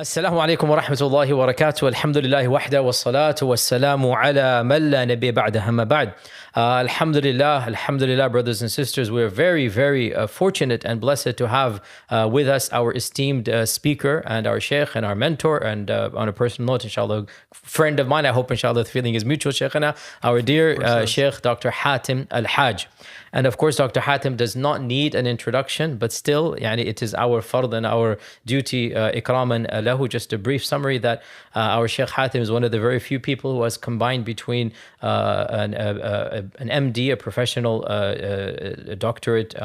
السلام عليكم ورحمة الله وبركاته. الحمد لله وحده والصلاة والسلام على من لا نبي بعده. أما بعد. Alhamdulillah, brothers and sisters, we're very fortunate and blessed to have with us our esteemed speaker and our sheikh and our mentor, and on a personal note, inshallah, friend of mine. I hope, inshallah, the feeling is mutual, sheikhana, our dear sheikh, Dr. Hatem Al-Hajj. And of course, Dr. Hatem does not need an introduction, but still, it is our fard and our duty, ikraman lahu, just a brief summary that our Sheikh Hatem is one of the very few people who has combined between an MD, a professional doctorate,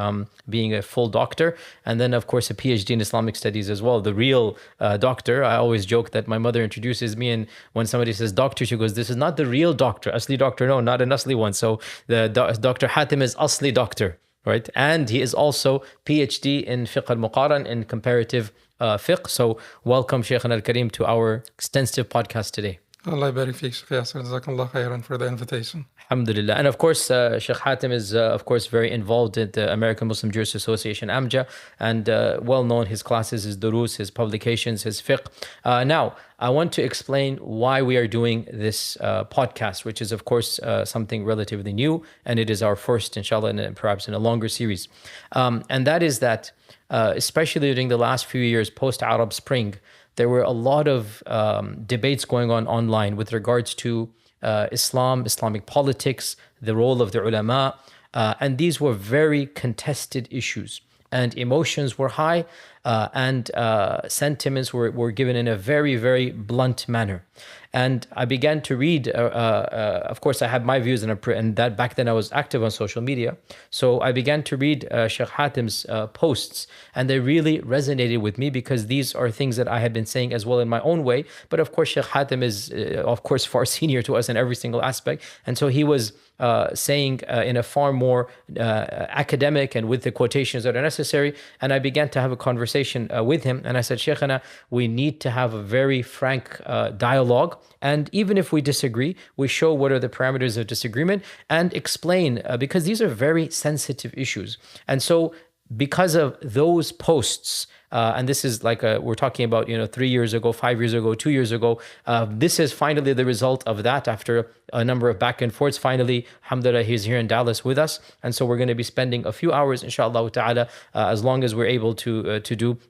being a full doctor, and then, of course, a PhD in Islamic studies as well. The real doctor. I always joke that my mother introduces me, and when somebody says doctor, she goes, "This is not the real doctor, asli doctor, no, not an asli one." So the Dr. Hatem is asli doctor, right? And he is also PhD in fiqh al-muqaran, in comparative fiqh. So welcome, Shaykhana al-Kareem, to our extensive podcast today. Allah barik feek, Shaykh Yasser. Jazakallah khairan for the invitation. Alhamdulillah. And of course, Sheikh Hatem is, of course, very involved in the American Muslim Jurists Association, AMJA, and well known, his classes, his durus, his publications, his fiqh. Now, I want to explain why we are doing this podcast, which is, of course, something relatively new, and it is our first, inshallah, and perhaps in a longer series. And that is that, especially during the last few years, post-Arab Spring, there were a lot of debates going on online with regards to Islam, Islamic politics, the role of the ulama, and these were very contested issues, and emotions were high, and sentiments were given in a very blunt manner. And I began to read, of course, I had my views, and that back then I was active on social media. So I began to read Sheikh Hatem's posts, and they really resonated with me, because these are things that I had been saying as well in my own way. But of course, Sheikh Hatem is, of course, far senior to us in every single aspect. And so he was saying in a far more academic and with the quotations that are necessary. And I began to have a conversation with him. And I said, Shaykhana, we need to have a very frank dialogue. And even if we disagree, we show what are the parameters of disagreement and explain, because these are very sensitive issues. And so because of those posts, and this is like we're talking about, 3 years ago, 5 years ago, 2 years ago, this is finally the result of that after a number of back and forths. Finally, alhamdulillah, he's here in Dallas with us. And so we're going to be spending a few hours, inshallah ta'ala, as long as we're able to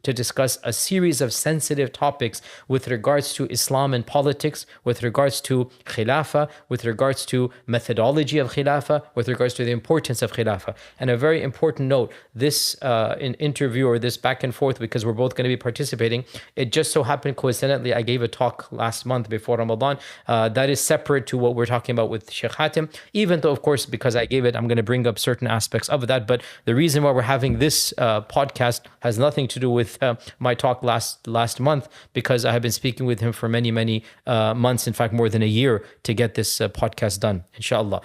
discuss a series of sensitive topics with regards to Islam and politics, with regards to Khilafah, with regards to methodology of Khilafah, with regards to the importance of Khilafah. And a very important note, this interview, or this back and forth, because we're both going to be participating, it just so happened coincidentally, I gave a talk last month before Ramadan that is separate to what we're talking about with Sheikh Hatem, even though, of course, because I gave it, I'm going to bring up certain aspects of that. But the reason why we're having this podcast has nothing to do with my talk last month, because I have been speaking with him for many months, in fact, more than a year, to get this podcast done, inshallah.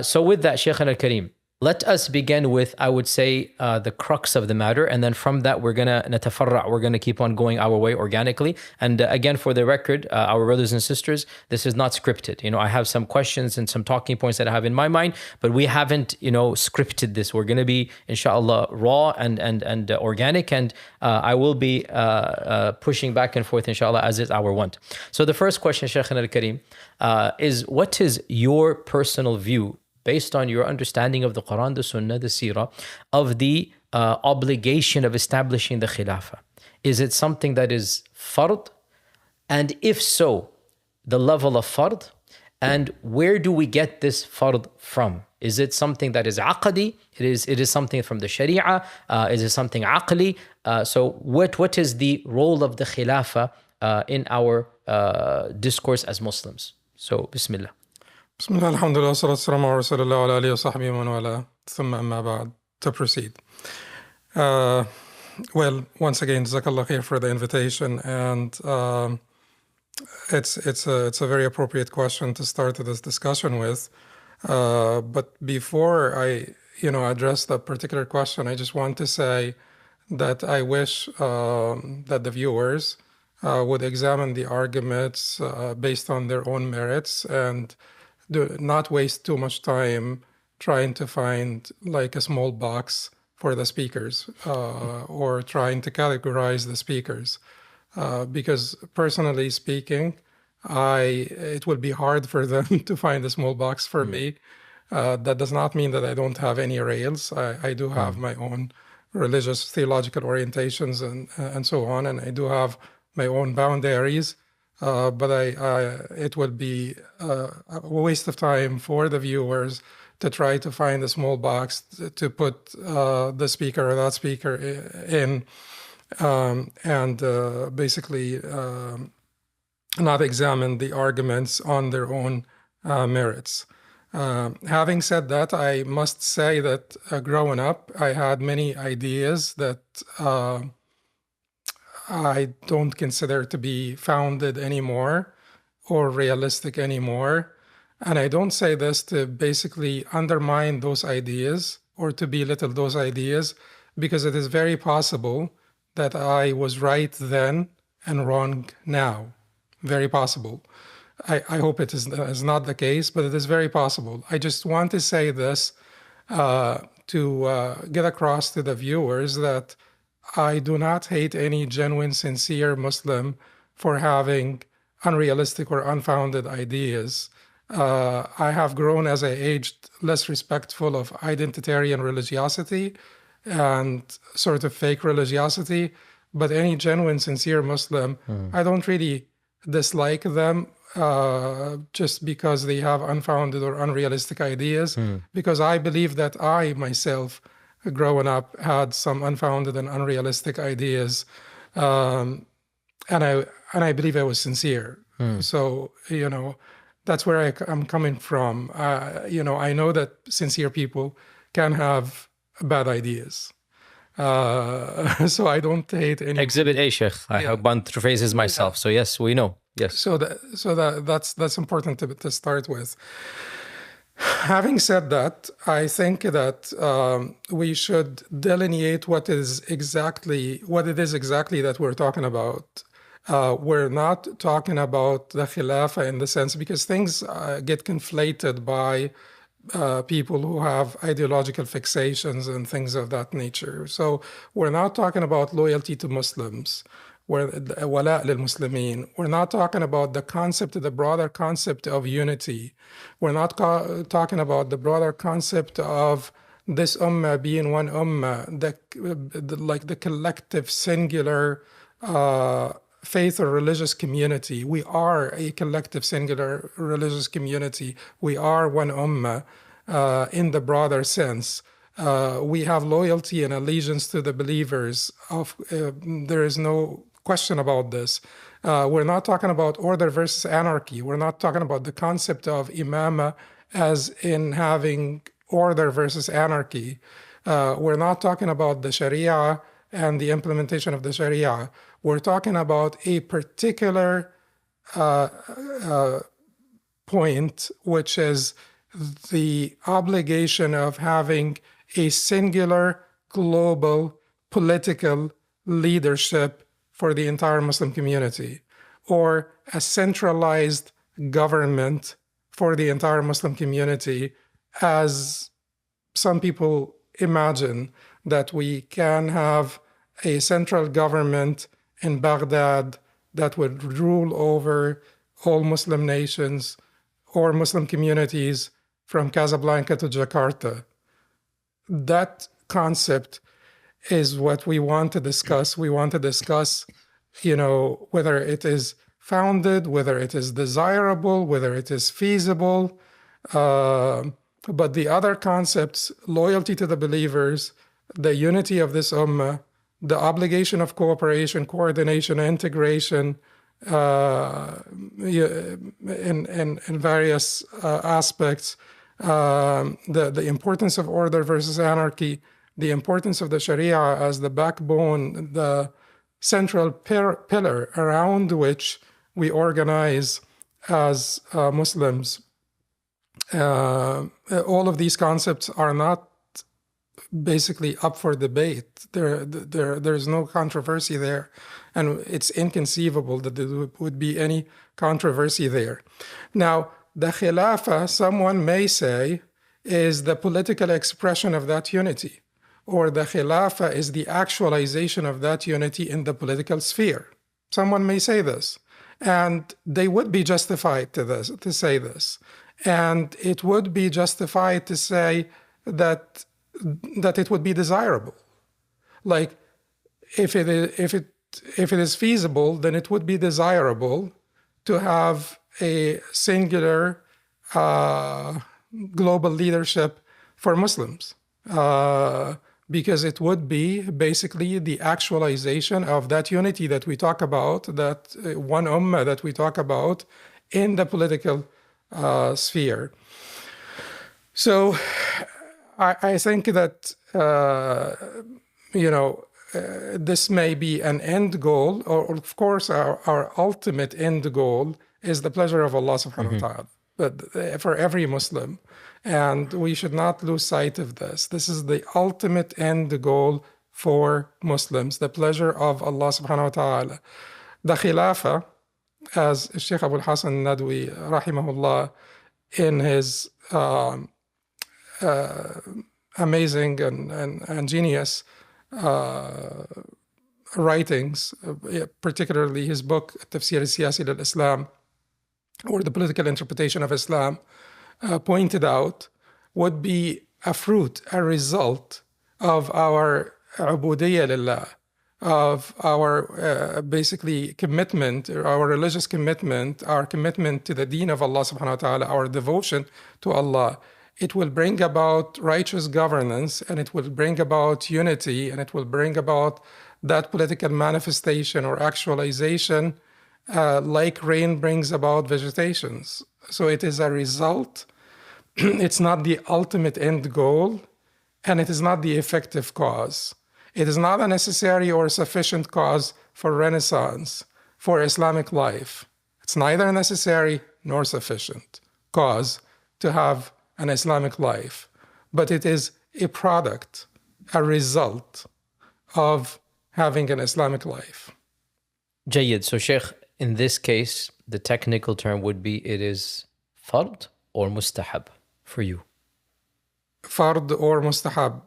So with that, Shaykh al-Kareem, let us begin with, I would say, the crux of the matter. And then from that, we're going to keep on going our way organically. And again, for the record, our brothers and sisters, this is not scripted. I have some questions and some talking points that I have in my mind, but we haven't, scripted this. We're going to be, inshallah, raw and organic. And I will be pushing back and forth, inshallah, as is our want. So the first question, Shaykh al-Kareem, is what is your personal view, based on your understanding of the Quran, the Sunnah, the Seerah, of the obligation of establishing the Khilafah? Is it something that is fard? And if so, the level of fard? And where do we get this fard from? Is it something that is aqadi? It is something from the Sharia? Is it something aqli? So what is the role of the Khilafah in our discourse as Muslims? So, Bismillah. Bismillah, alhamdulillah, salatu wassalamu ala rasulillah wa ala alihi wa sahbihi wa man wala, thumma amma ba'd. To proceed. Well, once again, jazakallah khair for the invitation, and it's a very appropriate question to start this discussion with. But before I address that particular question, I just want to say that I wish that the viewers would examine the arguments based on their own merits, and do not waste too much time trying to find like a small box for the speakers or trying to categorize the speakers. because personally speaking, it will be hard for them to find a small box for me. That does not mean that I don't have any rails. I do have my own religious theological orientations and so on, and I do have my own boundaries. But it would be a waste of time for the viewers to try to find a small box to put the speaker or that speaker in, and basically not examine the arguments on their own merits. Having said that, I must say that growing up, I had many ideas that I don't consider to be founded anymore or realistic anymore. And I don't say this to basically undermine those ideas or to belittle those ideas, because it is very possible that I was right then and wrong now. Very possible. I hope it is not the case, but it is very possible. I just want to say this to get across to the viewers that I do not hate any genuine, sincere Muslim for having unrealistic or unfounded ideas. I have grown as I aged less respectful of identitarian religiosity and sort of fake religiosity, but any genuine, sincere Muslim, I don't really dislike them just because they have unfounded or unrealistic ideas, because I believe that I myself, growing up, had some unfounded and unrealistic ideas, and I believe I was sincere. So that's where I'm coming from. I know that sincere people can have bad ideas. So I don't hate any. Exhibit A, Sheikh. I hope one phrases myself. So yes, we know. Yes. So that's important to start with. Having said that, I think that we should delineate what it is exactly that we're talking about. We're not talking about the Khilafah in the sense, because things get conflated by people who have ideological fixations and things of that nature. So we're not talking about loyalty to Muslims. Wala' lil Muslimin. We're not talking about the broader concept of unity. We're not talking about the broader concept of this ummah being one ummah, like the collective singular faith or religious community. We are a collective singular religious community. We are one ummah in the broader sense. We have loyalty and allegiance to the believers. There is no question about this. We're not talking about order versus anarchy. We're not talking about the concept of imama as in having order versus anarchy. We're not talking about the Sharia and the implementation of the Sharia. We're talking about a particular point, which is the obligation of having a singular global political leadership for the entire Muslim community, or a centralized government for the entire Muslim community, as some people imagine that we can have a central government in Baghdad that would rule over all Muslim nations or Muslim communities from Casablanca to Jakarta. That concept is what we want to discuss. We want to discuss, whether it is founded, whether it is desirable, whether it is feasible. But the other concepts, loyalty to the believers, the unity of this ummah, the obligation of cooperation, coordination, integration in various aspects, the importance of order versus anarchy, the importance of the Sharia as the backbone, the central pillar around which we organize as Muslims. All of these concepts are not basically up for debate. There's no controversy there, and it's inconceivable that there would be any controversy there. Now, the Khilafah, someone may say, is the political expression of that unity, or the Khilafah is the actualization of that unity in the political sphere. Someone may say this, and they would be justified to say this. And it would be justified to say that it would be desirable. Like, if it is feasible, then it would be desirable to have a singular global leadership for Muslims, because it would be basically the actualization of that unity that we talk about, that one ummah that we talk about in the political sphere. So I think that, this may be an end goal, or of course our ultimate end goal is the pleasure of Allah subhanahu wa ta'ala, but for every Muslim. And we should not lose sight of this. This is the ultimate end goal for Muslims, the pleasure of Allah subhanahu wa ta'ala. The Khilafah, as Sheikh Abu al-Hasan Nadwi, rahimahullah, in his amazing and genius writings, particularly his book, Tafsir al-Siyasi al-Islam, or the political interpretation of Islam, pointed out, would be a fruit, a result of our ubudiyya lillah, of our basically commitment, our religious commitment, our commitment to the deen of Allah subhanahu wa ta'ala, our devotion to Allah. It will bring about righteous governance, and it will bring about unity, and it will bring about that political manifestation or actualization, like rain brings about vegetations. So it is a result. It's not the ultimate end goal, and it is not the effective cause. It is not a necessary or sufficient cause for renaissance, for Islamic life. It's neither necessary nor sufficient cause to have an Islamic life, but it is a product, a result of having an Islamic life. Jayyid. So, Sheikh, in this case, the technical term would be, it is fard or mustahab for you? Fard or mustahab?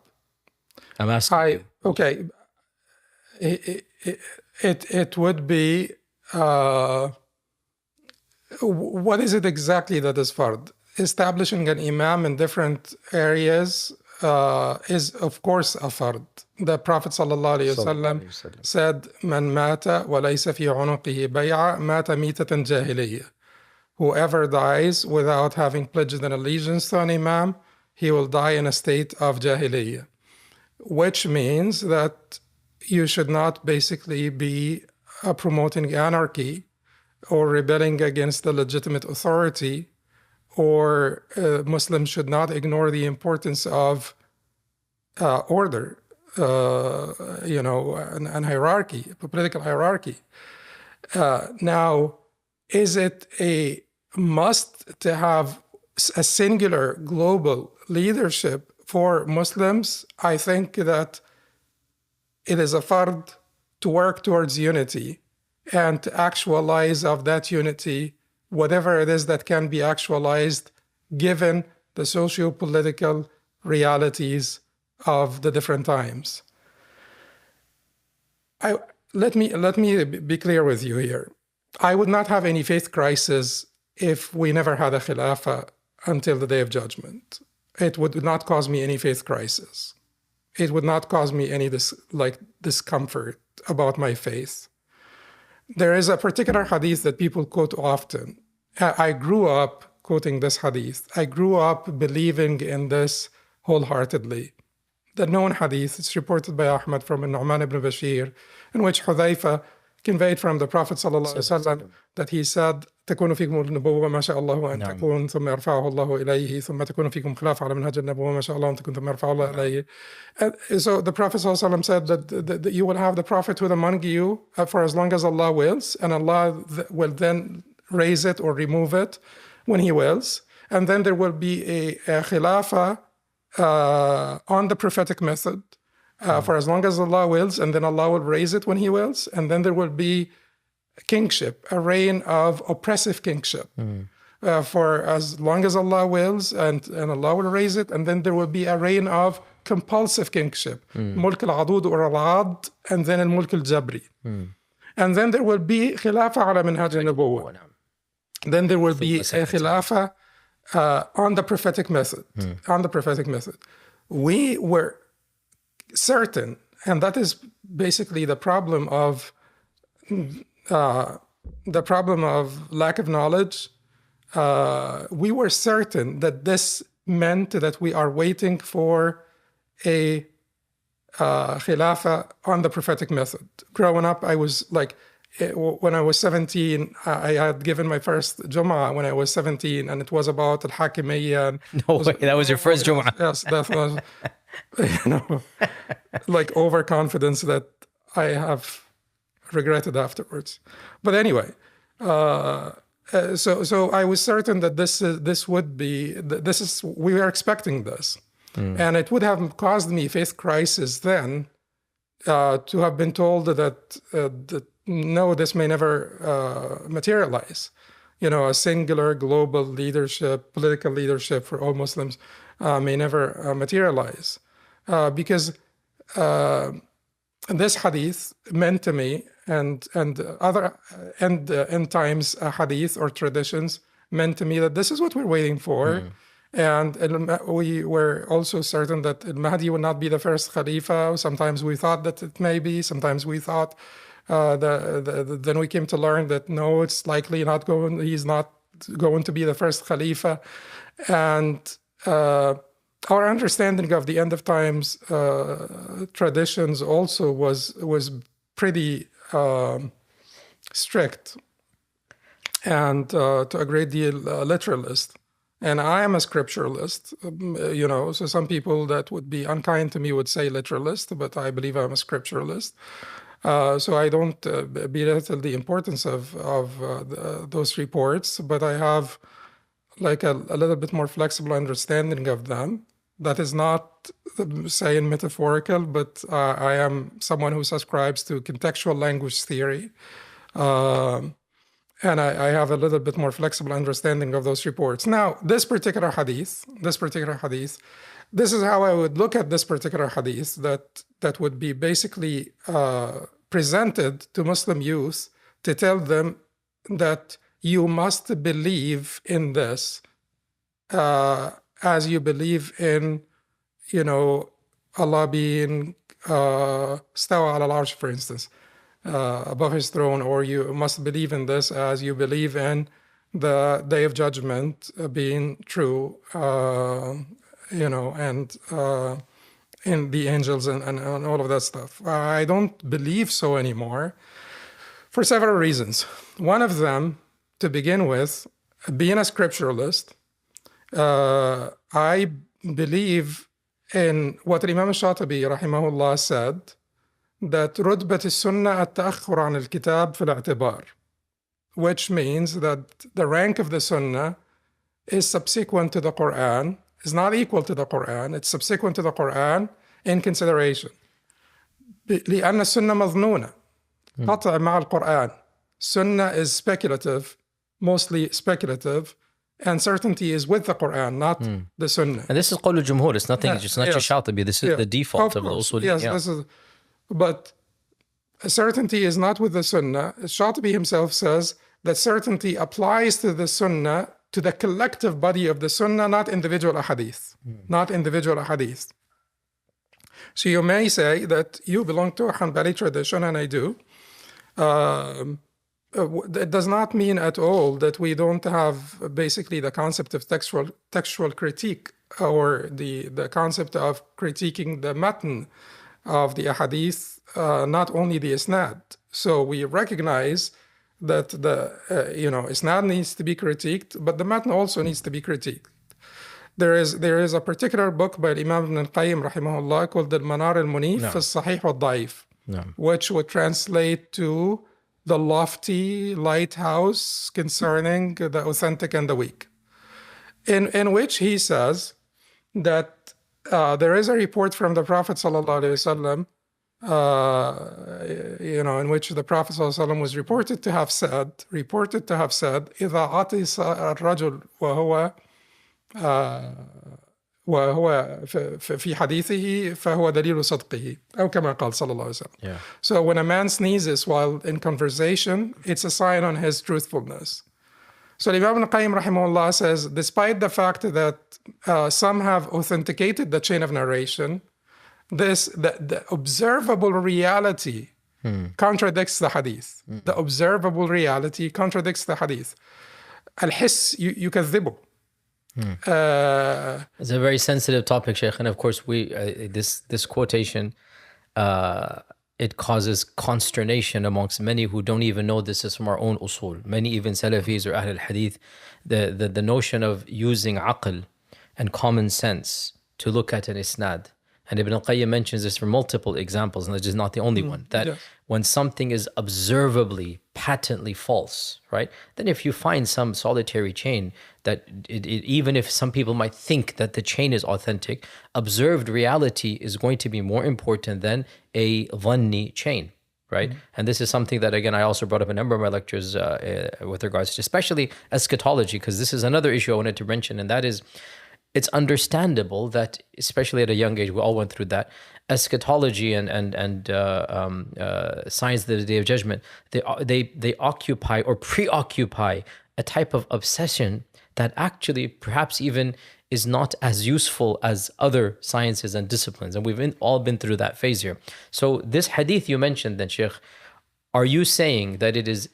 I'm asking. Okay. It would be, what is it exactly that is fard? Establishing an imam in different areas is, of course, a fard. The Prophet ﷺ said, "Man mata wa laysa fi unuqihi bay'a mata mitatan jahiliyya." Whoever dies without having pledged an allegiance to an imam, he will die in a state of jahiliyyah, which means that you should not basically be promoting anarchy or rebelling against the legitimate authority, or Muslims should not ignore the importance of order, and hierarchy, political hierarchy. Now, is it a must to have a singular global leadership for Muslims? I think that it is a fard to work towards unity and to actualize of that unity whatever it is that can be actualized given the socio-political realities of the different times. Let me be clear with you here. I would not have any faith crisis if we never had a khilafah until the Day of Judgment. It would not cause me any faith crisis. It would not cause me any discomfort about my faith. There is a particular hadith that people quote often. I grew up quoting this hadith. I grew up believing in this wholeheartedly. The known hadith, it's reported by Ahmad from Nu'man ibn Bashir, in which Hudhayfa conveyed from the Prophet ﷺ that he said, تكون فيكم النبوة ما شاء الله أن تكون ثم يرفعه الله إليه ثم تكون فيكم خلافة على منهج النبوة ما شاء الله أن تكون ثم يرفعه الله إليه. So the Prophet ﷺ said that you will have the prophethood among you for as long as Allah wills, and Allah will then raise it or remove it when He wills, and then there will be a khilafah on the prophetic method for as long as Allah wills, and then Allah will raise it when He wills, and then there will be kingship, a reign of oppressive kingship for as long as Allah wills, and Allah will raise it, and then there will be a reign of compulsive kingship, mulk al-adud or al-ad, and then al-mulk al-jabri. And then there will be Khilafah ala minhaj al-nubuwwah. Then there will be a Khilafah on the prophetic method. On the prophetic method. We were certain, and that is basically the problem of lack of knowledge. We were certain that this meant that we are waiting for a Khilafah on the prophetic method. Growing up, I was like, when I was 17, I had given my first Jum'ah when I was 17, and it was about Al-Hakimiyya. No way, that was your first Jum'ah. Yes, that was, like overconfidence that I have regretted afterwards. But anyway, so I was certain that we were expecting this. And it would have caused me faith crisis then to have been told that no, this may never materialize. A singular global leadership, political leadership for all Muslims may never materialize. Because this hadith meant to me, and other end times hadith or traditions meant to me that this is what we're waiting for. And we were also certain that Al-Mahdi would not be the first Khalifa. Sometimes we thought that it may be. Sometimes we thought, then we came to learn that no, it's likely not going. He's not going to be the first Khalifa. And our understanding of the end of times traditions also was pretty strict and to a great deal literalist. And I am a scripturalist, so some people that would be unkind to me would say literalist, but I believe I'm a scripturalist. So I don't belittle the importance of those reports, but I have like a little bit more flexible understanding of them. That is not saying metaphorical, but I am someone who subscribes to contextual language theory. And I have a little bit more flexible understanding of those reports. Now, this particular hadith, this is how I would look at this particular hadith that would be basically presented to Muslim youth to tell them that you must believe in this as you believe in, Allah being stawa ala al-arsh, for instance. Above his throne, or you must believe in this as you believe in the day of judgment being true, and in the angels and all of that stuff. I don't believe so anymore for several reasons. One of them, to begin with, being a scripturalist, I believe in what Imam Shatibi rahimahullah said, that رتبة السنة التأخر عن الكتاب في الاعتبار, which means that the rank of the Sunnah is subsequent to the Quran, is not equal to the Quran, it's subsequent to the Quran in consideration. لأن السنة مظنونة قطع مع القرآن. Sunnah is speculative, mostly speculative, and certainty is with the Quran, not the Sunnah. And this is قول الجمهور. It's nothing. It's not just Shatibi. This is the default of the usul. Yes, this is. But certainty is not with the Sunnah. Shatibi himself says that certainty applies to the Sunnah, to the collective body of the Sunnah, not individual ahadith. Not individual ahadith. So you may say that you belong to a Hanbali tradition, and I do. It does not mean at all that we don't have basically the concept of textual critique, or the concept of critiquing the matn of the ahadith, not only the isnad. So we recognize that the isnad needs to be critiqued, but the matn also needs to be critiqued. There is a particular book by Imam Ibn al-Qayyim rahimahullah called Al-Manar al-Munif fi al-Sahih wal-Da'if, which would translate to the lofty lighthouse concerning the authentic and the weak, in which he says that there is a report from the Prophet ﷺ, in which the Prophet ﷺ was reported to have said, إِذَا عَطِسَ الرَّجُلُ وهو في حديثه فهو دليل صدقه أو كما قال صلى الله عليه وسلم. Yeah. So when a man sneezes while in conversation, it's a sign on his truthfulness. So Imam al-Qayyim rahimahullah says, despite the fact that some have authenticated the chain of narration, the observable reality contradicts the hadith. The observable reality contradicts the hadith. Al-hiss يكذبه. It's a very sensitive topic, Sheikh, and of course this quotation it causes consternation amongst many who don't even know this is from our own usul. Many even Salafis or Ahl al-Hadith, the notion of using aql and common sense to look at an isnad. And Ibn al-Qayyim mentions this for multiple examples, and this is not the only one, that yes. when something is observably, patently false, right? Then if you find some solitary chain that even if some people might think that the chain is authentic, observed reality is going to be more important than a dhanni chain, right? And this is something that, again, I also brought up in a number of my lectures with regards to especially eschatology, because this is another issue I wanted to mention, and that is, it's understandable that, especially at a young age, we all went through that, eschatology and science of the Day of Judgment, they occupy or preoccupy a type of obsession that actually perhaps even is not as useful as other sciences and disciplines. And we've all been through that phase here. So this hadith you mentioned then, Sheikh, are you saying that it is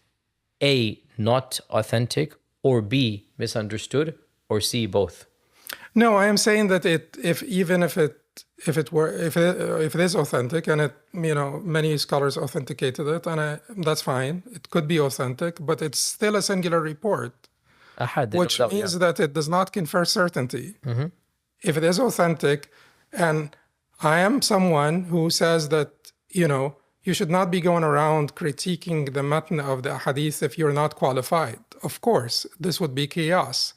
A, not authentic, or B, misunderstood, or C, both? No, I am saying that if it is authentic, and many scholars authenticated it, and that's fine. It could be authentic, but it's still a singular report, which means that it does not confer certainty. If it is authentic, and I am someone who says that you should not be going around critiquing the matn of the hadith if you're not qualified. Of course, this would be chaos.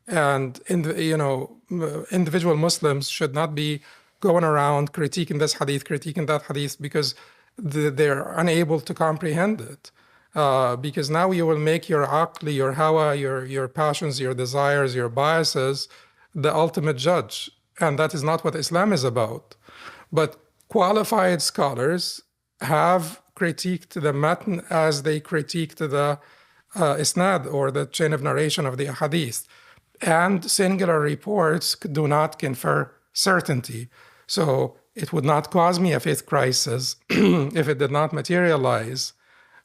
And individual Muslims should not be going around critiquing this hadith, critiquing that hadith, because they're unable to comprehend it. Because now you will make your aqli, your hawa, your passions, your desires, your biases, the ultimate judge. And that is not what Islam is about. But qualified scholars have critiqued the matn as they critiqued the isnad, or the chain of narration of the hadith. And singular reports do not confer certainty. So it would not cause me a faith crisis if it did not materialize.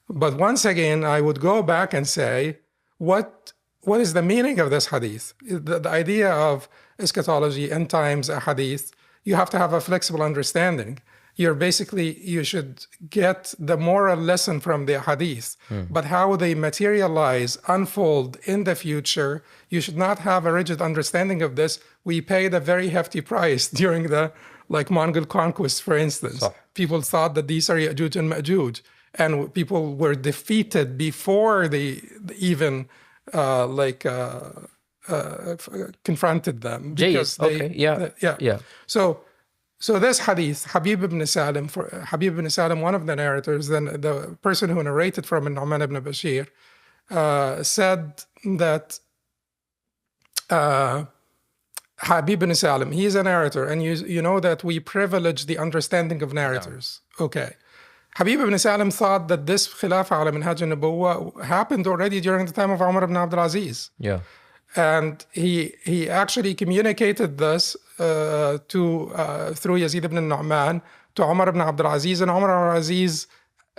But once again, I would go back and say, what is the meaning of this hadith? The idea of eschatology, end times, a hadith, you have to have a flexible understanding. You should get the moral lesson from the hadith, but how they materialize, unfold in the future, you should not have a rigid understanding of this. We paid a very hefty price during the Mongol conquest, for instance. People thought that these are Ya'juj and Ma'juj, and people were defeated before they even confronted them. Because So this hadith, Habib ibn Salim, one of the narrators, then the person who narrated from Nu'man ibn Bashir, said that Habib ibn Salim, he is a narrator, and you know that we privilege the understanding of narrators. Yeah. Okay. Habib ibn Salim thought that this Khilafah ala Minhaj al-Nubuwwah happened already during the time of Umar ibn Abdul Aziz. Yeah. And he actually communicated this through Yazid ibn Nu'man to Umar ibn Abdul Aziz, and Umar ibn Abdul Aziz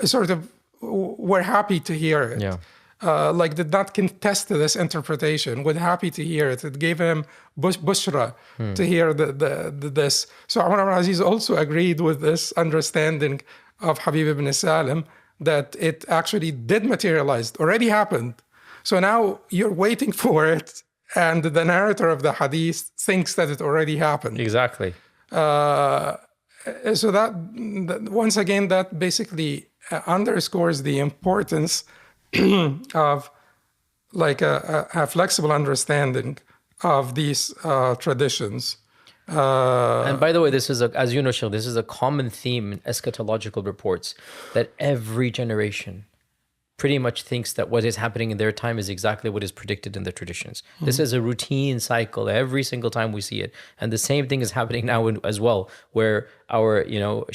sort of were happy to hear it. Yeah. Did not contest this interpretation, were happy to hear it. It gave him bushra to hear this. So Umar ibn Abdul Aziz also agreed with this understanding of Habib ibn Salim, that it actually did materialize, already happened. So now you're waiting for it, and the narrator of the hadith thinks that it already happened. Exactly. So that once again, that basically underscores the importance of a flexible understanding of these traditions. And by the way, this is as you know, Sheikh, this is a common theme in eschatological reports, that every generation pretty much thinks that what is happening in their time is exactly what is predicted in the traditions. This is a routine cycle every single time we see it. And the same thing is happening now as well, where our,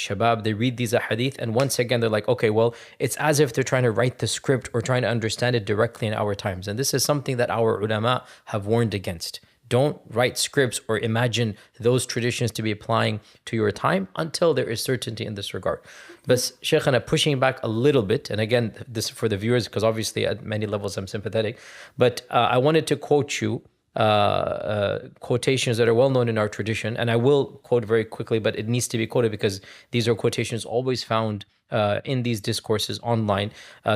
shabab, they read these ahadith and once again, they're like, okay, well, it's as if they're trying to write the script or trying to understand it directly in our times. And this is something that our ulama have warned against. Don't write scripts or imagine those traditions to be applying to your time until there is certainty in this regard. But Shaykhana, pushing back a little bit, and again, this for the viewers, because obviously at many levels I'm sympathetic, but I wanted to quote you quotations that are well known in our tradition, and I will quote very quickly, but it needs to be quoted because these are quotations always found in these discourses online.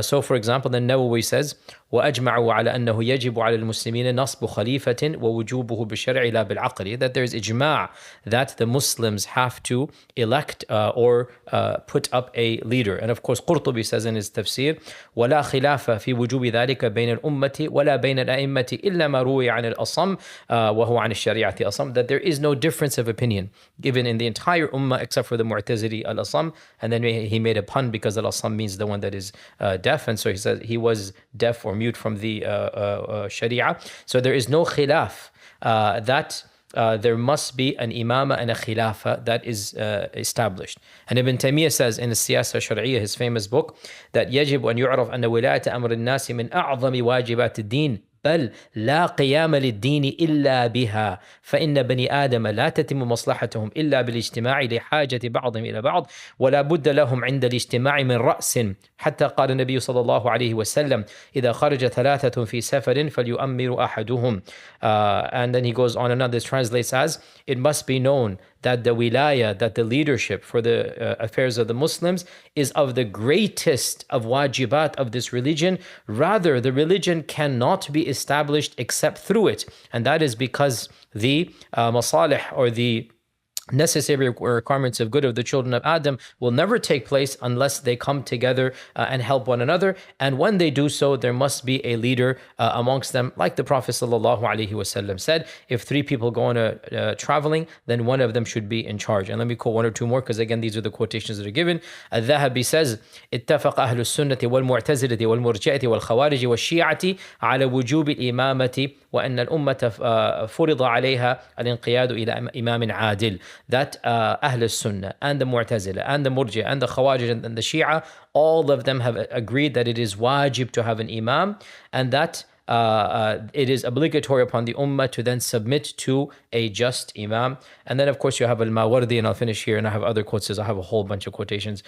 So for example, the Nawawi says, وأجمعوا على أنه يجب على المسلمين نصب خليفة ووجوبه بالشرع لا بالعقل, that there is ijma' that the Muslims have to elect or put up a leader. And of course Qurtubi says in his tafsir, ولا خلاف في وجوب ذلك بين الأمة ولا بين الأئمة إلا ما روي عن الأصم وهو عن الشريعة أصم, that there is no difference of opinion given in the entire ummah except for the Mu'tazili al-Asam. And then he made a pun because al-Asam means the one that is deaf, and so he said he was deaf or mute from the Sharia. So there is no khilaf that there must be an imama and a khilafa that is established. And Ibn Taymiyyah says in the Siyasa Shar'iyya, his famous book, that يجب أن يعرف أن ولاية أمر الناس من أعظم واجبات الدين بل لا قيام للدين إلا بها فإن بني آدم لا تتم مصلحتهم إلا بالاجتماع لحاجة بعضهم إلى بعض ولا بد لهم عند الاجتماع من رأس حتى قال النبي صلى الله عليه وسلم إذا خرج ثلاثة في سفر فليؤمر أحدهم. And then he goes on, another translates as, it must be known that the wilaya, that the leadership for the affairs of the Muslims is of the greatest of wajibat of this religion. Rather, the religion cannot be established except through it. And that is because the masalih or the necessary requirements of good of the children of Adam will never take place unless they come together and help one another. And when they do so, there must be a leader amongst them. Like the Prophet ﷺ said, if three people go on a traveling, then one of them should be in charge. And let me quote one or two more, because again, these are the quotations that are given. Al-Dhahabi says, اتفق أهل السنة والمعتزلة والمرجئة والخوارج والشيعة على وجوب الإمامة وأن الأمة فرض عليها الانقياد إلى إمام عادل. That Ahl Sunnah and the Mu'tazila and the Murji and the Khawarij and the Shia, all of them have agreed that it is wajib to have an imam, and that it is obligatory upon the ummah to then submit to a just imam. And then of course you have al-Mawardi, and I'll finish here, and I have other quotes. I have a whole bunch of quotations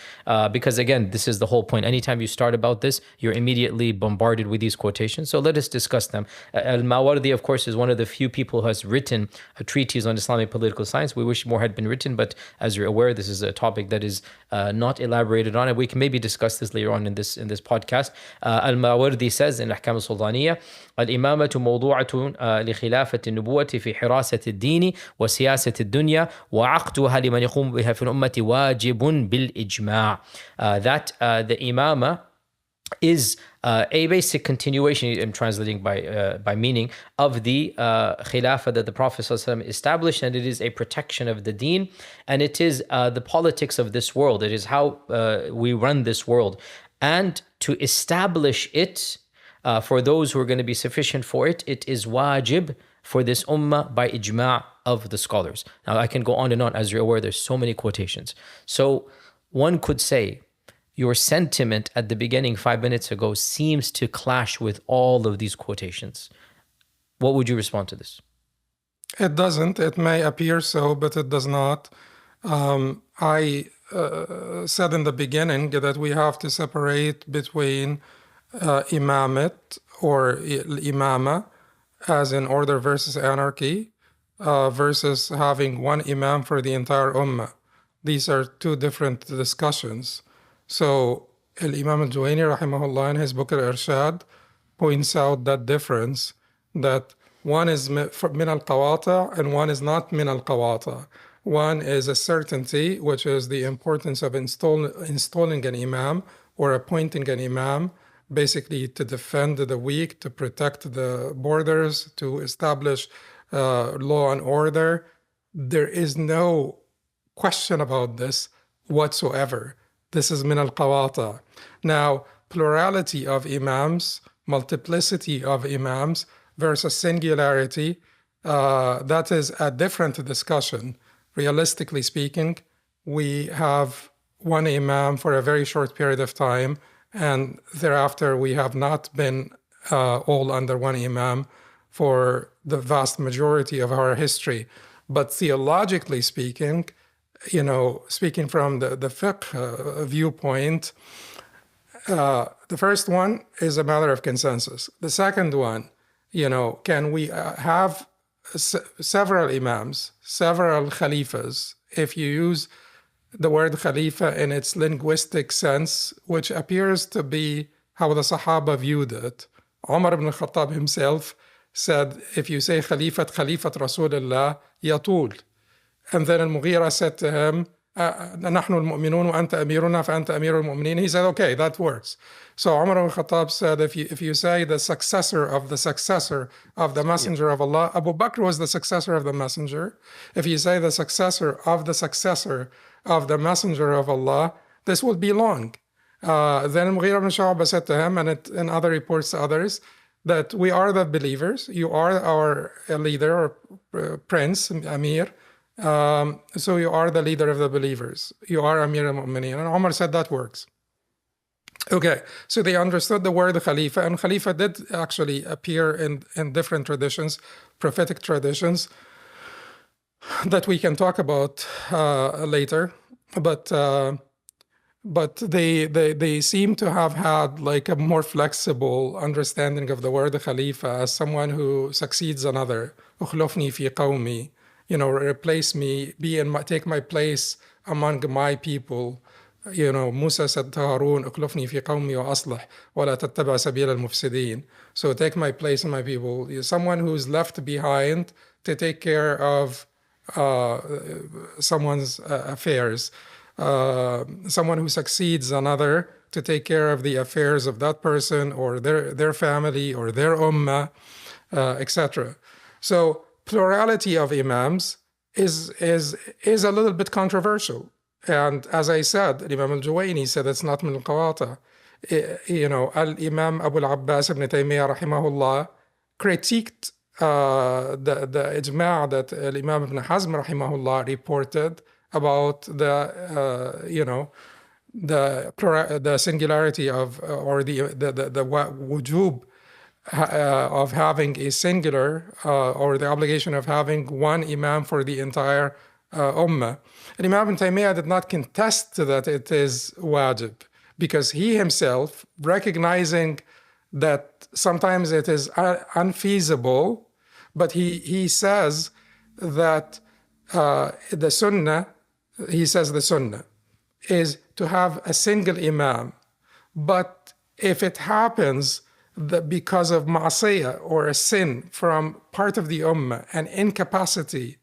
because again, this is the whole point. Anytime you start about this, you're immediately bombarded with these quotations. So let us discuss them. Al-Mawardi, of course, is one of the few people who has written a treatise on Islamic political science. We wish more had been written, but as you're aware, this is a topic that is not elaborated on, and we can maybe discuss this later on in this podcast. Al-Mawardi says in Ahkam al-Sultaniyya, الإمامة موضوعة لخلافة النبوة في حراسة الدين وسياسة الدنيا وعقدها لمن يقوم بها في الأمة واجب بالإجماع. That the imama is a basic continuation, I'm translating by meaning, of the khilafah that the Prophet ﷺ established, and it is a protection of the deen, and it is the politics of this world. It is how we run this world. And to establish it, for those who are going to be sufficient for it, it is wajib for this ummah by ijma' of the scholars. Now I can go on and on. As you're aware, there's so many quotations. So one could say your sentiment at the beginning 5 minutes ago seems to clash with all of these quotations. What would you respond to this? It doesn't. It may appear so, but it does not. I said in the beginning that we have to separate between imamat or imama as in order versus anarchy versus having one imam for the entire ummah. These are two different discussions. So Imam al-Juwayni rahimahullah in his book al-Irshad points out that difference, that one is min al-qawata and one is not min al-qawata. One is a certainty, which is the importance of installing an imam or appointing an imam, basically to defend the weak, to protect the borders, to establish law and order. There is no question about this whatsoever. This is min al-qawata. Now, plurality of imams, multiplicity of imams versus singularity, that is a different discussion. Realistically speaking, we have one imam for a very short period of time, and thereafter we have not been all under one imam for the vast majority of our history. But theologically speaking, speaking from the fiqh viewpoint, the first one is a matter of consensus. The second one, can we have several imams, several khalifas? If you use the word khalifa in its linguistic sense, which appears to be how the Sahaba viewed it. Umar ibn al-Khattab himself said, if you say Khalifat Rasulullah, yatul. And then al-Mughira said to him, نحن المؤمنون وأنت أميرنا فأنت أمير المؤمنين. He said, okay, that works. So Umar al-Khattab said, if you say the successor of the messenger of Allah, Abu Bakr was the successor of the messenger. If you say the successor of the messenger of Allah, this will be long. Then Mughira ibn Shu'bah said to him, and in other reports to others, that we are the believers, you are our leader or prince, Amir, so you are the leader of the believers. You are Amir al-Mu'mineen. And Umar said that works. Okay, so they understood the word Khalifa, and Khalifa did actually appear in different traditions, prophetic traditions, that we can talk about later. But they seem to have had like a more flexible understanding of the word Khalifa as someone who succeeds another. Ukhlufni fi qawmi. Replace me, take my place among my people. Musa said to Harun, "Ukhlufni fi qawmi wa aslih, wa la tattaba' sabil al-mufsidin." So take my place in my people. Someone who's left behind to take care of someone's affairs. Someone who succeeds another to take care of the affairs of that person or their family or their ummah, etc. So plurality of imams is a little bit controversial. And as I said, Imam al-Juwayni said it's not min al-qawata. Al-Imam Abu al-Abbas ibn Taymiyyah rahimahullah critiqued the ijma' that Imam ibn Hazm rahimahullah reported about the singularity of or the wujub of having a singular or the obligation of having one imam for the entire ummah. And Imam ibn Taymiyyah did not contest that it is wajib, because he himself, recognizing that sometimes it is unfeasible, but he says that the sunnah is to have a single imam. But if it happens that because of ma'asiyah or a sin from part of the ummah, an incapacity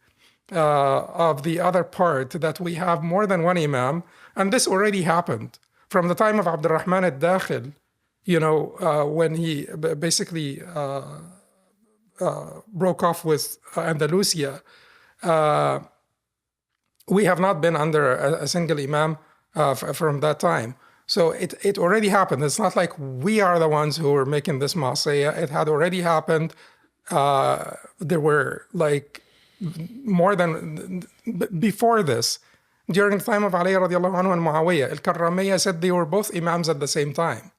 of the other part, that we have more than one imam, and this already happened from the time of Abdurrahman al-Dakhil, when he basically broke off with Andalusia. We have not been under a single imam from that time. So it already happened. It's not like we are the ones who are making this ma'asiyah. It had already happened. There were like more than before this. During the time of Ali radiallahu anhu and Muawiyah, Al-Karramiyya said they were both imams at the same time.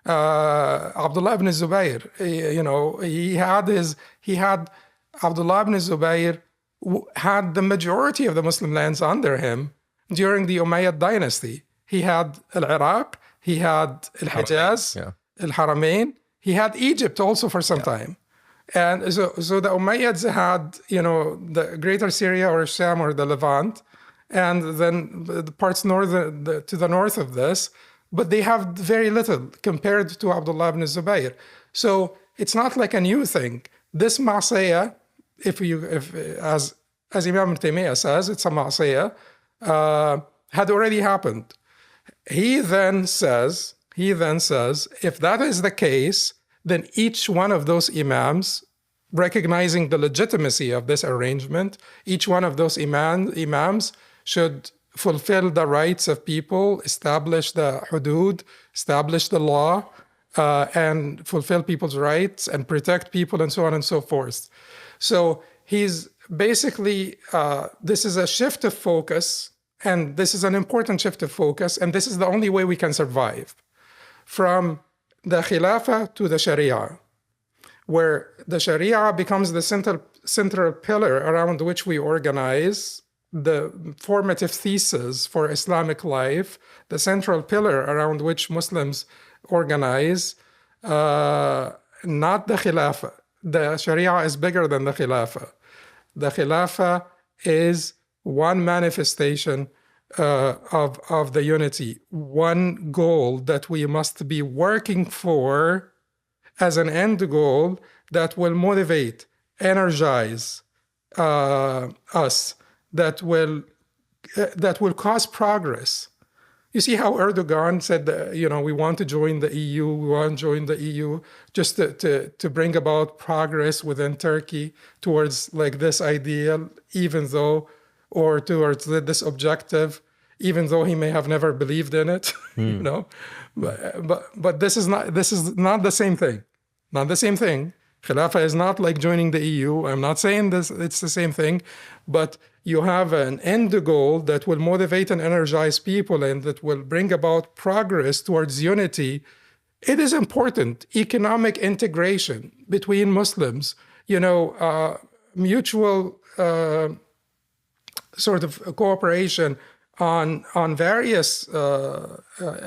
Abdullah ibn Zubayr, he had Abdullah ibn Zubayr had the majority of the Muslim lands under him during the Umayyad dynasty. He had Al-Iraq, he had Al-Hijaz, Al-Haramain, he had Egypt also for some time. And so the Umayyads had, the greater Syria or Sham or the Levant, and then the parts to the north of this, but they have very little compared to Abdullah ibn Zubayr. So it's not like a new thing. This ma'asiyah, as Imam Taymiyyah says, it's a ma'asiyah, had already happened. He then says, if that is the case, then each one of those imams, recognizing the legitimacy of this arrangement, each one of those imams should fulfill the rights of people, establish the hudud, establish the law, and fulfill people's rights and protect people and so on and so forth. So he's basically, this is a shift of focus, and this is an important shift of focus, and this is the only way we can survive. From the Khilafah to the Sharia, where the Sharia becomes the central pillar around which we organize the formative thesis for Islamic life, the central pillar around which Muslims organize, not the Khilafah. The Sharia is bigger than the Khilafah. The Khilafah is one manifestation of the unity, one goal that we must be working for as an end goal that will motivate, energize us, that will cause progress. You see how Erdogan said that, we want to join the EU, we want to join the EU just to bring about progress within Turkey towards like this ideal, even though, or towards this objective, even though he may have never believed in it, But this is not the same thing. Not the same thing. Khilafah is not like joining the EU. I'm not saying this; it's the same thing, but you have an end goal that will motivate and energize people, and that will bring about progress towards unity. It is important. Economic integration between Muslims, mutual sort of cooperation on various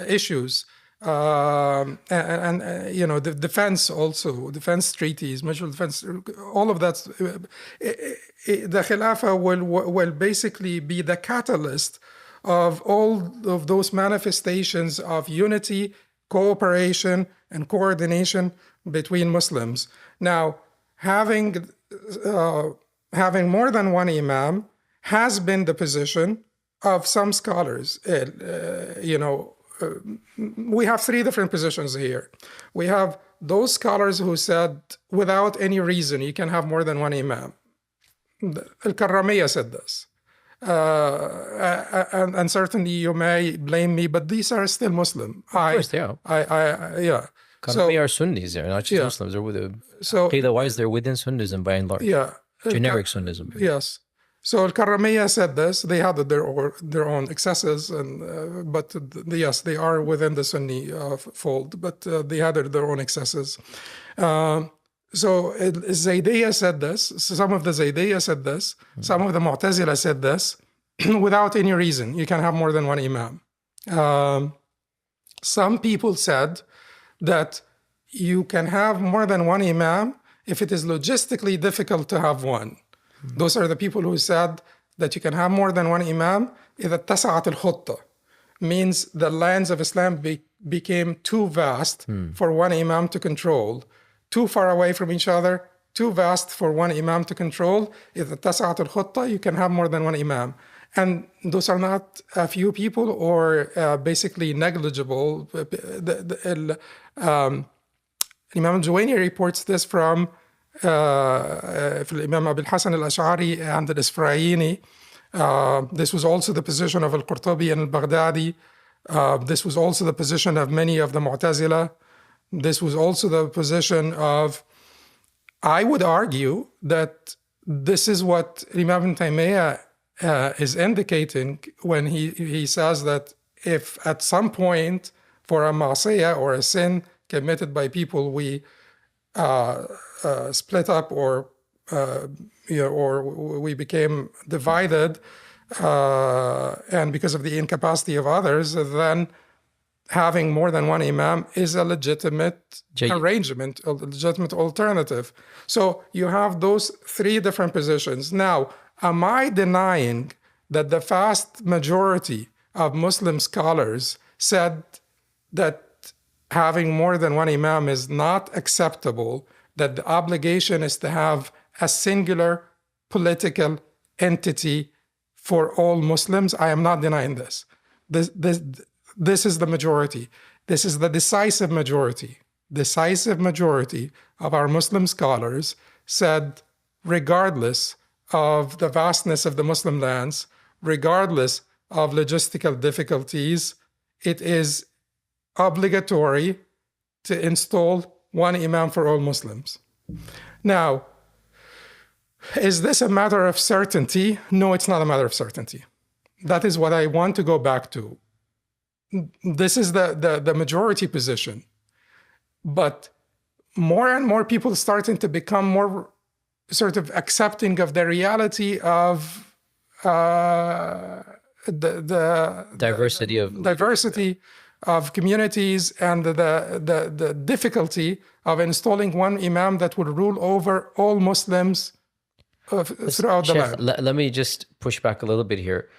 issues, and the defense also, defense treaties, mutual defense, all of that. The Khilafah will basically be the catalyst of all of those manifestations of unity, cooperation, and coordination between Muslims. Now, having more than one imam has been the position of some scholars. We have three different positions here. We have those scholars who said, without any reason, you can have more than one imam. Al-Karramiyya said this. And certainly you may blame me, but these are still Muslim. Of course they are. Yeah. Karramiyya are Sunnis, they're not just Muslims. Aqidah-wise, they're within Sunnism by and large. Yeah. Generic Sunnism. Yes. So Al-Karramiyya said this. They had their own excesses, but yes, they are within the Sunni fold, but they had their own excesses. So Zaydiyya said this. Some of the Zaydiyya said this. Some of the Mu'tazila said this. Without any reason, you can have more than one imam. Some people said that you can have more than one imam if it is logistically difficult to have one. Those are the people who said that you can have more than one imam إذا اتسعت الخطة, means the lands of Islam became too vast for one imam to control, too far away from each other, too vast for one imam to control. إذا اتسعت الخطة, you can have more than one imam. And those are not a few people or basically negligible. Imam al-Juwayni reports this from Imam Abil Hasan al-Ash'ari and al-Isfrayini. This was also the position of al-Qurtubi and al-Baghdadi. This was also the position of many of the Mu'tazila. This was also the position of, I would argue that this is what Imam Ibn Taymiyyah is indicating when he says that if at some point for a ma'asiyah or a sin committed by people we split up or we became divided and because of the incapacity of others, then having more than one imam is a legitimate arrangement, a legitimate alternative. So you have those three different positions. Now, am I denying that the vast majority of Muslim scholars said that having more than one imam is not acceptable, that the obligation is to have a singular political entity for all Muslims? I am not denying this. This is the majority. This is the decisive majority. Decisive majority of our Muslim scholars said, regardless of the vastness of the Muslim lands, regardless of logistical difficulties, it is obligatory to install one imam for all Muslims. Now, is this a matter of certainty? No, it's not a matter of certainty. That is what I want to go back to. This is the majority position. But more and more people starting to become more sort of accepting of the reality of the diversity of communities and the difficulty of installing one imam that would rule over all Muslims throughout the land. Let me just push back a little bit here.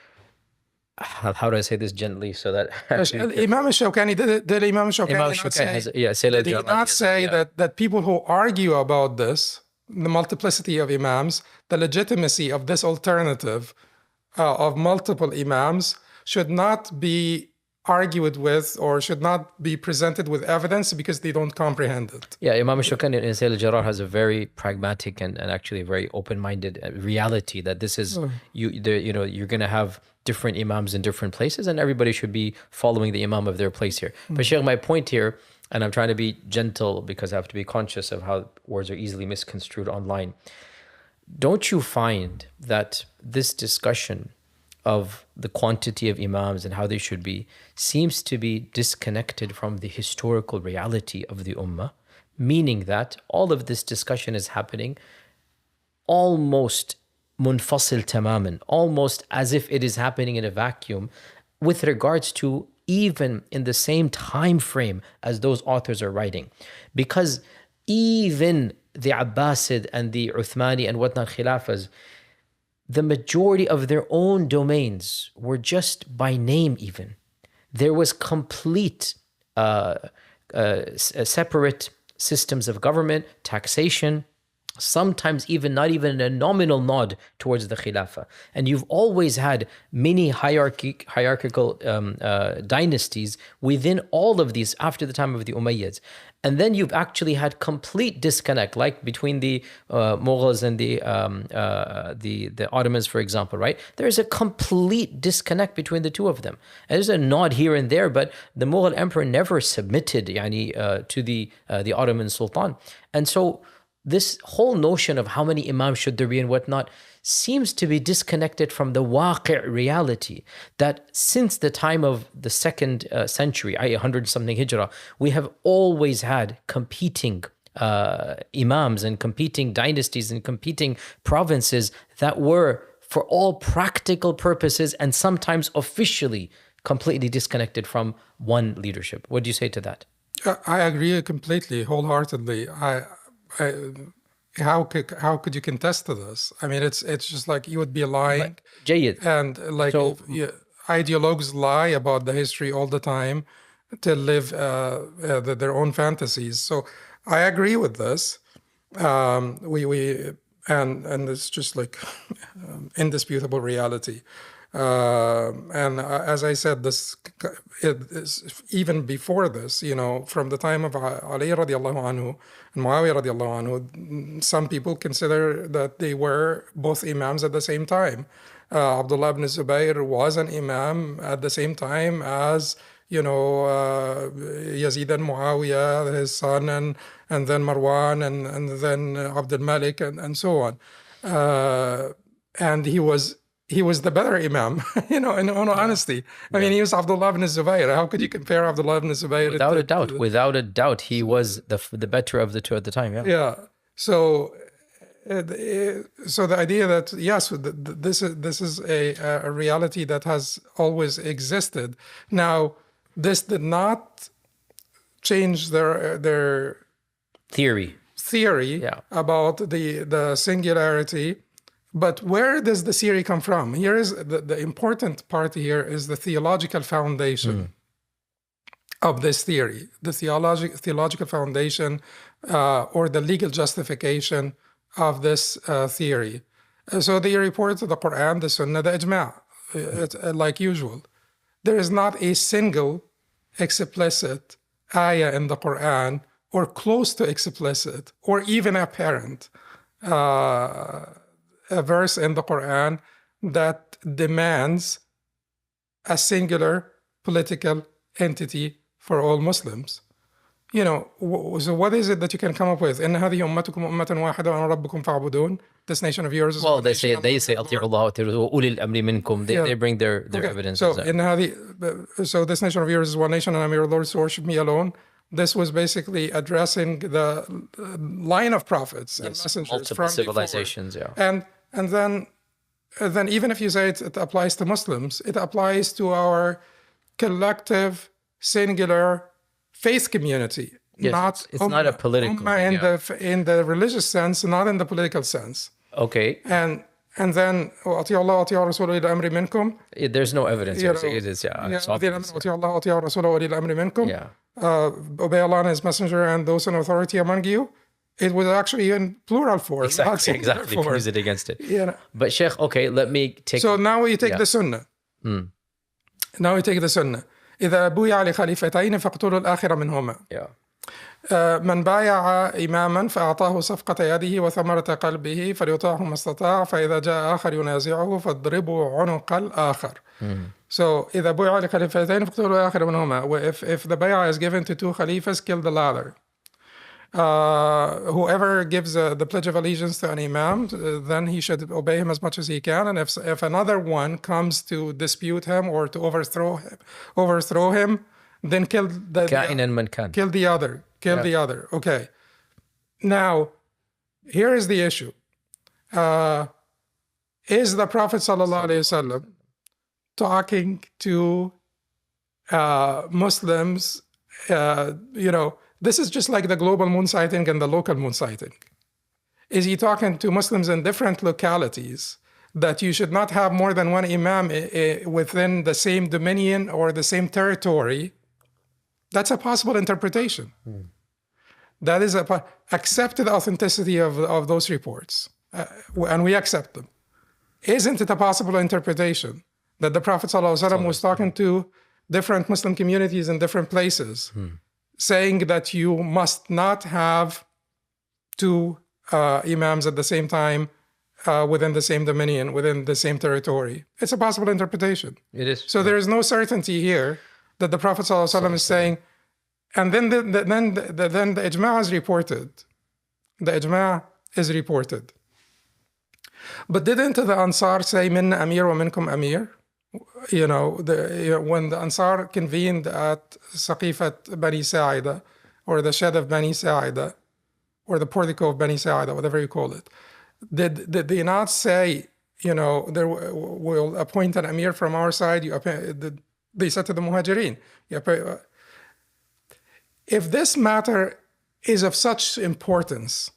How do I say this gently so that Imam Shawkani did Imam Shawkani not say that people who argue about this, the multiplicity of imams, the legitimacy of this alternative of multiple imams should not be argued with or should not be presented with evidence because they don't comprehend it. Yeah, Imam Shawkani in Sayl al-Jarrar has a very pragmatic and actually very open-minded reality that this is you're going to have different imams in different places and everybody should be following the imam of their place here. But Sheikh, my point here, and I'm trying to be gentle because I have to be conscious of how words are easily misconstrued online. Don't you find that this discussion of the quantity of imams and how they should be seems to be disconnected from the historical reality of the ummah, meaning that all of this discussion is happening almost munfasil tamaman, almost as if it is happening in a vacuum with regards to even in the same time frame as those authors are writing. Because even the Abbasid and the Uthmani and whatnot khilafas, the majority of their own domains were just by name even. There was complete separate systems of government, taxation, sometimes even not even a nominal nod towards the Khilafah. And you've always had many hierarchical dynasties within all of these after the time of the Umayyads. And then you've actually had complete disconnect, like between the Mughals and the Ottomans, for example, right? There's a complete disconnect between the two of them. And there's a nod here and there, but the Mughal emperor never submitted to the Ottoman Sultan. And so this whole notion of how many imams should there be and whatnot seems to be disconnected from the waqi' reality that since the time of the second century, i.e. 100-something Hijrah, we have always had competing imams and competing dynasties and competing provinces that were, for all practical purposes and sometimes officially, completely disconnected from one leadership. What do you say to that? I agree completely, wholeheartedly. How could you contest to this? I mean, it's just like you would be lying. And like so, ideologues lie about the history all the time to live their own fantasies. So I agree with this. And it's just like indisputable reality. And as I said, this even before this, from the time of Ali radiallahu anhu and Muawiyah radiallahu anhu, some people consider that they were both imams at the same time. Abdullah ibn Zubayr was an imam at the same time as Yazid and Muawiyah, his son, and then Marwan, and then Abdul Malik, and so on. And he was the better imam, in all honesty. I mean, he was Abdullah ibn Zubayr. How could you compare Abdullah ibn Zubayr? Without a doubt, he was the better of the two at the time. Yeah. So the idea that yes, this is a reality that has always existed. Now, this did not change their theory about the singularity. But where does the theory come from? Here is the important part here is the theological foundation of this theory, the theological foundation or the legal justification of this theory. So they report to the Quran, the Sunnah, the Ijma', like usual. There is not a single explicit ayah in the Quran or close to explicit or even apparent a verse in the Quran that demands a singular political entity for all Muslims. So what is it that you can come up with? إن هذه أمتكم أمة واحدة وأنا ربكم فاعبدون. This nation of yours is Well, one they nation. say أطيعوا الله وأطيعوا أولي الأمر منكم. They bring their Okay. evidence. So so this nation of yours is one nation, and I'm your Lord, so worship me alone. This was basically addressing the line of prophets and messengers multiple from civilizations. before. Yeah. And then even if you say it applies to Muslims, it applies to our collective, singular faith community. Yes, it's not a political thing, in the religious sense, not in the political sense. Okay. And then أطيعوا الله وأطيعوا الرسول وأولي الأمر منكم. There's no evidence. It is, it's obvious. أطيعوا الله وأطيعوا الرسول وأولي الأمر منكم. Yeah. Obey Allah and His Messenger and those in authority among you. It was actually in plural form. Exactly. Use it against it. But Sheikh, okay, let me take. So now we take the Sunnah. Now we take the Sunnah. إذا بويع لخليفتين فاقتلوا الآخر منهما. Yeah. من بايع إماما فأعطاه صفقة يده وثمرة قلبه فليطاعه ما استطاع فإذا جاء آخر ينازعه فاضربوا عنق الآخر. So إذا بويع لخليفتين فاقتلوا الآخر منهما. If the bay'ah is given to two khalifas, kill the latter. Whoever gives the pledge of allegiance to an imam, then he should obey him as much as he can. And if another one comes to dispute him or to overthrow him, then kill the other. Kill the other. Okay. Now, here is the issue. Is the Prophet ﷺ talking to Muslims? This is just like the global moon sighting and the local moon sighting. Is he talking to Muslims in different localities that you should not have more than one imam within the same dominion or the same territory? That's a possible interpretation. That is accept the authenticity of those reports, and we accept them. Isn't it a possible interpretation that the Prophet ﷺ was talking to different Muslim communities in different places, saying that you must not have two imams at the same time within the same dominion, within the same territory? It's a possible interpretation. It is. So there is no certainty here that the Prophet ﷺ is saying, and then the ijma' is reported. The ijma' is reported. But didn't the Ansar say, minna amir wa minkum amir? When the Ansar convened at Saqifat Bani Sa'ida, or the shed of Bani Sa'ida, or the portico of Bani Sa'ida, whatever you call it, did they not say, there we'll appoint an amir from our side? They said to the Muhajirin, if this matter is of such importance,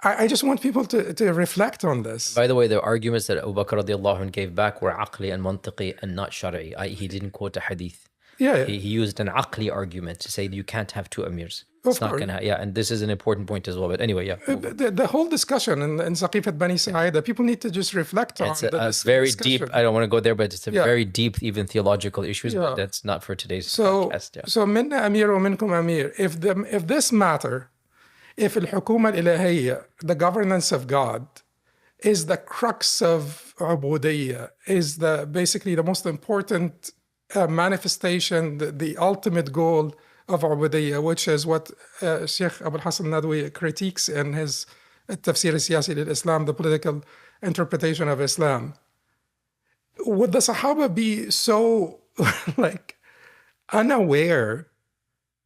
I just want people to reflect on this. By the way, the arguments that Abu Bakr radiallahu anh gave back were aqli and mantiqi and not shari'i. He didn't quote a hadith. Yeah. He used an aqli argument to say you can't have two amirs. Of course. And this is an important point as well. But anyway, The whole discussion in Saqifat Bani Sa'ida, people need to just reflect on it's a very deep, I don't want to go there, but it's a very deep, even theological issues, but that's not for today's podcast. So minna amir wa minkum amir. If this matter, if al-hukuma al-ilahiyya, the governance of God, is the crux of ubudiyya, is basically the most important manifestation, the ultimate goal of ubudiyya, which is what Sheikh Abu al-Hasan Nadwi critiques in his Tafsir al-Siyasi lil-Islam, the political interpretation of Islam. Would the Sahaba be so unaware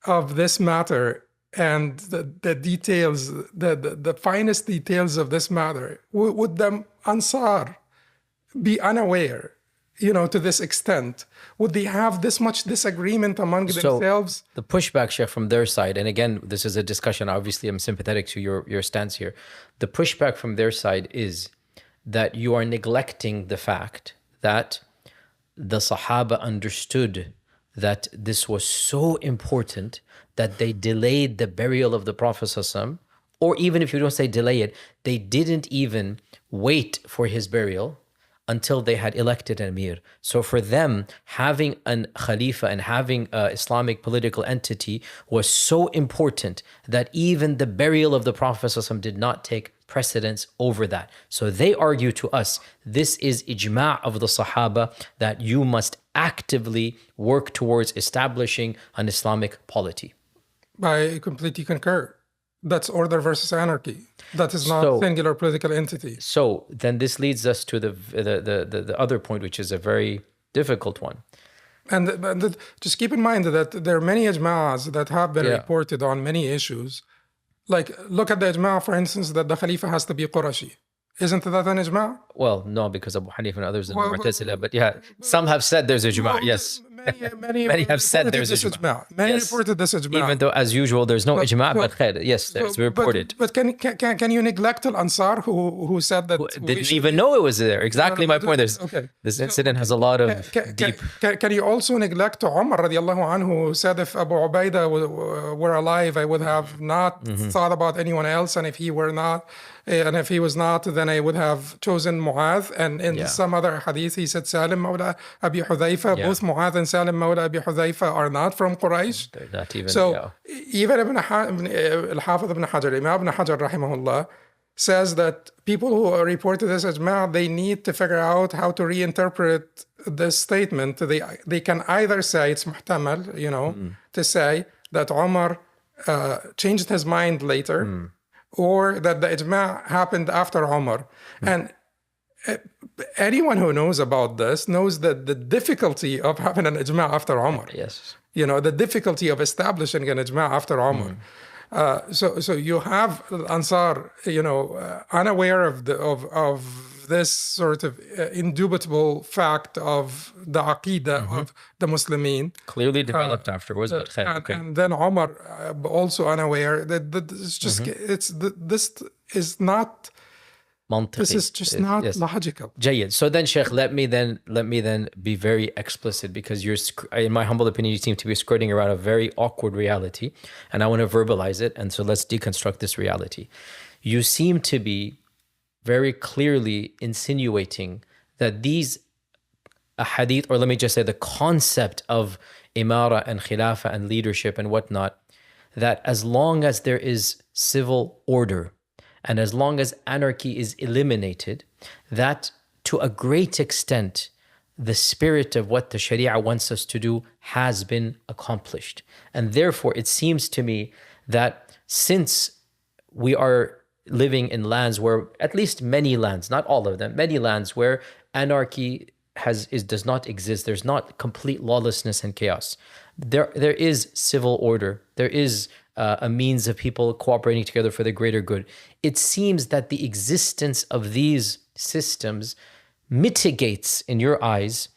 of this matter and the details, the finest details of this matter? Would the Ansar be unaware, to this extent? Would they have this much disagreement among themselves? The pushback, Sheikh, from their side, and again, this is a discussion, obviously I'm sympathetic to your stance here. The pushback from their side is that you are neglecting the fact that the Sahaba understood that this was so important that they delayed the burial of the Prophet ﷺ, or even if you don't say delay it, they didn't even wait for his burial until they had elected an emir. So for them, having an khalifa and having an Islamic political entity was so important that even the burial of the Prophet ﷺ did not take precedence over that. So they argue to us, this is ijma' of the Sahaba, that you must actively work towards establishing an Islamic polity. I completely concur. That's order versus anarchy. That is not So- singular political entity. So then this leads us to the other point, which is a very difficult one. And just keep in mind that there are many ijma'as that have been Yeah. reported on many issues. Like, look at the ijma', for instance, that the Khalifa has to be Qurashi. Isn't that an ijma'? Well, no, because Abu Hanifa and others in Well, Mu'tazila, but yeah, some have said there's ijma', yes. Many have said reported there's this ijma'. Many Yes. reported this ijma'. Even though, as usual, there's no ijma', but khair, yes, there's reported. But can you neglect Al Ansar who said that we Didn't should- even know it was there. Exactly my point. Okay. This incident has a lot of deep. Can you also neglect Umar radiallahu anhu, who said if Abu Ubaidah were alive, I would have not thought about anyone else, and if he were not, and if he was not, then I would have chosen Mu'adh. And in Yeah. some other hadith, he said Salim Mawla Abi Hudhaifa. Yeah. Both Mu'adh and Salim Mawla Abi Hudhaifa are not from Quraysh. They're not even. So yeah. even Al-Hafidh ibn Hajar, Imam ibn Hajar rahimahullah, says that people who reported this ijma', they need to figure out how to reinterpret this statement. They can either say it's muhtamal, to say that Umar changed his mind later, or that the ijma' happened after Umar. And anyone who knows about this knows that the difficulty of having an ijma' after Umar. Yes. The difficulty of establishing an ijma' after Umar. So you have Ansar, unaware of this sort of indubitable fact of the aqidah of the Muslimin. Clearly developed afterwards, but khair, And, okay. and then Omar also unaware that it's just this is not Mantiqi. this is just not Yes. logical. Jayyid. So then, Sheikh, let me then be very explicit, because in my humble opinion, you seem to be skirting around a very awkward reality, and I want to verbalize it. And so let's deconstruct this reality. You seem to be very clearly insinuating that these ahadith, or let me just say the concept of imara and khilafah and leadership and whatnot, that as long as there is civil order, and as long as anarchy is eliminated, that to a great extent, the spirit of what the Sharia wants us to do has been accomplished. And therefore, it seems to me that since we are living in lands where, at least many lands, not all of them, many lands where anarchy does not exist, there's not complete lawlessness and chaos. There is civil order. There is a means of people cooperating together for the greater good. It seems that the existence of these systems mitigates, in your eyes,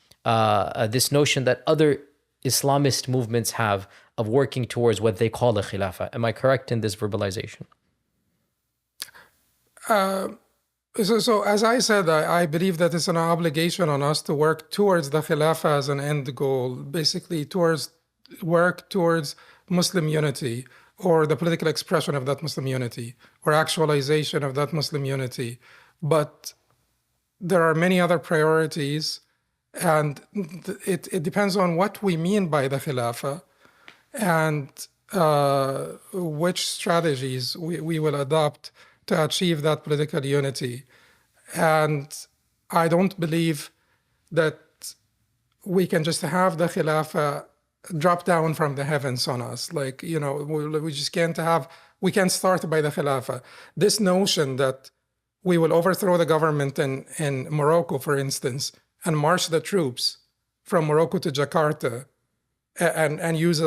this notion that other Islamist movements have of working towards what they call a khilafah. Am I correct in this verbalization? So as I said, I believe that it's an obligation on us to work towards the khilafah as an end goal, basically work towards Muslim unity, or the political expression of that Muslim unity, or actualization of that Muslim unity. But there are many other priorities, and it depends on what we mean by the khilafah and which strategies we will adopt to achieve that political unity. And I don't believe that we can just have the khilafah drop down from the heavens on us. Like, we just we can't start by the khilafah. This notion that we will overthrow the government in Morocco, for instance, and march the troops from Morocco to Jakarta and use,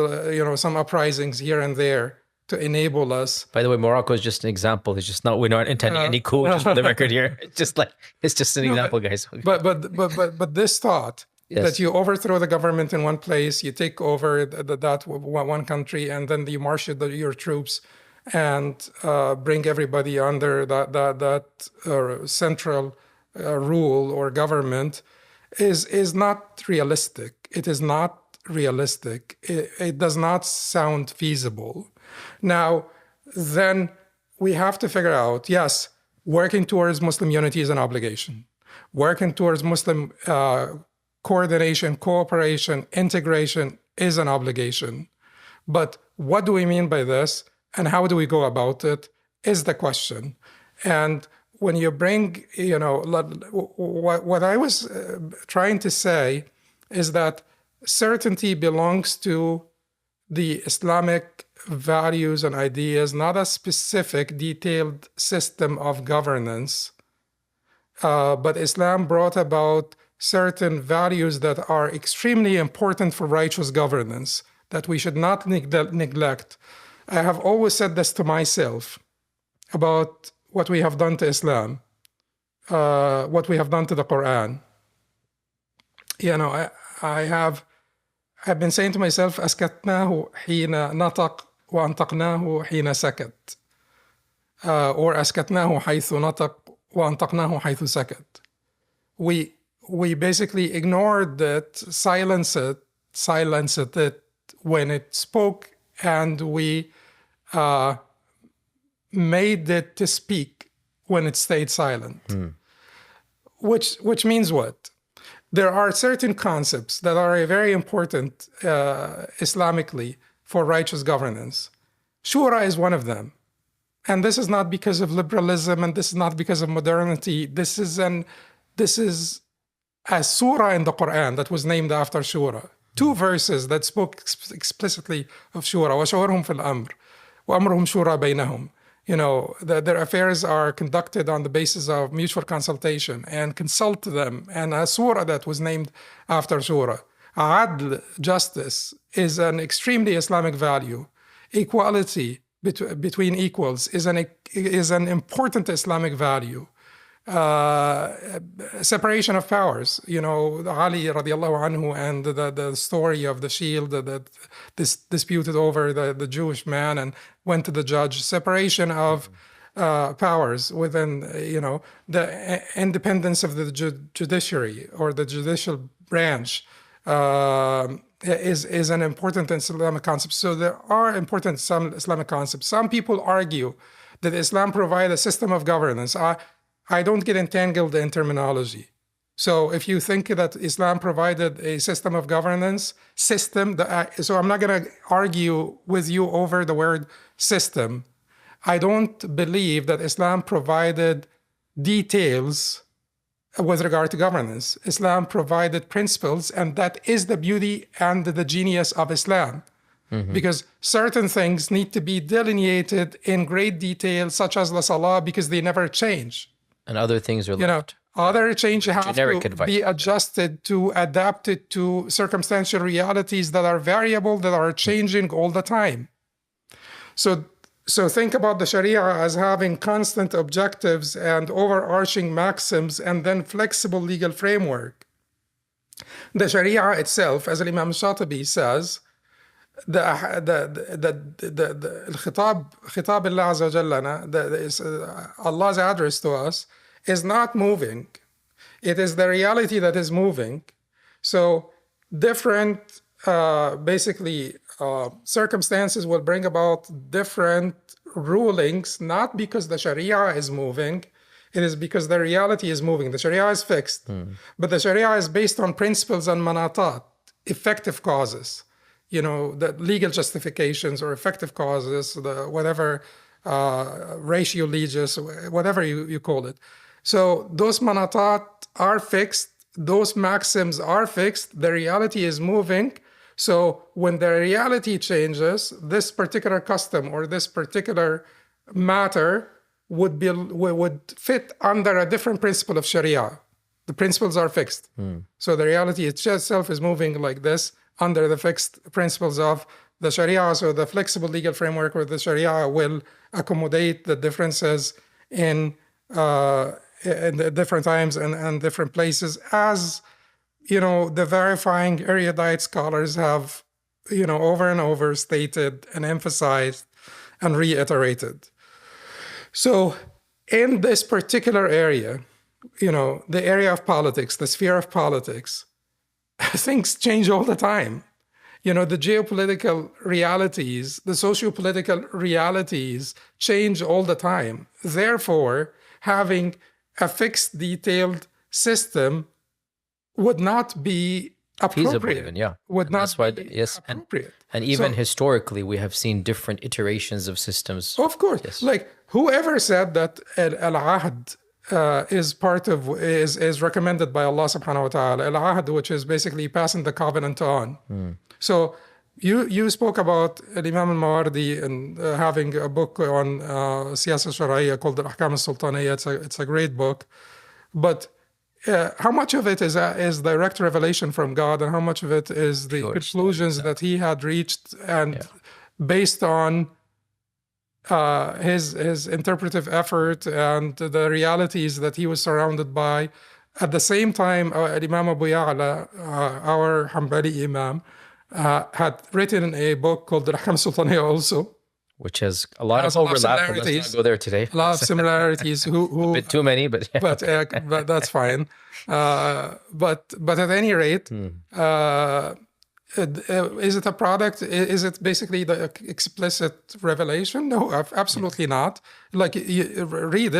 some uprisings here and there to enable us. By the way, Morocco is just an example. It's just not, we're not intending any coup, just for the record here. It's just an example, guys. But this thought, Yes. that you overthrow the government in one place, you take over that one country, and then you march your troops and bring everybody under that central rule or government is not realistic. It is not realistic. It does not sound feasible. Now, then we have to figure out, yes, working towards Muslim unity is an obligation. Working towards Muslim coordination, cooperation, integration is an obligation. But what do we mean by this, and how do we go about it is the question. And when you bring, what I was trying to say is that certainty belongs to the Islamic values and ideas, not a specific detailed system of governance. But Islam brought about certain values that are extremely important for righteous governance that we should not neglect. I have always said this to myself about what we have done to Islam, what we have done to the Quran. I've been saying to myself, أسكتناه حين نطق وأنطقناه حين سكت, or أسكتناه حيث نطق وأنطقناه حيث سكت. We basically ignored it, silenced it when it spoke, and we made it to speak when it stayed silent. Which means what? There are certain concepts that are very important Islamically for righteous governance. Shura is one of them. And this is not because of liberalism, and this is not because of modernity. This is a surah in the Quran that was named after Shura. 2 verses that spoke explicitly of Shura. وَشَوَرْهُمْ فِي الْأَمْرِ وَأَمْرُهُمْ شُورَى بَيْنَهُم. Their affairs are conducted on the basis of mutual consultation, and consult them. And a surah that was named after Shura. Adl, justice, is an extremely Islamic value. Equality between equals is an important Islamic value. Separation of powers, Ali radiallahu anhu, and the story of the shield that disputed over the Jewish man and went to the judge. Separation of powers within, the independence of the judiciary or the judicial branch is an important Islamic concept. So there are important some Islamic concepts. Some people argue that Islam provides a system of governance. I don't get entangled in terminology. So if you think that Islam provided a system of governance, so I'm not going to argue with you over the word system. I don't believe that Islam provided details with regard to governance. Islam provided principles, and that is the beauty and the genius of Islam. Because certain things need to be delineated in great detail, such as the salah, because they never change. And other things are left. Other changes have Generic to advice. be adjusted to adapted to circumstantial realities that are variable, that are changing all the time. So think about the Sharia as having constant objectives and overarching maxims, and then flexible legal framework. The Sharia itself, as Imam Shatibi says, خطاب الله عز وجل, Allah's address to us, is not moving. It is the reality that is moving. So different circumstances will bring about different rulings, not because the Sharia is moving, it is because the reality is moving. The Sharia is fixed, but the Sharia is based on principles and manatat, effective causes. The legal justifications or effective causes, whatever ratio legis, whatever you call it. So those manatat are fixed, those maxims are fixed, the reality is moving. So when the reality changes, this particular custom or this particular matter would fit under a different principle of Sharia. The principles are fixed. So the reality itself is moving like this, under the fixed principles of the Sharia. So the flexible legal framework with the Sharia will accommodate the differences in the different times and different places, as the verifying erudite scholars have over and over stated and emphasized and reiterated. So in this particular area, the area of politics, the sphere of politics, things change all the time. The geopolitical realities, the socio-political realities change all the time. Therefore, having a fixed, detailed system would not be feasible appropriate. even, yeah. Would And not that's why, be yes, appropriate. and even So, historically, we have seen different iterations of systems. of course, Yes. like whoever said that al-ahd is part of is recommended by Allah subhanahu wa ta'ala, al-ahd, which is basically passing the covenant on. So you spoke about Imam al-Mawardi and having a book on siyasa sharia called al-Ahkam al-Sultaniyya. It's a great book, but how much of it is direct revelation from God, and how much of it is the Pure conclusions that he had reached and based on his interpretive effort and the realities that he was surrounded by. At the same time, Imam Abu Ya'la, our Hanbali Imam, had written a book called the Ahkam Sultaniyya also. which has a lot Has of a lot of overlap, but let's similarities. not go there today. A lot of similarities. A bit too many, but yeah. But that's fine. But at any rate, is it a product? Is it basically the explicit revelation? No, absolutely not. Like, read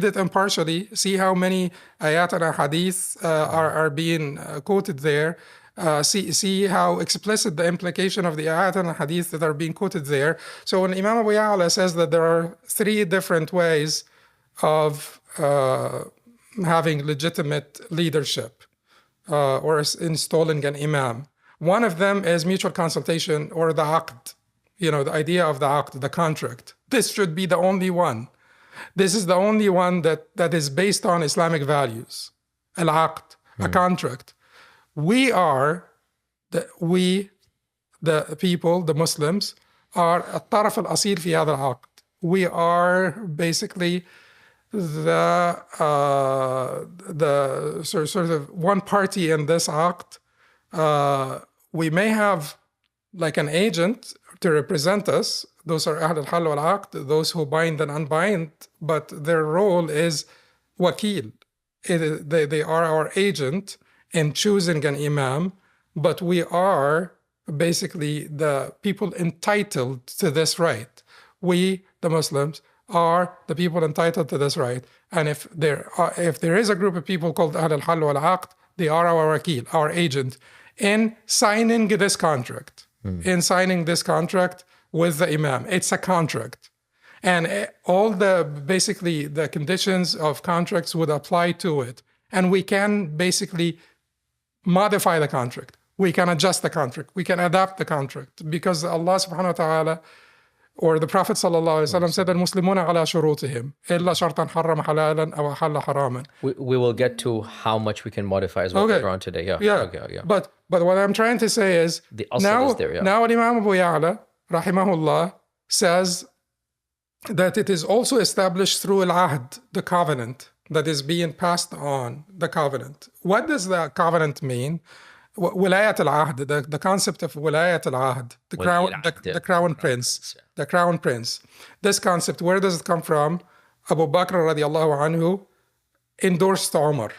it impartially. See how many ayat and hadith are being quoted there. See how explicit the implication of the ayat and hadith that are being quoted there. So when Imam Abu Ya'la says that there are 3 different ways of having legitimate leadership or installing an imam, one of them is mutual consultation, or the aqd, the idea of the aqd, the contract. This should be the only one. This is the only one that is based on Islamic values. Al-aqd, a contract. We, the people, the Muslims, are الطرف الأصيل في هذا العقد. We are basically the sort of one party in this aqd. We may have like an agent to represent us. Those are Ahl al-Hal wal-Aqd, those who bind and unbind, but their role is wakil. They are our agent in choosing an imam, but we are basically the people entitled to this right. We, the Muslims, are the people entitled to this right. And if there is a group of people called Ahl al-Hal wal-Aqd, they are our wakil, our agent, in signing this contract. In signing this contract with the imam. It's a contract. And all basically the conditions of contracts would apply to it. And we can basically modify the contract. We can adjust the contract. We can adapt the contract, because Allah subhanahu wa ta'ala or the Prophet sallallahu alaihi wasallam said, "Al-Muslimuna ala shurutihim, illa shartan harram halalan aw ahalla haraman." We will get to how much we can modify as well later on today. Yeah. Okay. But what I'm trying to say is, The asl is there, now Imam Abu Ya'la, rahimahullah, says that it is also established through al-ahd, the covenant that is being passed on, the covenant. What does the covenant mean? Wilayat al-ahd, the concept of wilayat al-ahd, the crown prince, the crown prince. This concept, where does it come from? Abu Bakr radiallahu anhu endorsed Umar.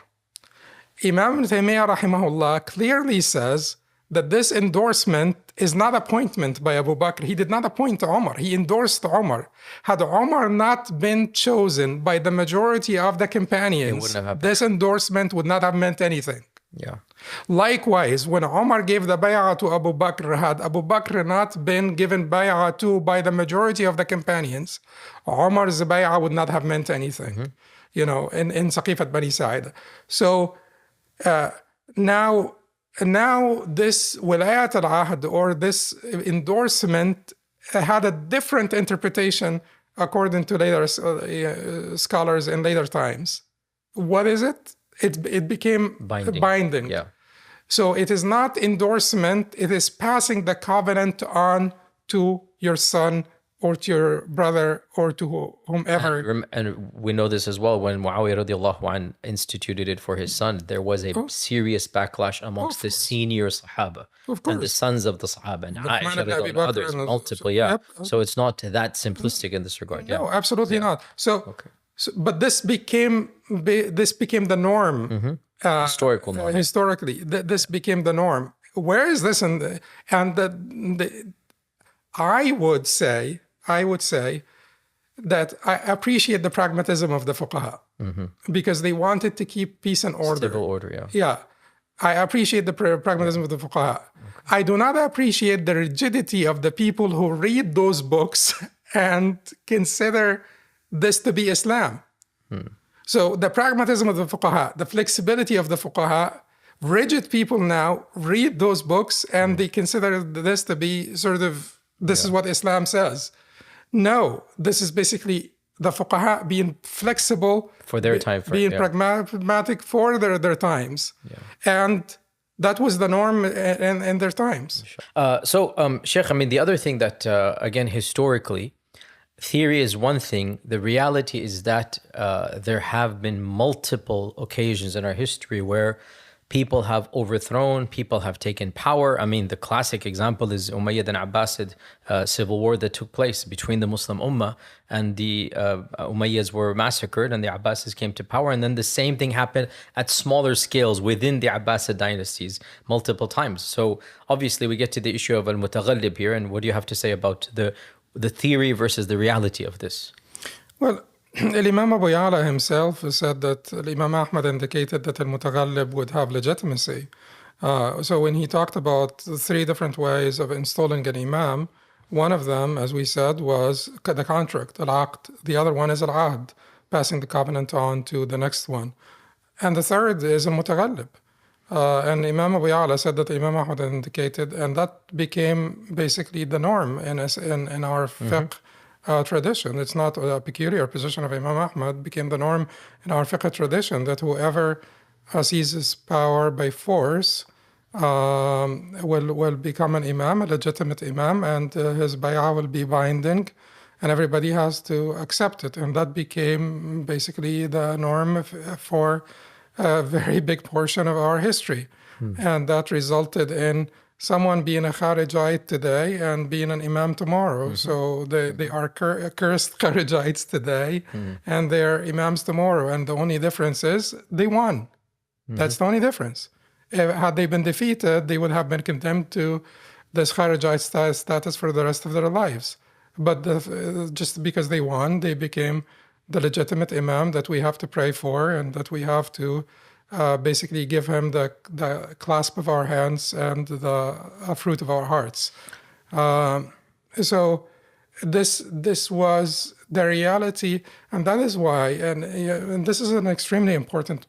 Imam Ibn Taymiyyah rahimahullah clearly says that this endorsement is not appointment by Abu Bakr. He did not appoint Umar. He endorsed Umar. Had Umar not been chosen by the majority of the companions, this endorsement would not have meant anything. Yeah. Likewise, when Umar gave the bay'ah to Abu Bakr, had Abu Bakr not been given bay'ah to by the majority of the companions, Umar's bay'ah would not have meant anything, in Saqifat Bani Sa'id. So now this wilayat al-ahd, or this endorsement, had a different interpretation according to later scholars in later times. What is it? It became binding. Yeah. So it is not endorsement, it is passing the covenant on to your son or to your brother or to whomever. And we know this as well. When Muawiyah radiallahu anh instituted it for his son, there was a serious backlash amongst the senior Sahaba and the sons of the Sahaba and Aisha and others, multiple. So it's not that simplistic in this regard. No, absolutely not. But this became the norm. Historical norm. Historically, this became the norm. Where is this I would say that I appreciate the pragmatism of the fuqaha, because they wanted to keep peace and order. Civil order, Yeah. I appreciate the pragmatism of the fuqaha. I do not appreciate the rigidity of the people who read those books and consider this to be Islam. So the pragmatism of the fuqaha, the flexibility of the fuqaha, rigid people now read those books and they consider this to be sort of, this is what Islam says. No, this is basically the fuqaha being flexible For their time frame, being yeah. pragmatic for their times. And that was the norm in their times. Sheikh, I mean, the other thing that, again, historically, theory is one thing. The reality is that there have been multiple occasions in our history where people have overthrown, people have taken power. I mean, the classic example is Umayyad and Abbasid civil war that took place between the Muslim Ummah, and the Umayyads were massacred and the Abbasids came to power. And then the same thing happened at smaller scales within the Abbasid dynasties multiple times. So obviously we get to the issue of al-mutaghallib here. And what do you have to say about the theory versus the reality of this? Well, Imam Abu Ya'la himself said that Imam Ahmad indicated that al-mutaghallib would have legitimacy. So when he talked about the three different ways of installing an imam, one of them, as we said, was the contract, al-aqd. The other one is al-ahd, passing the covenant on to the next one. And the third is al-mutaghallib. And Imam Abu Ya'la said that Imam Ahmad indicated, and that became basically the norm in our fiqh tradition. It's not a peculiar position of Imam Ahmad, became the norm in our fiqh tradition that whoever seizes power by force will become an imam, a legitimate imam, and his bay'ah will be binding, and everybody has to accept it. And that became basically the norm for a very big portion of our history. And that resulted in someone being a Kharijite today and being an imam tomorrow. So they are cursed Kharijites today and they're imams tomorrow. And the only difference is they won. That's the only difference. Had they been defeated, they would have been condemned to this Kharijite status for the rest of their lives. But just because they won, they became the legitimate imam that we have to pray for and that we have to basically give him the clasp of our hands and the fruit of our hearts. So this was the reality, and that is why, and this is an extremely important,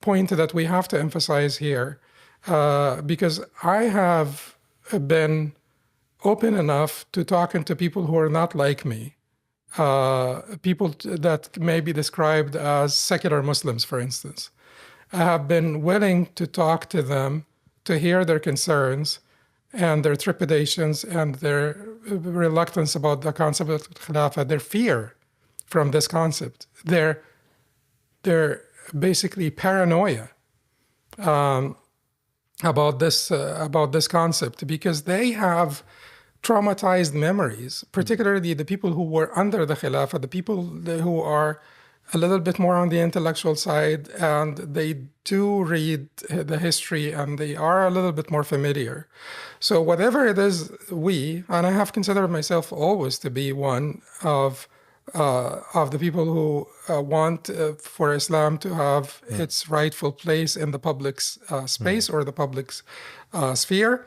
point that we have to emphasize here, because I have been open enough to talking to people who are not like me. People that may be described as secular Muslims, for instance. I have been willing to talk to them, to hear their concerns and their trepidations and their reluctance about the concept of Khilafah, their fear from this concept, their basically paranoia about this concept, because they have traumatized memories, particularly the people who were under the Khilafah, the people who are a little bit more on the intellectual side, and they do read the history and they are a little bit more familiar. So whatever it is, and I have considered myself always to be one of the people who want for Islam to have its rightful place in the public space or the public sphere.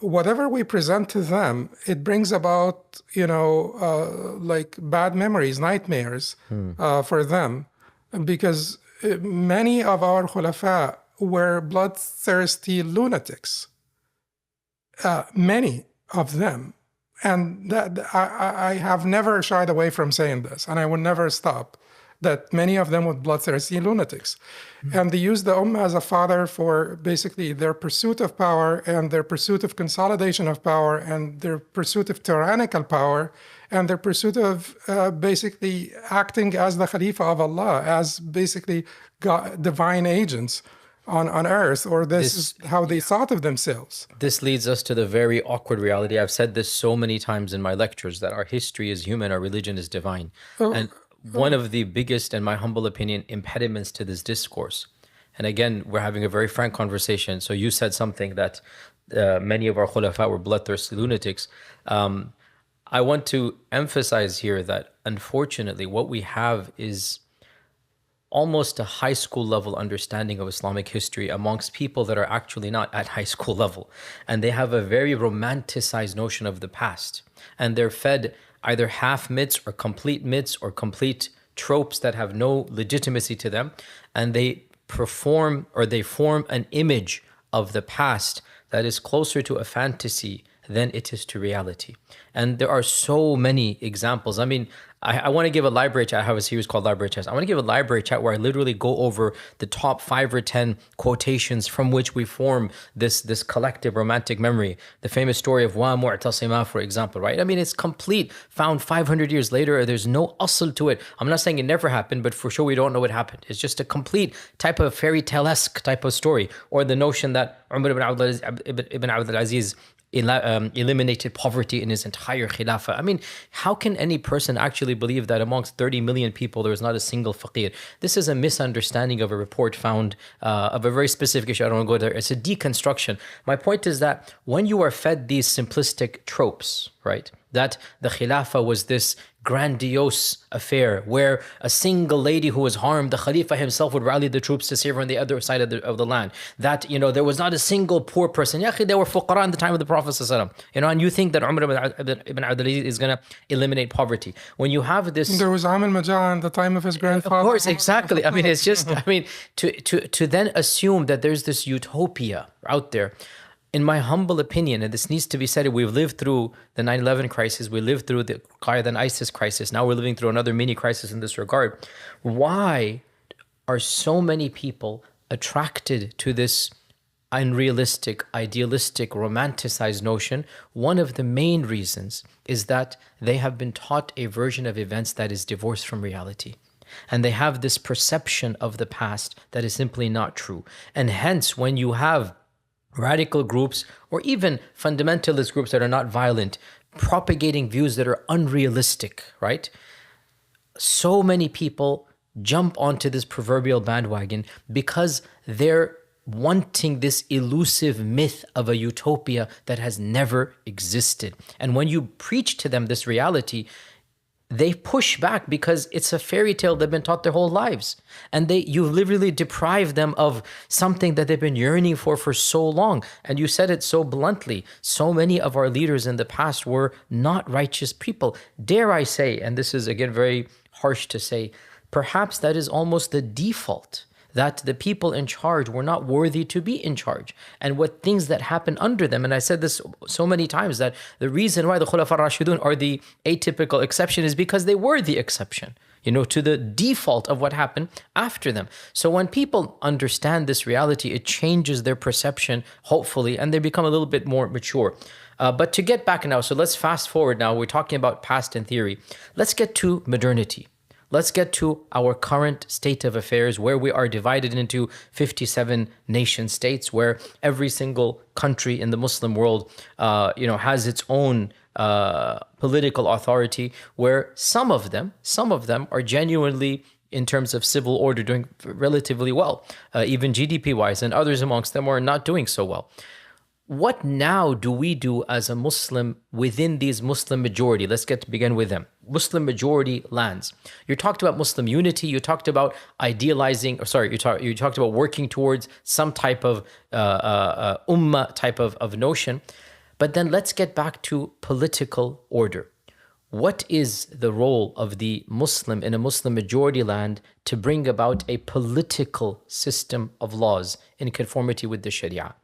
Whatever we present to them, it brings about, like bad memories, nightmares for them, because many of our khulafa were bloodthirsty lunatics, many of them. And that I have never shied away from saying this, and I will never stop, that many of them were bloodthirsty lunatics. And they used the Ummah as a fodder for basically their pursuit of power and their pursuit of consolidation of power and their pursuit of tyrannical power and their pursuit of basically acting as the Khalifa of Allah, as basically divine agents on earth, or this is how they thought of themselves. This leads us to the very awkward reality. I've said this so many times in my lectures, that our history is human, our religion is divine. And one of the biggest, in my humble opinion, impediments to this discourse, and again, we're having a very frank conversation. So you said something that many of our khulafa were bloodthirsty lunatics. I want to emphasize here that unfortunately what we have is almost a high school level understanding of Islamic history amongst people that are actually not at high school level. And they have a very romanticized notion of the past. And they're fed either half myths or complete tropes that have no legitimacy to them. And they form an image of the past that is closer to a fantasy than it is to reality. And there are so many examples. I mean, I want to give a library chat. I have a series called Library Chats. I want to give a library chat where I literally go over the top 5 or 10 quotations from which we form this collective romantic memory. The famous story of Wa Mu'tasima, for example, right? I mean, it's complete, found 500 years later. There's no asl to it. I'm not saying it never happened, but for sure we don't know what happened. It's just a complete type of fairy tale-esque type of story. Or the notion that Umar ibn Abdul Aziz eliminated poverty in his entire khilafah. I mean, how can any person actually believe that amongst 30 million people there was not a single faqir? This is a misunderstanding of a report found of a very specific issue. I don't want to go there. It's a deconstruction. My point is that when you are fed these simplistic tropes, right, that the khilafah was this grandiose affair where a single lady who was harmed, the Khalifa himself would rally the troops to save her on the other side of the land. That, there was not a single poor person. Ya akhi, there were fuqara in the time of the Prophet ﷺ. And you think that Umar ibn Abdul Aziz is going to eliminate poverty. When you have this... There was Amil Majah in the time of his grandfather. Of course, exactly. I mean, it's just, to then assume that there's this utopia out there, in my humble opinion, and this needs to be said, we've lived through the 9/11 crisis, we lived through the Qaeda and ISIS crisis, now we're living through another mini crisis in this regard. Why are so many people attracted to this unrealistic, idealistic, romanticized notion? One of the main reasons is that they have been taught a version of events that is divorced from reality. And they have this perception of the past that is simply not true. And hence, when you have radical groups or even fundamentalist groups that are not violent propagating views that are unrealistic, right? So many people jump onto this proverbial bandwagon because they're wanting this elusive myth of a utopia that has never existed. And when you preach to them this reality, they push back because it's a fairy tale they've been taught their whole lives. And you literally deprive them of something that they've been yearning for so long. And you said it so bluntly. So many of our leaders in the past were not righteous people. Dare I say, and this is again very harsh to say, perhaps that is almost the default, that the people in charge were not worthy to be in charge. And what things that happened under them, and I said this so many times, that the reason why the Khulafa Rashidun are the atypical exception is because they were the exception, to the default of what happened after them. So when people understand this reality, it changes their perception, hopefully, and they become a little bit more mature. But to get back now, so let's fast forward now. We're talking about past and theory. Let's get to modernity. Let's get to our current state of affairs, where we are divided into 57 nation states, where every single country in the Muslim world, has its own political authority, where some of them are genuinely, in terms of civil order, doing relatively well, even GDP-wise, and others amongst them are not doing so well. What now do we do as a Muslim within these Muslim majority? Let's begin with them. Muslim majority lands. You talked about Muslim unity. You talked about you talked about working towards some type of ummah type of notion. But then let's get back to political order. What is the role of the Muslim in a Muslim majority land to bring about a political system of laws in conformity with the Sharia?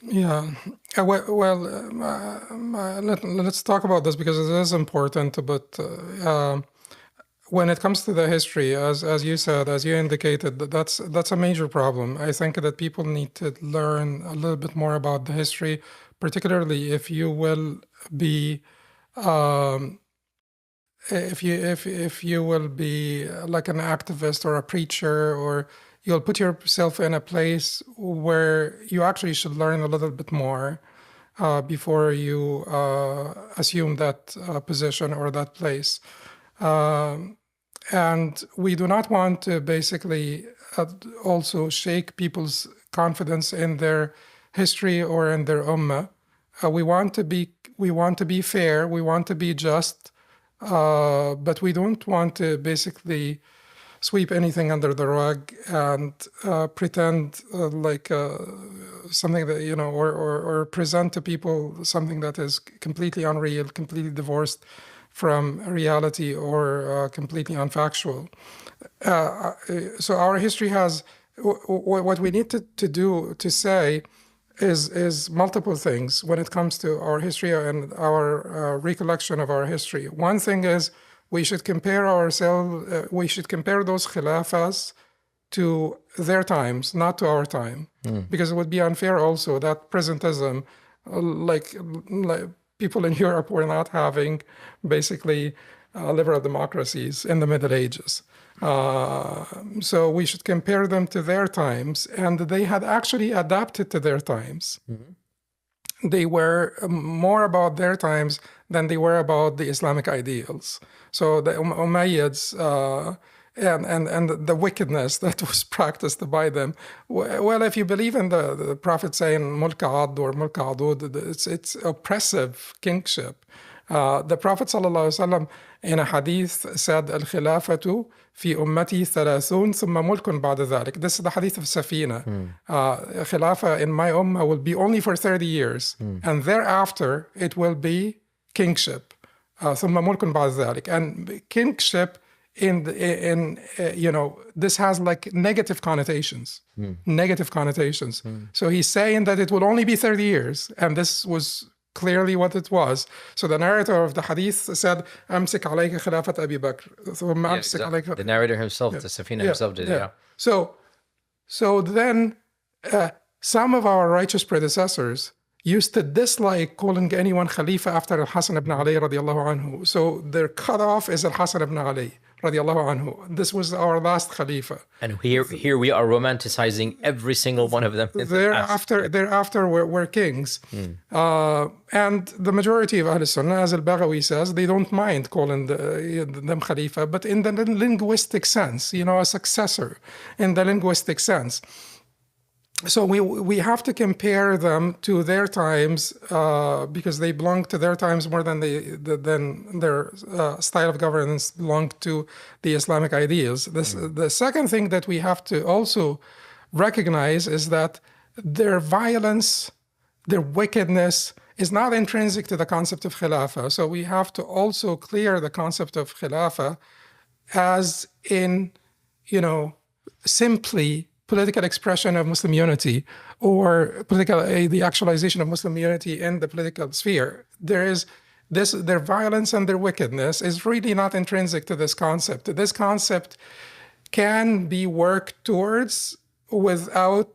Yeah, let's talk about this because it is important. But when it comes to the history, as you said, as you indicated, that's a major problem. I think that people need to learn a little bit more about the history, particularly if you will be if you will be like an activist or a preacher, or you'll put yourself in a place where you actually should learn a little bit more before you assume that position or that place. And we do not want to basically also shake people's confidence in their history or in their ummah. We want to be fair. We want to be just, but we don't want to basically sweep anything under the rug and pretend something that, or present to people something that is completely unreal, completely divorced from reality, or completely unfactual. So our history has, what we need to say is multiple things when it comes to our history and our recollection of our history. One thing is we should compare we should compare those khilafas to their times, not to our time, because it would be unfair also that presentism, like people in Europe were not having basically liberal democracies in the Middle Ages. So we should compare them to their times, and they had actually adapted to their times. They were more about their times than they were about the Islamic ideals. So the Umayyads and the wickedness that was practiced by them. Well, if you believe in the Prophet saying mulk ad or mulk adud, it's oppressive kingship. The Prophet ﷺ in a hadith said, Al-Khilafatu fi ummati thalathun thumma mulkun ba'da dhalik. This is the hadith of Safina. Khilafah in my ummah will be only for 30 years. And thereafter, it will be kingship. Thumma mulkun ba'da dhalik. And kingship, this has like negative connotations. Negative connotations. So he's saying that it will only be 30 years. And this was clearly what it was. So the narrator of the hadith said, "Amsik alayka khilafat Abi Bakr." The narrator himself, the Safina himself did, yeah. So then some of our righteous predecessors used to dislike calling anyone Khalifa after Al-Hasan ibn Ali radiallahu anhu. So their cutoff is Al-Hasan ibn Ali radiallahu anhu. This was our last Khalifa. And here we are romanticizing every single one of them. Thereafter were kings. And the majority of Ahl Sunnah, as Al-Baghawi says, they don't mind calling them Khalifa, but in the linguistic sense, a successor in the linguistic sense. So we have to compare them to their times because they belong to their times more than their style of governance belonged to the Islamic ideals. The second thing that we have to also recognize is that their violence, their wickedness is not intrinsic to the concept of Khilafah. So we have to also clear the concept of Khilafah as in, simply political expression of Muslim unity or the actualization of Muslim unity in the political sphere. Their violence and their wickedness is really not intrinsic to this concept. This concept can be worked towards without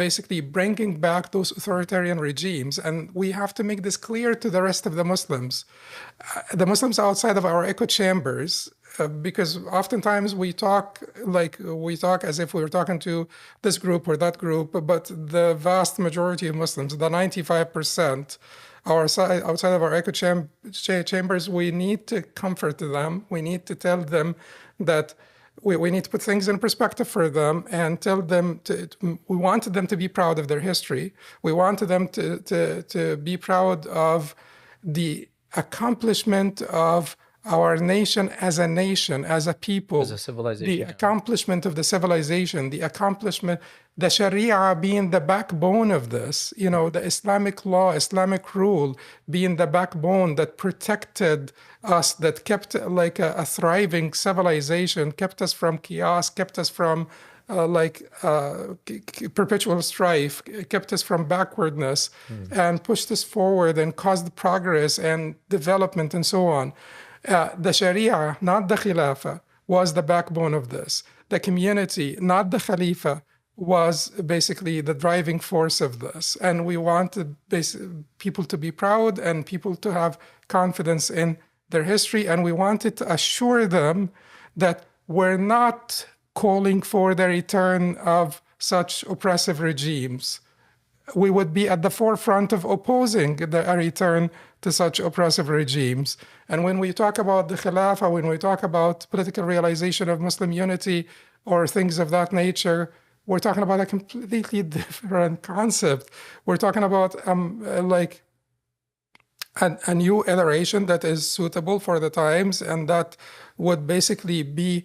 basically bringing back those authoritarian regimes. And we have to make this clear to the rest of the Muslims outside of our echo chambers, because oftentimes we talk as if we were talking to this group or that group, but the vast majority of Muslims, the 95%, outside of our echo chambers, we need to comfort them. We need to tell them that we need to put things in perspective for them and tell them we wanted them to be proud of their history. We wanted them to be proud of the accomplishment of our nation, as a people, as a civilization, the accomplishment of the civilization, the Sharia being the backbone of this, the Islamic law, Islamic rule being the backbone that protected us, that kept like a thriving civilization, kept us from chaos, kept us from perpetual strife, kept us from backwardness, and pushed us forward and caused progress and development and so on. The Sharia, not the Khilafah, was the backbone of this. The community, not the Khalifa, was basically the driving force of this. And we wanted people to be proud and people to have confidence in their history. And we wanted to assure them that we're not calling for the return of such oppressive regimes. We would be at the forefront of opposing a return to such oppressive regimes. And when we talk about the Khilafah, when we talk about political realization of Muslim unity or things of that nature, we're talking about a completely different concept. We're talking about a new iteration that is suitable for the times and that would basically be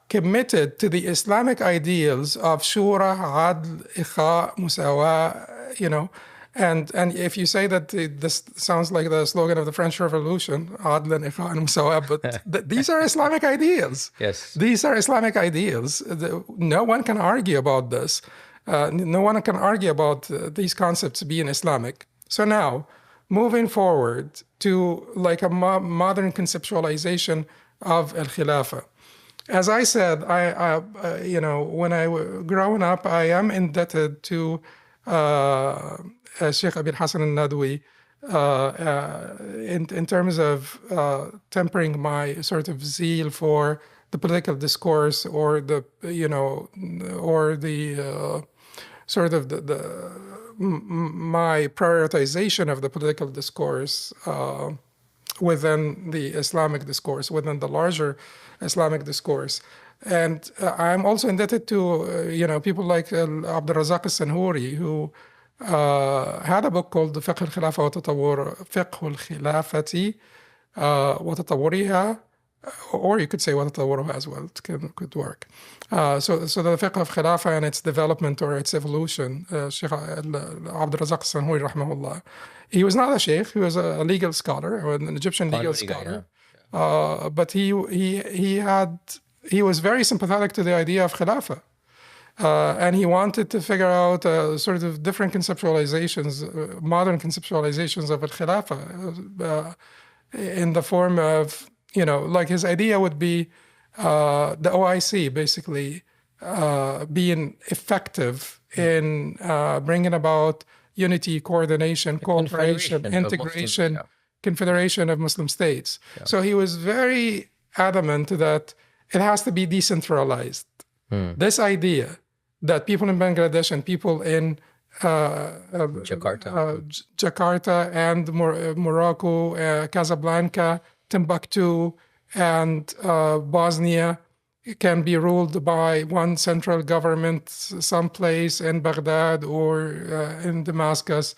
committed to the Islamic ideals of shura, adl, ikha, musawa, and if you say that this sounds like the slogan of the French Revolution, adl and ikha and musawa, but these are Islamic ideals. Yes. These are Islamic ideals. No one can argue about this. No one can argue about these concepts being Islamic. So now, moving forward to like a modern conceptualization of al-Khilafah. As I said, when I growing up, I am indebted to Sheikh Abil Hassan al-Nadwi in terms of tempering my sort of zeal for the political discourse or my prioritization of the political discourse within the Islamic discourse, within the larger Islamic discourse. And I'm also indebted to, people like Abdul Razak al-Sanhuri, who had a book called فقه الخلافة وتطور فقه الخلافة وتطورها, or you could say وتطورها as well. It could work. So the fiqh of Khilafah and its development or its evolution, Sheikh Abdul Razak al-Sanhuri rahmahullah. He was not a sheikh, he was a legal scholar, or an Egyptian legal scholar. Yeah. But he was very sympathetic to the idea of Khilafah. And he wanted to figure out sort of different conceptualizations, modern conceptualizations of al-Khilafah in the form of, like his idea would be the OIC basically being effective in bringing about unity, coordination, cooperation, integration, Muslims, confederation of Muslim states. Yeah. So he was very adamant that it has to be decentralized. This idea that people in Bangladesh and people in Jakarta and Morocco, Casablanca, Timbuktu, and Bosnia can be ruled by one central government someplace in Baghdad or in Damascus.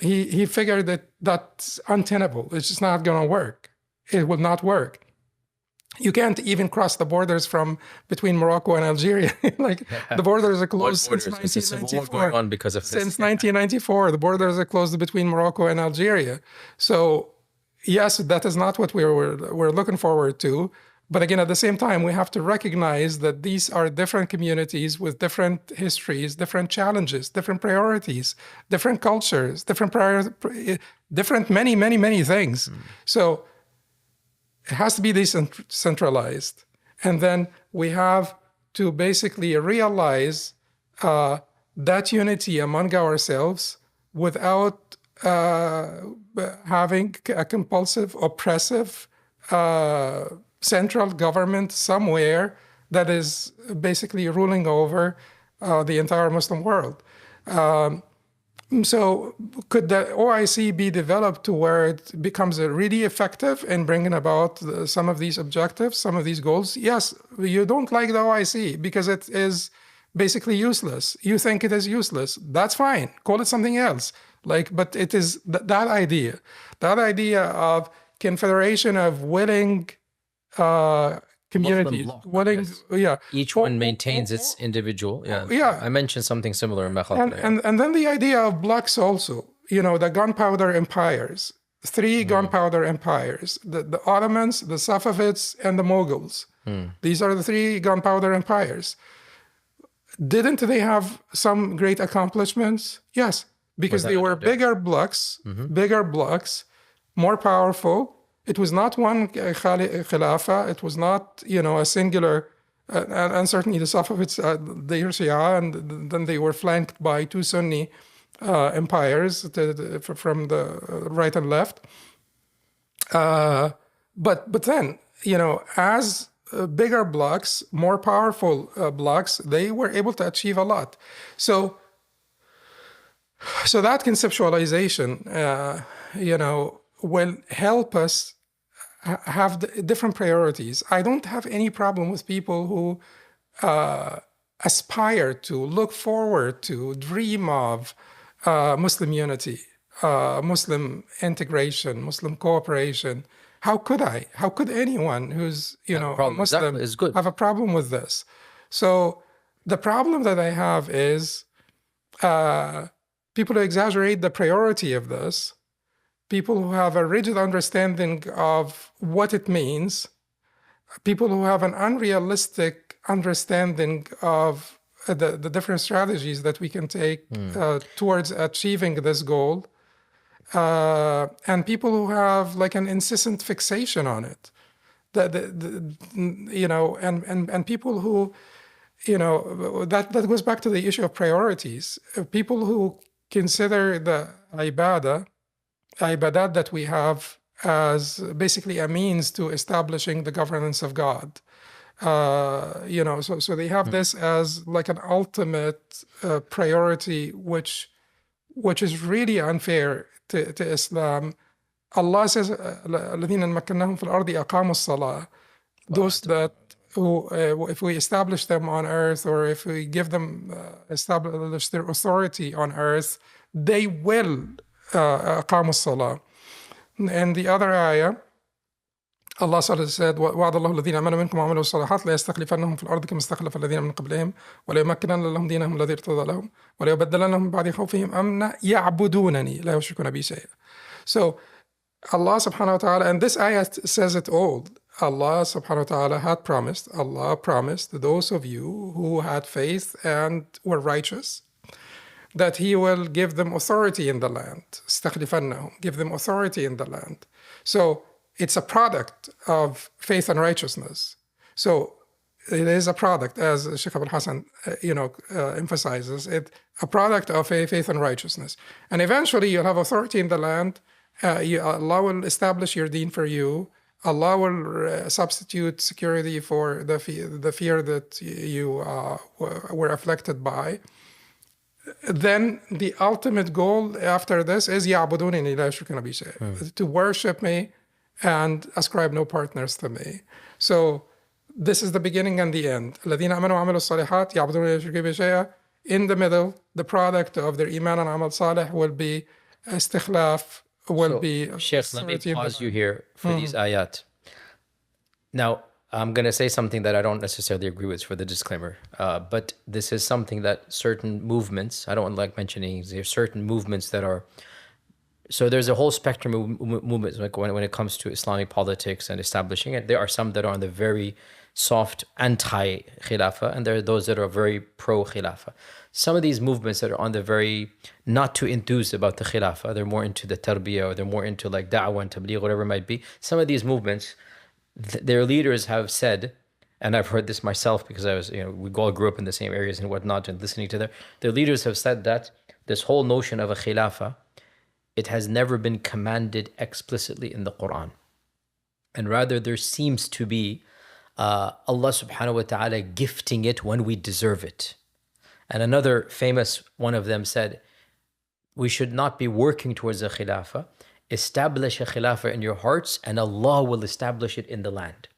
He figured that that's untenable. It's just not going to work. It will not work. You can't even cross the borders from between Morocco and Algeria. The borders are closed since 1994. On because of this. Since 1994, the borders are closed between Morocco and Algeria. So yes, that is not what we're looking forward to. But again, at the same time, we have to recognize that these are different communities with different histories, different challenges, different priorities, different cultures, different many, many, many things. So it has to be decentralized. And then we have to basically realize that unity among ourselves without having a compulsive, oppressive central government somewhere that is basically ruling over the entire Muslim world. So could the OIC be developed to where it becomes really effective in bringing about some of these objectives, some of these goals? Yes, you don't like the OIC because it is basically useless. You think it is useless. That's fine. Call it something else. But it is that idea of confederation of willing communities, each one maintains its individual. I mentioned something similar in my and then the idea of blocks also. The gunpowder empires, three gunpowder empires: the Ottomans, the Safavids, and the Mughals. These are the three gunpowder empires. Didn't they have some great accomplishments? Yes, because they were bigger blocks, more powerful. It was not one Khilafah. It was not, a singular, and certainly the Safavids, they were Shia, and then they were flanked by two Sunni empires from the right and left. But then, as bigger blocks, more powerful blocks, they were able to achieve a lot. So that conceptualization, will help us have different priorities. I don't have any problem with people who aspire to, look forward to, dream of Muslim unity, Muslim integration, Muslim cooperation, How could I? How could anyone who's, Have a a problem. Exactly. Muslim It's good. have a problem with this? So the problem that I have is people who exaggerate the priority of this, people who have a rigid understanding of what it means, people who have an unrealistic understanding of the different strategies that we can take towards achieving this goal, and people who have like an incessant fixation on it. And people who, that goes back to the issue of priorities. People who consider the ibadat that we have as basically a means to establishing the governance of God. So they have this as like an ultimate priority, which is really unfair to Islam. Allah says, الذين مكناهم في الأرض أقاموا الصلاة. Those that who, if we establish them on earth, or if we give them establish their authority on earth, they will أقاموا الصلاة. And the other ayah, Allah said, وعد الله الذين آمنوا منكم وعملوا الصالحات لا يستخلفنهم في الأرض كما استخلف الذين من قبلهم وليمكنن لهم دينهم الذي ارتضى لهم وليبدلنهم من بعد خوفهم أمنا يعبدونني لا يشركون بي شيئا. So Allah subhanahu wa ta'ala, and this ayah says it all. Allah subhanahu wa ta'ala had promised, Allah promised those of you who had faith and were righteous, that He will give them authority in the land. استخلفنهم, give them authority in the land. So it's a product of faith and righteousness. So it is a product, as Sheikh Abul Hassan, emphasizes, it a product of faith and righteousness. And eventually you'll have authority in the land. Allah will establish your deen for you. Allah will substitute security for the fear that you were afflicted by. Then the ultimate goal after this is يعبدونني لا يشركون بي شيئا, to worship me and ascribe no partners to me. So this is the beginning and the end. الذين آمنوا وعملوا الصالحات يعبدونني لا يشركون بي شيئا. In the middle, the product of their iman and amal salih will be istikhlaf, will be. Sheikh, let me pause you here for these ayat. Now, I'm going to say something that I don't necessarily agree with for the disclaimer, but this is something that certain movements, I don't like mentioning, there's certain movements that are, so there's a whole spectrum of movements, like when it comes to Islamic politics and establishing it. There are some that are on the very soft anti-Khilafah, and there are those that are very pro-Khilafah. Some of these movements that are on the very not too enthused about the Khilafah, they're more into the tarbiyah, or they're more into like da'wah and tabligh, whatever it might be. Some of these movements, their leaders have said, and I've heard this myself because I was, we all grew up in the same areas and whatnot, and listening to their leaders have said that this whole notion of a Khilafah, it has never been commanded explicitly in the Quran. And rather there seems to be Allah subhanahu wa ta'ala gifting it when we deserve it. And another famous one of them said, we should not be working towards a khilafah. Establish a khilafah in your hearts and Allah will establish it in the land.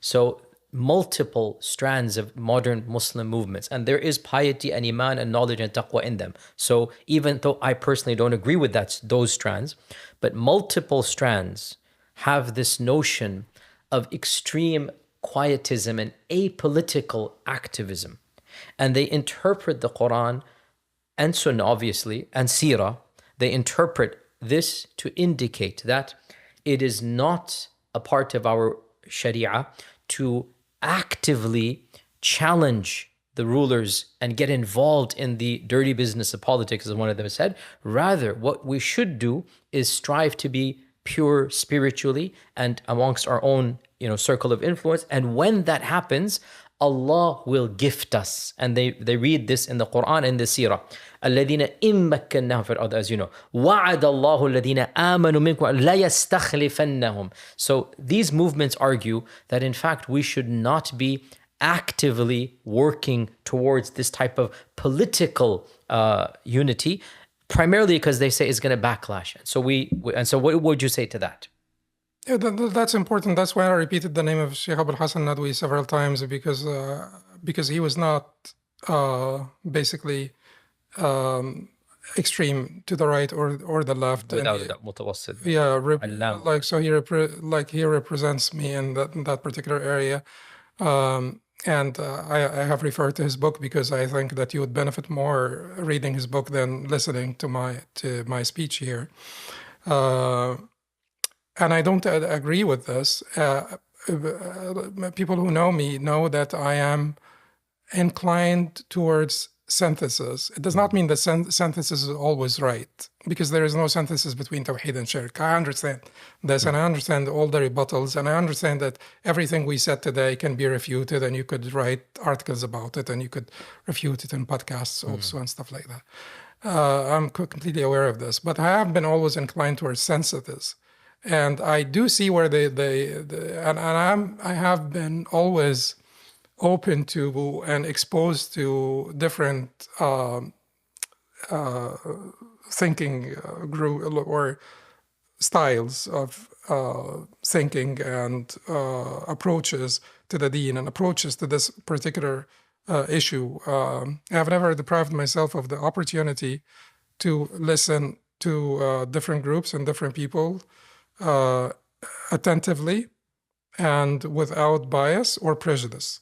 So multiple strands of modern Muslim movements, and there is piety and iman and knowledge and taqwa in them. So even though I personally don't agree with those strands, but multiple strands have this notion of extreme quietism and apolitical activism. And they interpret the Quran and Sunnah, obviously, and Seerah. They interpret this to indicate that it is not a part of our Sharia to actively challenge the rulers and get involved in the dirty business of politics, as one of them said. Rather, what we should do is strive to be pure spiritually and amongst our own, circle of influence. And when that happens, Allah will gift us. And they read this in the Quran and the Seerah. الَّذِينَ إِن مَّكَّنَّاهُمْ فِي الْأَرْضِ, as you know. وَعَدَ اللَّهُ الَّذِينَ آمَنُوا مِنكُمْ لَا يَسْتَخْلِفَنَّهُمْ. So these movements argue that in fact we should not be actively working towards this type of political unity, primarily because they say it's going to backlash. And so what would you say to that? Yeah, that's important. That's why I repeated the name of Sheikh Abul Hassan Nadwi several times, because he was not basically extreme to the right or the left. without a doubt متوسط. Yeah, علام. like so he represents me in that particular area. And I have referred to his book because I think that you would benefit more reading his book than listening to my speech here. And I don't agree with this. People who know me know that I am inclined towards synthesis. It does not mean that synthesis is always right, because there is no synthesis between Tawheed and Shirk. I understand this, and I understand all the rebuttals, and I understand that everything we said today can be refuted, and you could write articles about it, and you could refute it in podcasts also, and stuff like that. I'm completely aware of this, but I have been always inclined towards synthesis. And I do see where I have been always open to and exposed to different thinking group or styles of thinking and approaches to the deen and approaches to this particular issue. I have never deprived myself of the opportunity to listen to different groups and different people attentively and without bias or prejudice.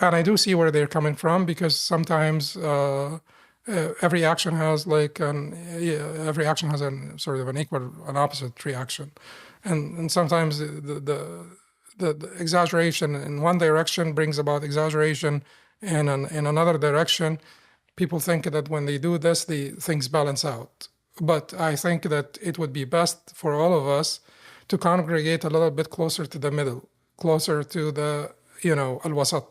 And I do see where they're coming from, because sometimes every action has every action has an sort of an opposite reaction, and sometimes the exaggeration in one direction brings about exaggeration in another direction. People think that when they do this, the things balance out. But I think that it would be best for all of us to congregate a little bit closer to the middle, closer to the al-wasat.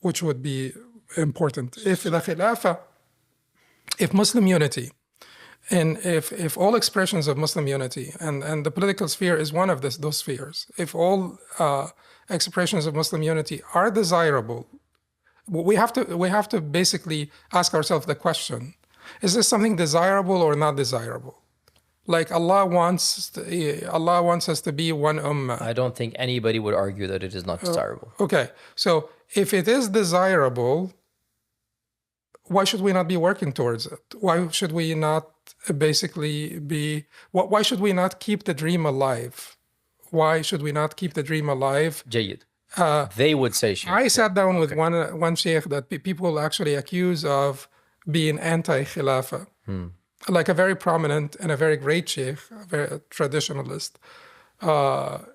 Which would be important. If the Khilafah, if Muslim unity, and if all expressions of Muslim unity, and the political sphere is one of those spheres, if all expressions of Muslim unity are desirable, we have to basically ask ourselves the question: is this something desirable or not desirable? Like Allah wants us to be one ummah. I don't think anybody would argue that it is not desirable. Okay, so if it is desirable, why should we not be working towards it? Why should we not why should we not keep the dream alive? Why should we not keep the dream alive? جيد. They would say, Sheikh. I sat down with one sheikh that people actually accuse of being anti-Khilafah. Like a very prominent and a very great sheikh, a very traditionalist,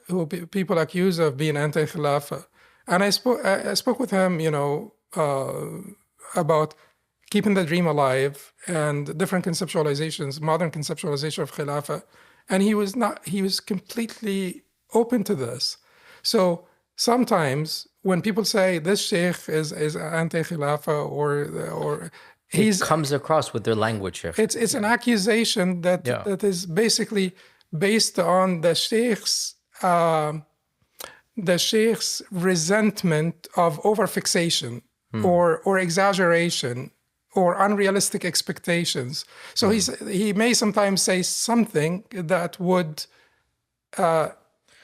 who people accuse of being anti-Khilafah. And I spoke with him, about keeping the dream alive and different conceptualizations, modern conceptualization of Khilafah. And he was completely open to this. So sometimes when people say this sheikh is anti-Khilafah or it comes across with their language, Sheikh. It's an accusation that is basically based on the sheikh's resentment of overfixation or exaggeration or unrealistic expectations. So he may sometimes say something that would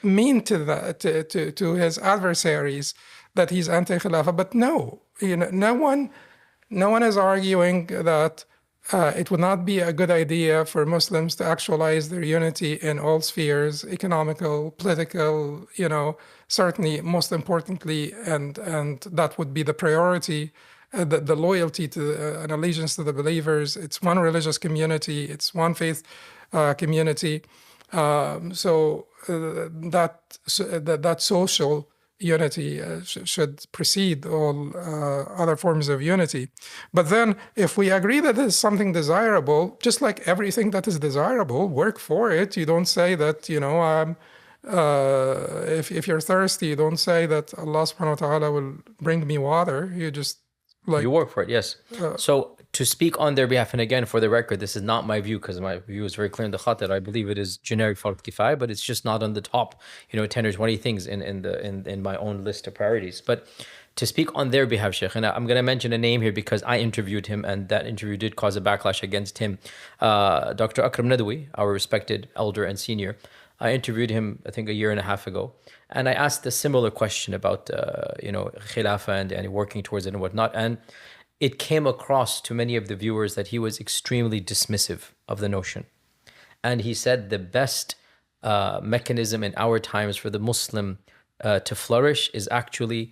mean to his adversaries that he's anti-Khilafah, but no one is arguing that it would not be a good idea for Muslims to actualize their unity in all spheres, economical, political, certainly most importantly, and that would be the priority, the loyalty to and allegiance to the believers. It's one religious community, it's one faith community. So that social unity should precede all other forms of unity. But then if we agree that this is something desirable, just like everything that is desirable, work for it. You don't say that, if you're thirsty, you don't say that Allah subhanahu wa ta'ala will bring me water. You just you work for it, yes. So to speak on their behalf, and again, for the record, this is not my view, because my view is very clear in the khatir. I believe it is generic fard kifaya, but it's just not on the top, 10 or 20 things in my own list of priorities. But to speak on their behalf, Sheikh, and I'm going to mention a name here because I interviewed him, and that interview did cause a backlash against him. Dr. Akram Nadwi, our respected elder and senior, I interviewed him, I think, a year and a half ago, and I asked a similar question about, Khilafah and working towards it and whatnot. And it came across to many of the viewers that he was extremely dismissive of the notion. And he said the best mechanism in our times for the Muslim to flourish is actually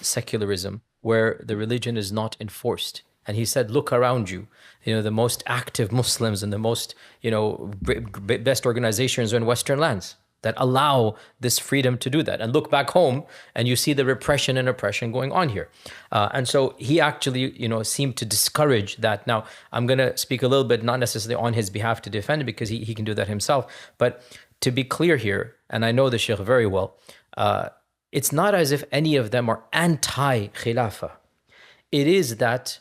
secularism, where the religion is not enforced. And he said, look around you. You know, the most active Muslims and the most, you know, best organizations are in Western lands that allow this freedom to do that. And look back home and you see the repression and oppression going on here. And so he actually, you know, seemed to discourage that. Now, I'm going to speak a little bit, not necessarily on his behalf to defend it, because he can do that himself. But to be clear here, and I know the Sheikh very well, it's not as if any of them are anti-Khilafah. It is that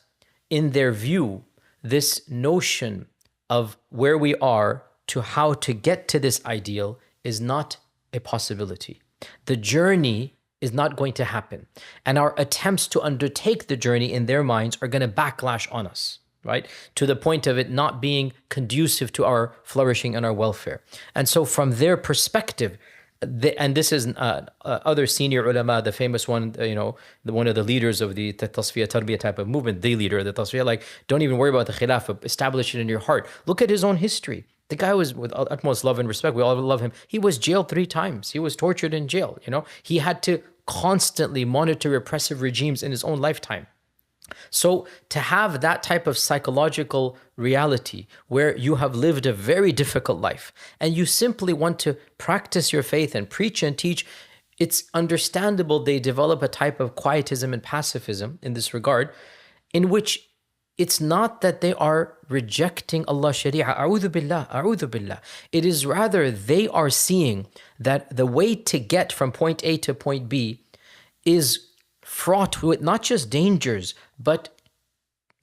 in their view, this notion of where we are to how to get to this ideal is not a possibility. The journey is not going to happen. And our attempts to undertake the journey in their minds are going to backlash on us, right? To the point of it not being conducive to our flourishing and our welfare. And so from their perspective, and this is other senior ulama, the famous one, you know, one of the leaders of the tasfiyah tarbiyah type of movement, the leader of the tasfiyah, like, don't even worry about the khilafah, establish it in your heart. Look at his own history. The guy was, with utmost love and respect, we all love him. He was jailed 3 times. He was tortured in jail, you know. He had to constantly monitor repressive regimes in his own lifetime. So to have that type of psychological reality where you have lived a very difficult life and you simply want to practice your faith and preach and teach, it's understandable they develop a type of quietism and pacifism in this regard, in which it's not that they are rejecting Allah's Sharia. A'udhu billah, a'udhu billah. It is rather they are seeing that the way to get from point A to point B is fraught with not just dangers, but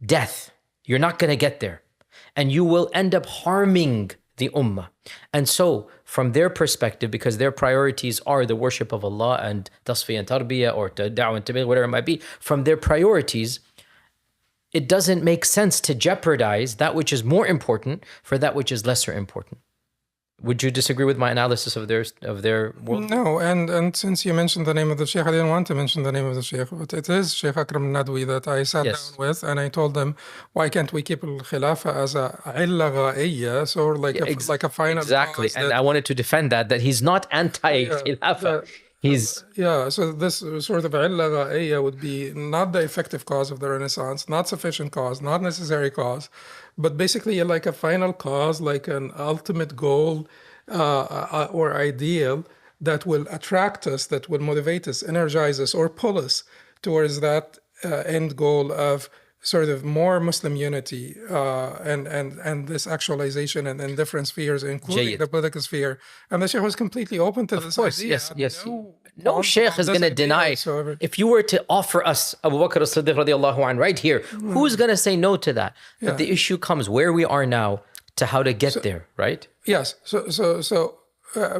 death. You're not going to get there. And you will end up harming the ummah. And so, from their perspective, because their priorities are the worship of Allah and tasfiyah and tarbiyah or da'wah and tabligh, whatever it might be, from their priorities, it doesn't make sense to jeopardize that which is more important for that which is lesser important. Would you disagree with my analysis of their world? No, and since you mentioned the name of the Sheikh, I didn't want to mention the name of the Sheikh, but it is Sheikh Akram Nadwi that I sat down with, and I told them, why can't we keep al-Khilafah as a illa gha'iyya, so like a final exactly, and I wanted to defend that he's not anti-Khilafah. So this sort of illa gha'iyya would be not the effective cause of the Renaissance, not sufficient cause, not necessary cause, but basically like a final cause, like an ultimate goal or ideal that will attract us, that will motivate us, energize us, or pull us towards that end goal of sort of more Muslim unity and this actualization in different spheres, including the political sphere. And the Sheikh was completely open to this idea. Yes. No Sheikh is going to deny. Whatsoever. If you were to offer us Abu Bakr as-Siddiq radiallahu anhu right here, who's going to say no to that? Yeah. But the issue comes where we are now to how to get there, right? Yes. So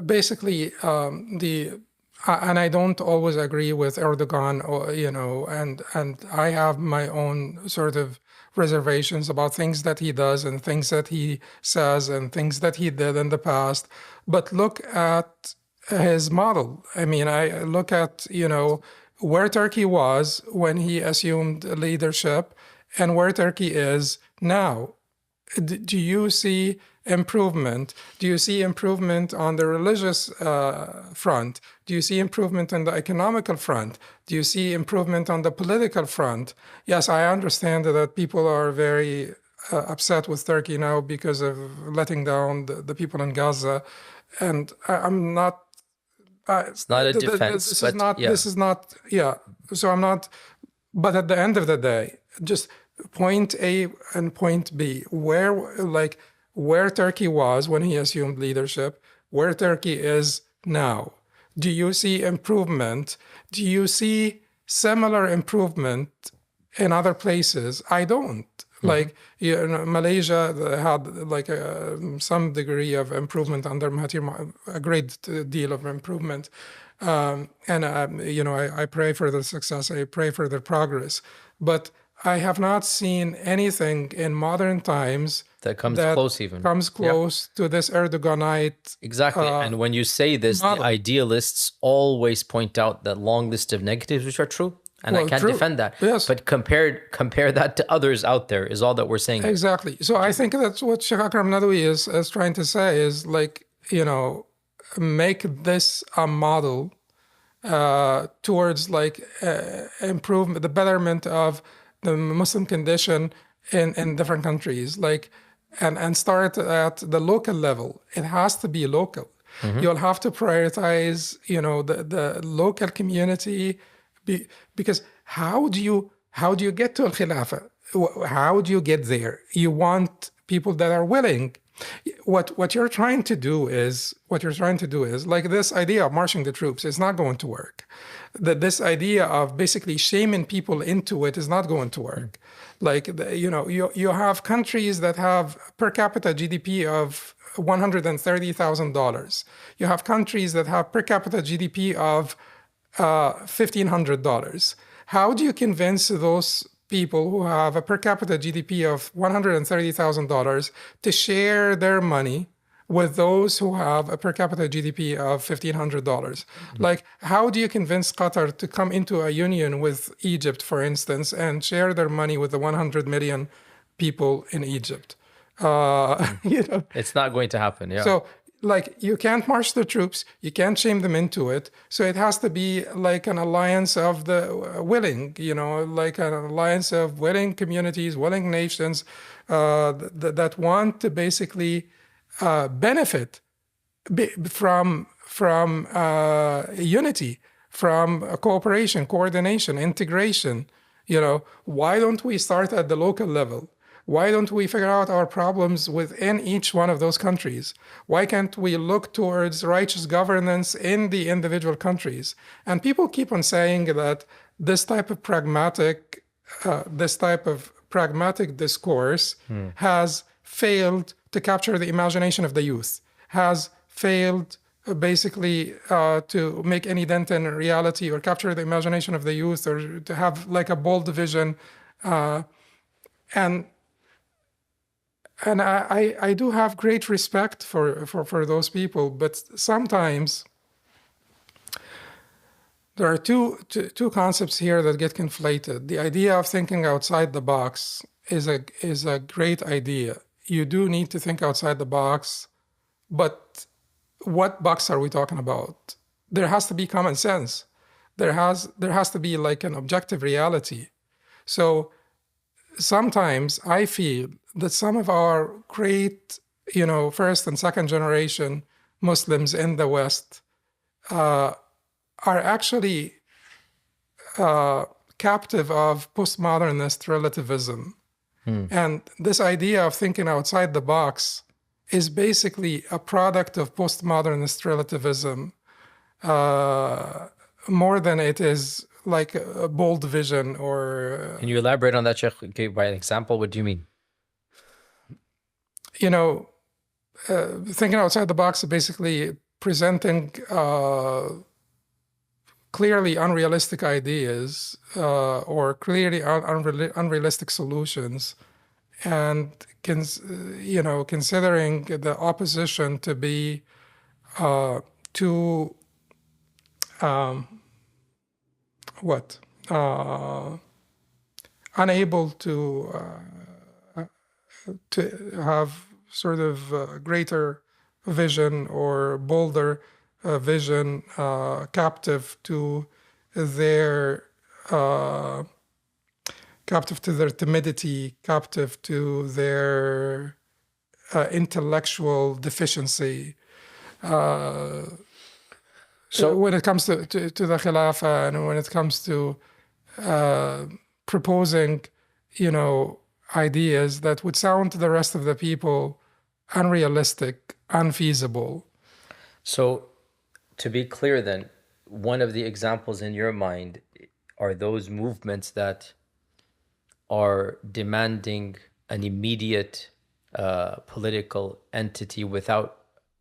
basically, and I don't always agree with Erdogan, or, you know, and I have my own sort of reservations about things that he does and things that he says and things that he did in the past. But look at his model. I mean, I look at, you know, where Turkey was when he assumed leadership and where Turkey is now. Do you see improvement? Do you see improvement on the religious front? Do you see improvement on the economical front? Do you see improvement on the political front? Yes, I understand that people are very upset with Turkey now because of letting down the people in Gaza. And I'm not... it's not a defense. This is not, so I'm not... But at the end of the day, just point A and point B, where Turkey was when he assumed leadership, where Turkey is now. Do you see improvement? Do you see similar improvement in other places? I don't. Like, you know, Malaysia had like some degree of improvement under Mahathir, a great deal of improvement. You know, I pray for their success. I pray for their progress. But I have not seen anything in modern times that comes close to this Erdoganite. Exactly. And when you say this, model. The idealists always point out that long list of negatives, which are true. and I Well, can't true. defend that. Yes. But compare that to others out there is all that we're saying. Exactly. So I think that's what Sheikh Akram Nadawi is trying to say is like, make this a model towards like improvement, the betterment of the Muslim condition in different countries, like, and start at the local level. It has to be local. You'll have to prioritize, the local community, because how do you get to al Khilafah? How do you get there? You want people that are willing. What you're trying to do is like this idea of marching the troops is not going to work. That this idea of basically shaming people into it is not going to work. Like you have countries that have per capita GDP of $130,000. You have countries that have per capita GDP of $1,500. How do you convince those people who have a per capita GDP of $130,000 to share their money with those who have a per capita GDP of $1,500? Like, how do you convince Qatar to come into a union with Egypt, for instance, and share their money with the 100 million people in Egypt? It's not going to happen. Yeah. So, like, you can't march the troops, you can't shame them into it. So it has to be like an alliance of the willing, like an alliance of willing communities, willing nations that want to basically benefit from unity, from cooperation, coordination, integration. Why don't we start at the local level? Why don't we figure out our problems within each one of those countries? Why can't we look towards righteous governance in the individual countries? And people keep on saying that this type of pragmatic discourse has failed to capture the imagination of the youth, has failed basically to make any dent in reality or capture the imagination of the youth, or to have like a bold vision. And I do have great respect for those people, but sometimes there are two concepts here that get conflated. The idea of thinking outside the box is a great idea. You do need to think outside the box, but what box are we talking about? There has to be common sense. There has to be like an objective reality. So sometimes I feel that some of our great, first and second generation Muslims in the West are actually captive of postmodernist relativism. And this idea of thinking outside the box is basically a product of postmodernist relativism more than it is like a bold vision or... Can you elaborate on that, Sheikh? Okay, by an example, what do you mean? Thinking outside the box is basically presenting clearly unrealistic ideas or clearly unrealistic solutions, and considering the opposition to be too unable to have sort of greater vision or bolder vision, captive to their timidity, captive to their intellectual deficiency. So when it comes to the Khilafah, and when it comes to proposing, ideas that would sound to the rest of the people unrealistic, unfeasible. So, to be clear then, one of the examples in your mind are those movements that are demanding an immediate political entity without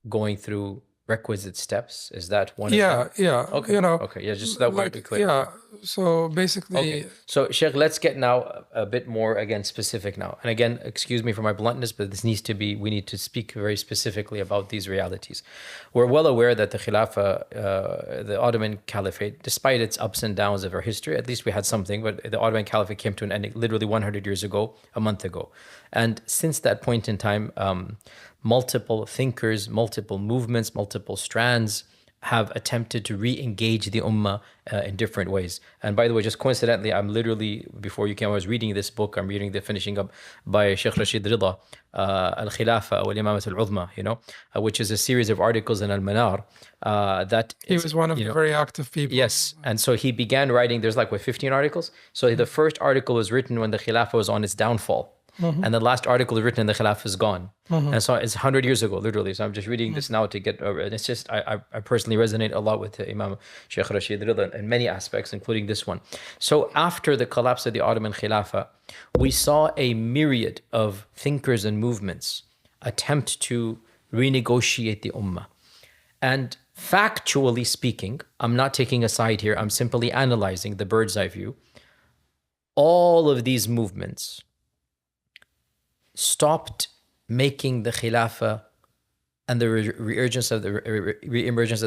going through requisite steps? Is that one of Yeah, them? yeah. Okay. Okay. Yeah, just so that would be clear. Yeah. So basically, Okay. So, Sheikh, let's get now a bit more, again, specific now. And again, excuse me for my bluntness, but this needs to be, we need to speak very specifically about these realities. We're well aware that the Khilafah, the Ottoman Caliphate, despite its ups and downs of our history, at least we had something, but the Ottoman Caliphate came to an end literally 100 years ago, a month ago. And since that point in time, multiple thinkers, multiple movements, multiple strands have attempted to re-engage the ummah in different ways. And by the way, just coincidentally, I'm literally, before you came, I was reading this book. I'm reading the finishing up by Sheikh Rashid Rida, Al-Khilafa wal-Imamat al-Uzma, which is a series of articles in Al-Manar. That he was one of the very active people. Yes. And so he began writing, there's like, 15 articles? So the first article was written when the Khilafah was on its downfall. And the last article is written and the Khilafah is gone. And so it's 100 years ago, literally. So I'm just reading this now to get over it. It's just, I personally resonate a lot with Imam Sheikh Rashid Rida in many aspects, including this one. So after the collapse of the Ottoman Khilafah, we saw a myriad of thinkers and movements attempt to renegotiate the ummah. And factually speaking, I'm not taking a side here, I'm simply analyzing the bird's eye view. All of these movements stopped making the Khilafah and the reemergence of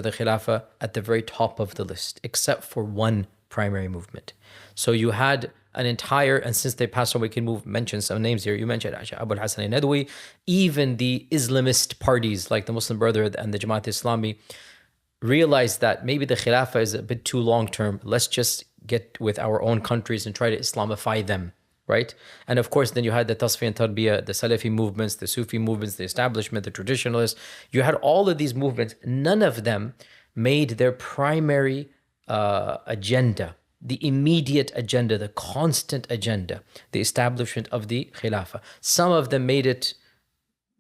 the Khilafah at the very top of the list, except for one primary movement. So you had an entire, and since they passed on, we can mention some names here. You mentioned Abu al-Hasan al-Nadwi, even the Islamist parties like the Muslim Brotherhood and the Jamaat Islami realized that maybe the Khilafah is a bit too long-term. Let's just get with our own countries and try to Islamify them. Right? And of course, then you had the Tasfi and Tarbiyah, the Salafi movements, the Sufi movements, the establishment, the traditionalists. You had all of these movements. None of them made their primary agenda, the immediate agenda, the constant agenda, the establishment of the Khilafah. Some of them made it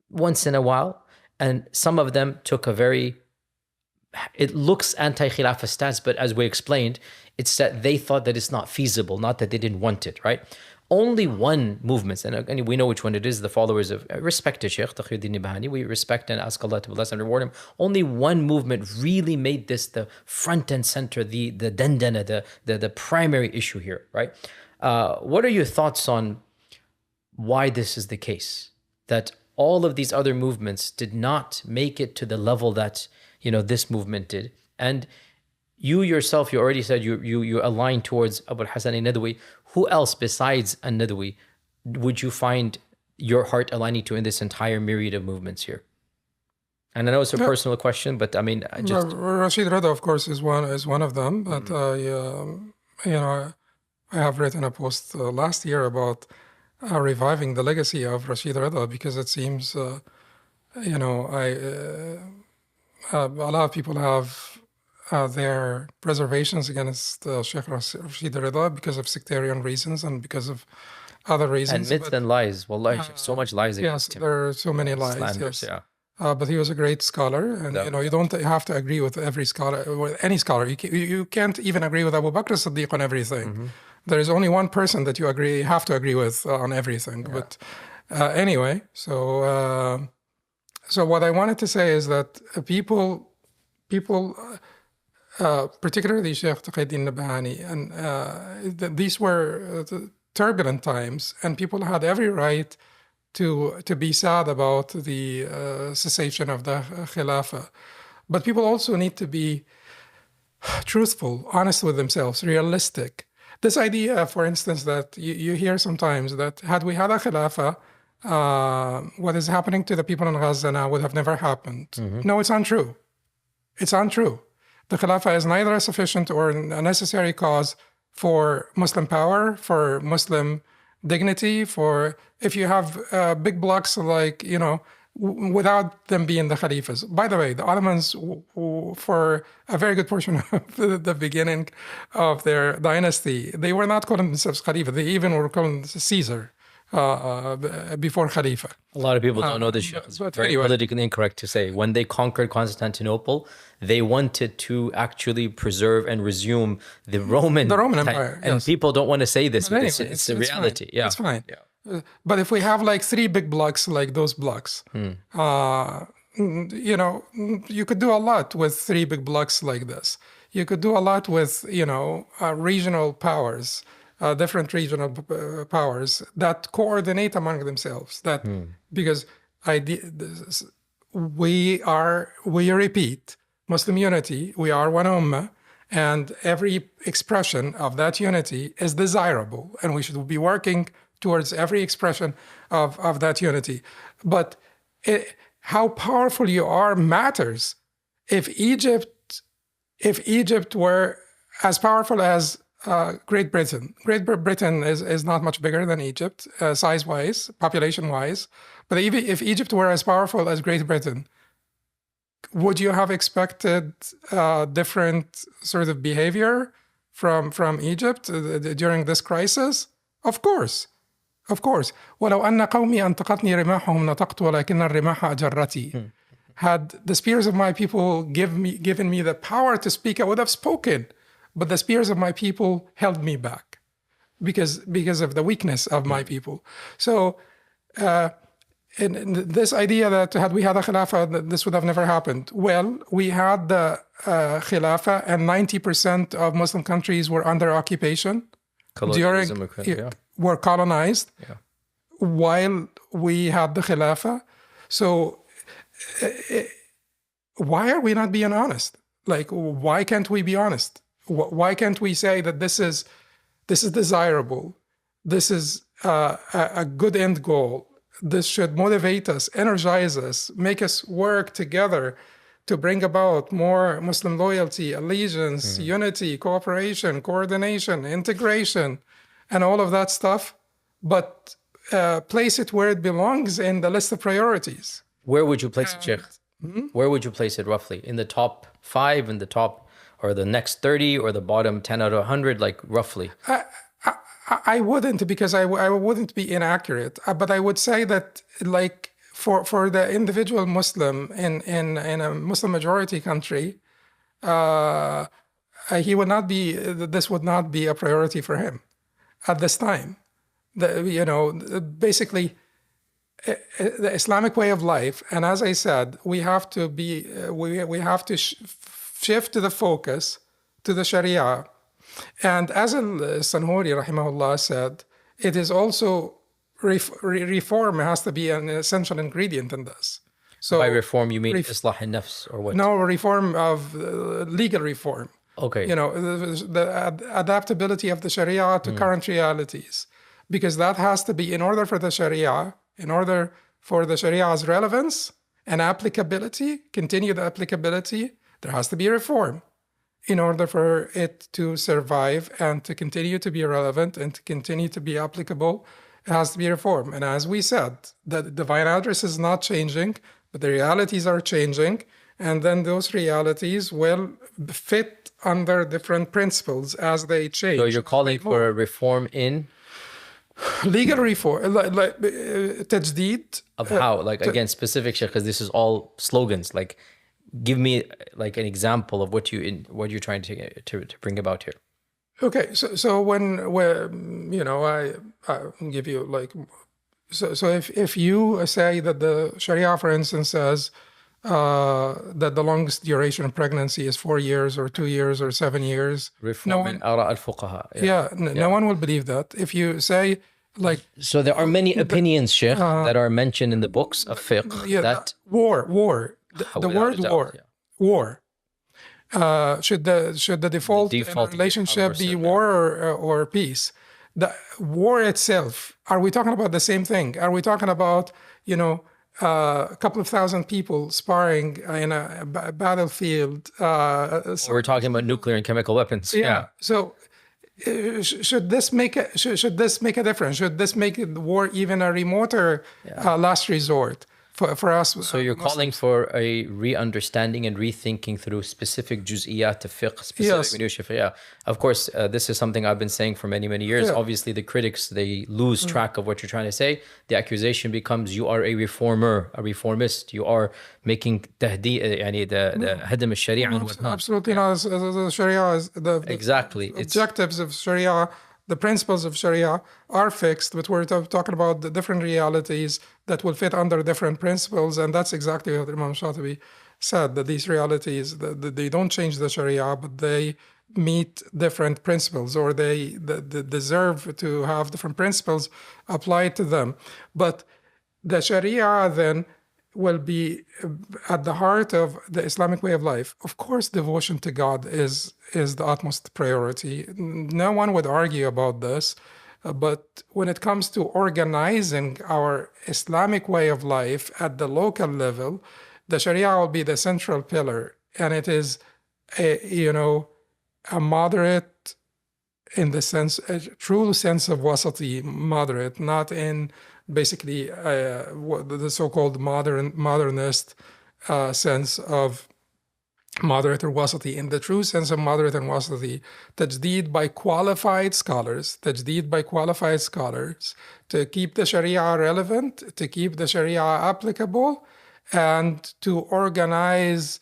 once in a while, and some of them took a very, it looks anti-Khilafah stance, but as we explained, it's that they thought that it's not feasible, not that they didn't want it, right? Only one movement, and we know which one it is, the followers of respected Sheikh Taqiyuddin Nabhani, we respect and ask Allah to bless and reward him. Only one movement really made this the front and center, the dandana, the primary issue here, right? What are your thoughts on why this is the case? That all of these other movements did not make it to the level that, this movement did. And you yourself, you already said you align towards Abu al-Hasan al-Nadwi. Who else besides al-Nadwi would you find your heart aligning to in this entire myriad of movements here? And I know it's a personal question, but I mean, Rashid Rida, of course, is one of them. But I have written a post last year about reviving the legacy of Rashid Rida, because it seems, a lot of people have their reservations against Sheikh Rashid Rida because of sectarian reasons and because of other reasons. And myths and lies. Wallahi, so much lies against him. Yes, there are so many lies. Slanders, yes. But he was a great scholar, and you don't have to agree with every scholar, with any scholar. You can't even agree with Abu Bakr as-Siddiq on everything. There is only one person that you have to agree with on everything. Yeah. But anyway, so what I wanted to say is that people, particularly Sheikh Taqiyuddin Nabhani, and these were turbulent times, and people had every right to be sad about the cessation of the Khilafah. But people also need to be truthful, honest with themselves, realistic. This idea, for instance, that you hear sometimes that had we had a Khilafah, what is happening to the people in Gaza now would have never happened. No, it's untrue. It's untrue. The Khilafah is neither a sufficient or a necessary cause for Muslim power, for Muslim dignity, for if you have big blocks like, without them being the Khalifas. By the way, the Ottomans, for a very good portion of the beginning of their dynasty, they were not calling themselves Khalifa. They even were calling Caesar before Khalifa. A lot of people don't know this. It's very politically incorrect to say. When they conquered Constantinople, they wanted to actually preserve and resume the Roman Empire. And people don't want to say this, but anyway, it's the reality. Fine. Yeah, it's fine. Yeah. But if we have like 3 big blocks like those blocks, you could do a lot with three big blocks like this. You could do a lot with, regional powers, different regional powers that coordinate among themselves. Because we repeat, Muslim unity, we are one ummah, and every expression of that unity is desirable, and we should be working towards every expression of that unity. But how powerful you are matters. If Egypt were as powerful as Great Britain, Great Britain is not much bigger than Egypt, size-wise, population-wise. But even if Egypt were as powerful as Great Britain, would you have expected different sort of behavior from Egypt during this crisis? Of course. Of course. ولو أن قومي أنطقتني رماحهم نطقت ولكن الرماح أجرتي. Had the spears of my people given me the power to speak, I would have spoken. But the spears of my people held me back because of the weakness of my people. So and this idea that had we had a Khilafah, this would have never happened. Well, we had the Khilafah and 90% of Muslim countries were under occupation. Were colonized while we had the Khilafah. So why are we not being honest? Like, why can't we be honest? Why can't we say that this is desirable? This is a good end goal. This should motivate us, energize us, make us work together to bring about more Muslim loyalty, allegiance, unity, cooperation, coordination, integration, and all of that stuff, but place it where it belongs in the list of priorities. Where would you place it, Sheikh? Where would you place it roughly? In the top 5, in the top, or the next 30, or the bottom 10 out of 100, like roughly? I wouldn't, because I wouldn't be inaccurate. But I would say that, like, for the individual Muslim in a Muslim majority country, he would not be. This would not be a priority for him at this time. Basically, the Islamic way of life, and as I said, we have to be. We have to shift the focus to the Sharia. And as al-Sanhuri, rahimahullah, said, it is also reform has to be an essential ingredient in this. So by reform, you mean Islah al-Nafs or what? No, reform of legal reform. Okay. The adaptability of the Sharia to current realities. Because that has to be, in order for the Sharia's relevance and applicability, continued applicability, there has to be reform. In order for it to survive and to continue to be relevant and to continue to be applicable, it has to be reform. And as we said, the divine address is not changing, but the realities are changing. And then those realities will fit under different principles as they change. So you're calling for a reform in? Legal reform, like tajdeed. Of how? Like, again, specific, Sheikh, because this is all slogans. Like, give me like an example of what you're trying to bring about here. Okay, so when I give you like, so if you say that the Sharia, for instance, says that the longest duration of pregnancy is 4 years or 2 years or 7 years, no one will believe that. If you say, like, so there are many opinions, Sheikh, that are mentioned in the books of fiqh that war. The word war. Should the default in a relationship be war or peace? The war itself, are we talking about the same thing? Are we talking about, a couple of thousand people sparring in a battlefield? We're talking about nuclear and chemical weapons. Yeah. So should this make a difference? Should this make the war even a remoter last resort? For us, so you're calling for a re-understanding and rethinking through specific juz'iyat of fiqh, specific minutia. Yeah, of course, this is something I've been saying for many, many years. Obviously, the critics, they lose track of what you're trying to say. The accusation becomes you are a reformer, a reformist. You are making the Hatem al-Sharia and whatnot. Absolutely not. The Sharia is the exactly objectives of Sharia the principles of Sharia are fixed, but we're talking about the different realities that will fit under different principles. And that's exactly what Imam Shatibi said, that these realities, they don't change the Sharia, but they meet different principles, or they deserve to have different principles applied to them. But the Sharia then will be at the heart of the Islamic way of life. Of course, devotion to God is the utmost priority. No one would argue about this. But when it comes to organizing our Islamic way of life at the local level, the Sharia will be the central pillar, and it is a moderate, in the sense, a true sense of wasati, moderate, not in basically the so-called modernist sense of moderate or wasati. In the true sense of moderate and wasati, tajdeed by qualified scholars, to keep the Sharia relevant, to keep the Sharia applicable, and to organize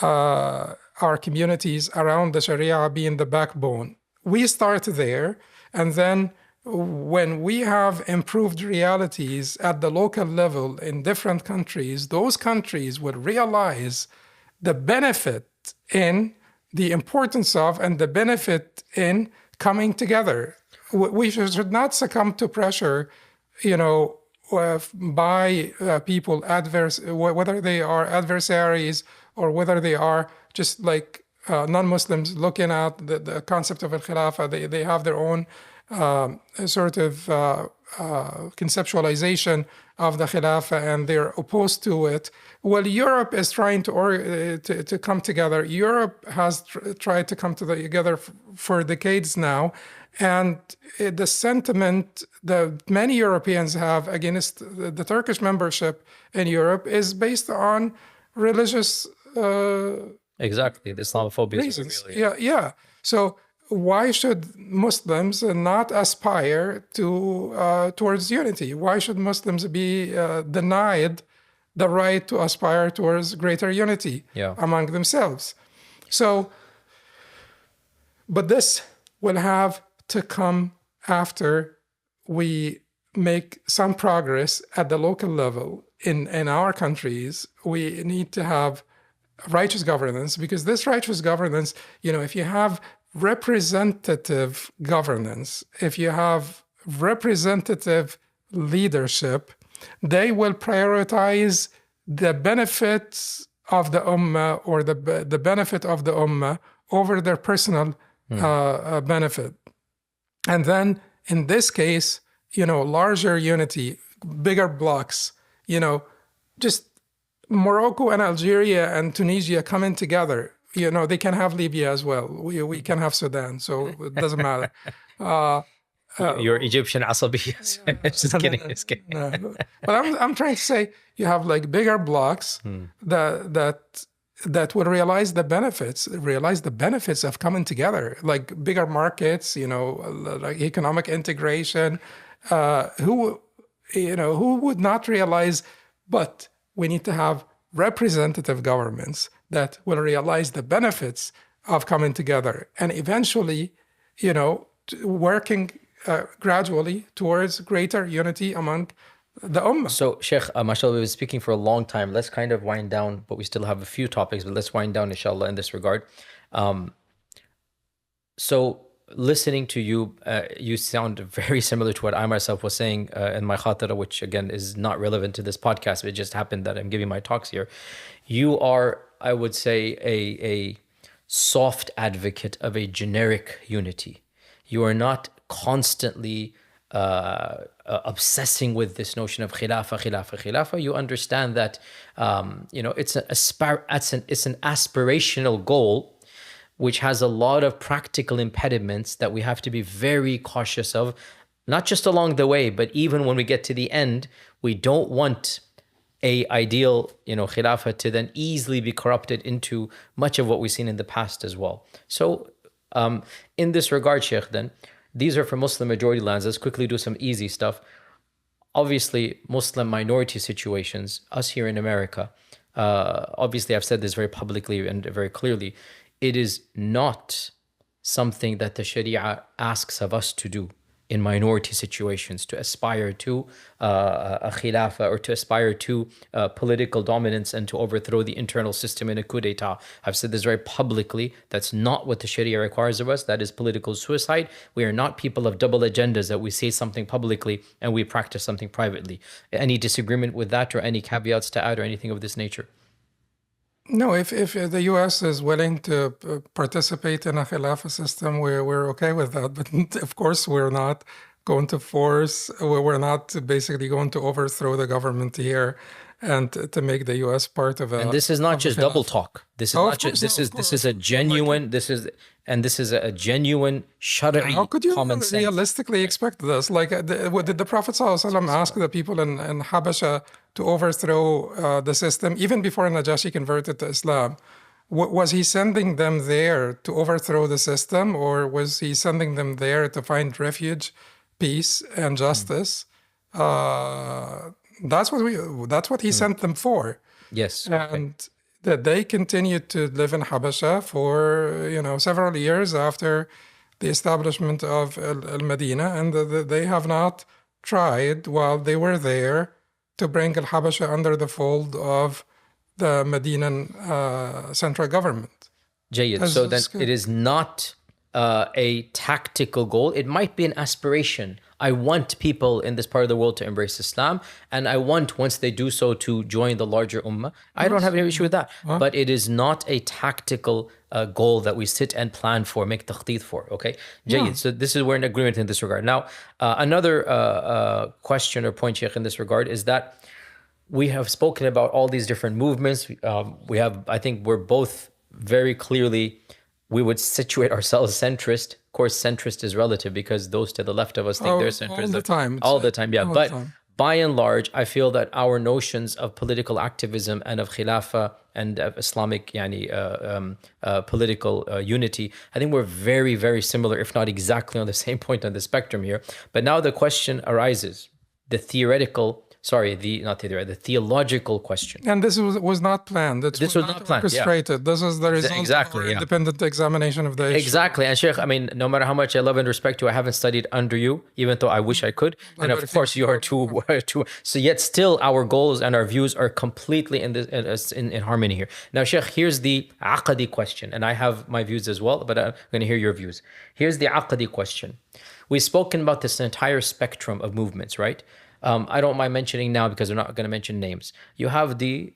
our communities around the Sharia being the backbone. We start there, and then when we have improved realities at the local level in different countries, those countries would realize the benefit in the importance of and the benefit in coming together. We should not succumb to pressure, by people whether they are adversaries or whether they are just like non-Muslims looking at the concept of al-Khilafah. They have their own sort of conceptualization of the Khilafah, and they're opposed to it. Well, Europe is trying to come together. Europe has tried to come together for decades now. And the sentiment that many Europeans have against the Turkish membership in Europe is based on religious exactly, the Islamophobia reasons. Yeah. So why should Muslims not aspire to towards unity? Why should Muslims be denied the right to aspire towards greater unity among themselves? So, but this will have to come after we make some progress at the local level in our countries. We need to have righteous governance, because this righteous governance, if you have representative governance, if you have representative leadership, they will prioritize the benefits of the ummah, or the benefit of the ummah, over their personal benefit. And then in this case, larger unity, bigger blocks, just Morocco and Algeria and Tunisia coming together. They can have Libya as well. We can have Sudan, so it doesn't matter. Your Egyptian asabiyas. Just kidding. No. But I'm trying to say you have like bigger blocks that will realize the benefits of coming together, like bigger markets, like economic integration. Who would not realize? But we need to have representative governments that will realize the benefits of coming together, and eventually, working gradually towards greater unity among the ummah. So, Sheikh, mashallah, we've been speaking for a long time. Let's kind of wind down, but we still have a few topics, but let's wind down, inshallah, in this regard. So, listening to you, you sound very similar to what I myself was saying in my khatira, which again is not relevant to this podcast. It just happened that I'm giving my talks here. You are, I would say, a soft advocate of a generic unity. You are not constantly obsessing with this notion of khilafah. You understand that it's an aspirational goal, which has a lot of practical impediments that we have to be very cautious of, not just along the way, but even when we get to the end. We don't want a ideal, khilafah to then easily be corrupted into much of what we've seen in the past as well. So in this regard, Sheikh, then, these are for Muslim majority lands. Let's quickly do some easy stuff. Obviously, Muslim minority situations, us here in America, obviously I've said this very publicly and very clearly, it is not something that the Sharia asks of us to do in minority situations, to aspire to a khilafah or to aspire to political dominance and to overthrow the internal system in a coup d'etat. I've said this very publicly. That's not what the Sharia requires of us. That is political suicide. We are not people of double agendas that we say something publicly and we practice something privately. Any disagreement with that or any caveats to add or anything of this nature? No, if the U.S. is willing to participate in a Khilafah system, we're okay with that. But of course, we're not going to force, we're not basically going to overthrow the government here and to make the U.S. part of a. And this is not just double talk. This is Oh, not of course, just, no, of this is course. a genuine, this is a genuine How shari'i could you common sense. realistically expect this? Like, what did the Prophet ﷺ ask the people in Habasha to overthrow the system, even before Najashi converted to Islam? Was he sending them there to overthrow the system, or was he sending them there to find refuge, peace, and justice? That's what he sent them for. Yes. Okay. And that they continued to live in Habasha for several years after the establishment of Al-Medina, and they have not tried while they were there to bring Al-Habasha under the fold of the Medinan central government. Jayyid. So then it is not a tactical goal. It might be an aspiration. I want people in this part of the world to embrace Islam, and I want, once they do so, to join the larger ummah. I don't have any issue with that. But it is not a tactical goal that we sit and plan for, make takhdeed for, okay? Jayyid. So this is, we're in agreement in this regard. Now, another question or point, Sheikh, in this regard is that we have spoken about all these different movements. We have, I think we're both very clearly, we would situate ourselves centrist. Of course, centrist is relative because those to the left of us think they're centrist. All the time. All the time, yeah. But by and large, I feel that our notions of political activism and of khilafah and of Islamic political unity, I think we're very, very similar, if not exactly on the same point on the spectrum here. But now the question arises, the theological question. And this was not planned. This was not planned. Orchestrated. Yeah. This is the result of our independent examination of the issue. Exactly. And Sheikh, I mean, no matter how much I love and respect you, I haven't studied under you, even though I wish I could. And of course, you are too. So yet still our goals and our views are completely in harmony here. Now, Sheikh, here's the aqadi question. And I have my views as well, but I'm going to hear your views. Here's the aqadi question. We've spoken about this entire spectrum of movements, right? I don't mind mentioning now because we're not going to mention names. You have the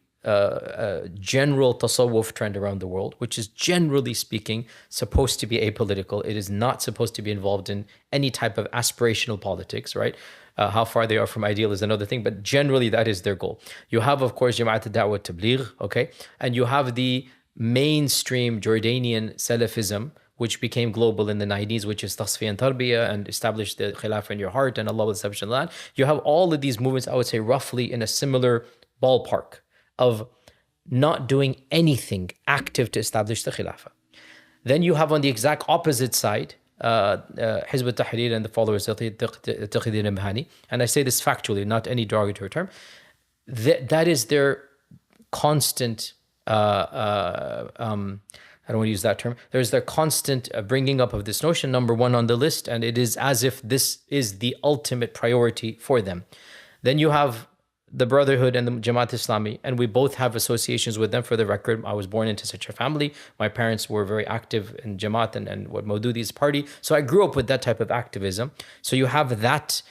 general tasawwuf trend around the world, which is generally speaking supposed to be apolitical. It is not supposed to be involved in any type of aspirational politics, right? How far they are from ideal is another thing, but generally that is their goal. You have, of course, Jama'at al-Da'wah Tabligh, okay? And you have the mainstream Jordanian Salafism, which became global in the 90s, which is Tasfiyah and Tarbiyah, and established the Khilafah in your heart, and Allah will establish in the land. You have all of these movements, I would say, roughly in a similar ballpark of not doing anything active to establish the Khilafah. Then you have on the exact opposite side, Hizb al-Tahrir and the followers of Taqiyuddin al-Mahani. And I say this factually, not any derogatory term. That is their constant I don't want to use that term. There's their constant bringing up of this notion, number one on the list, and it is as if this is the ultimate priority for them. Then you have the Brotherhood and the Jamaat Islami, and we both have associations with them. For the record, I was born into such a family. My parents were very active in Jamaat and what Maududi's party. So I grew up with that type of activism. So you have that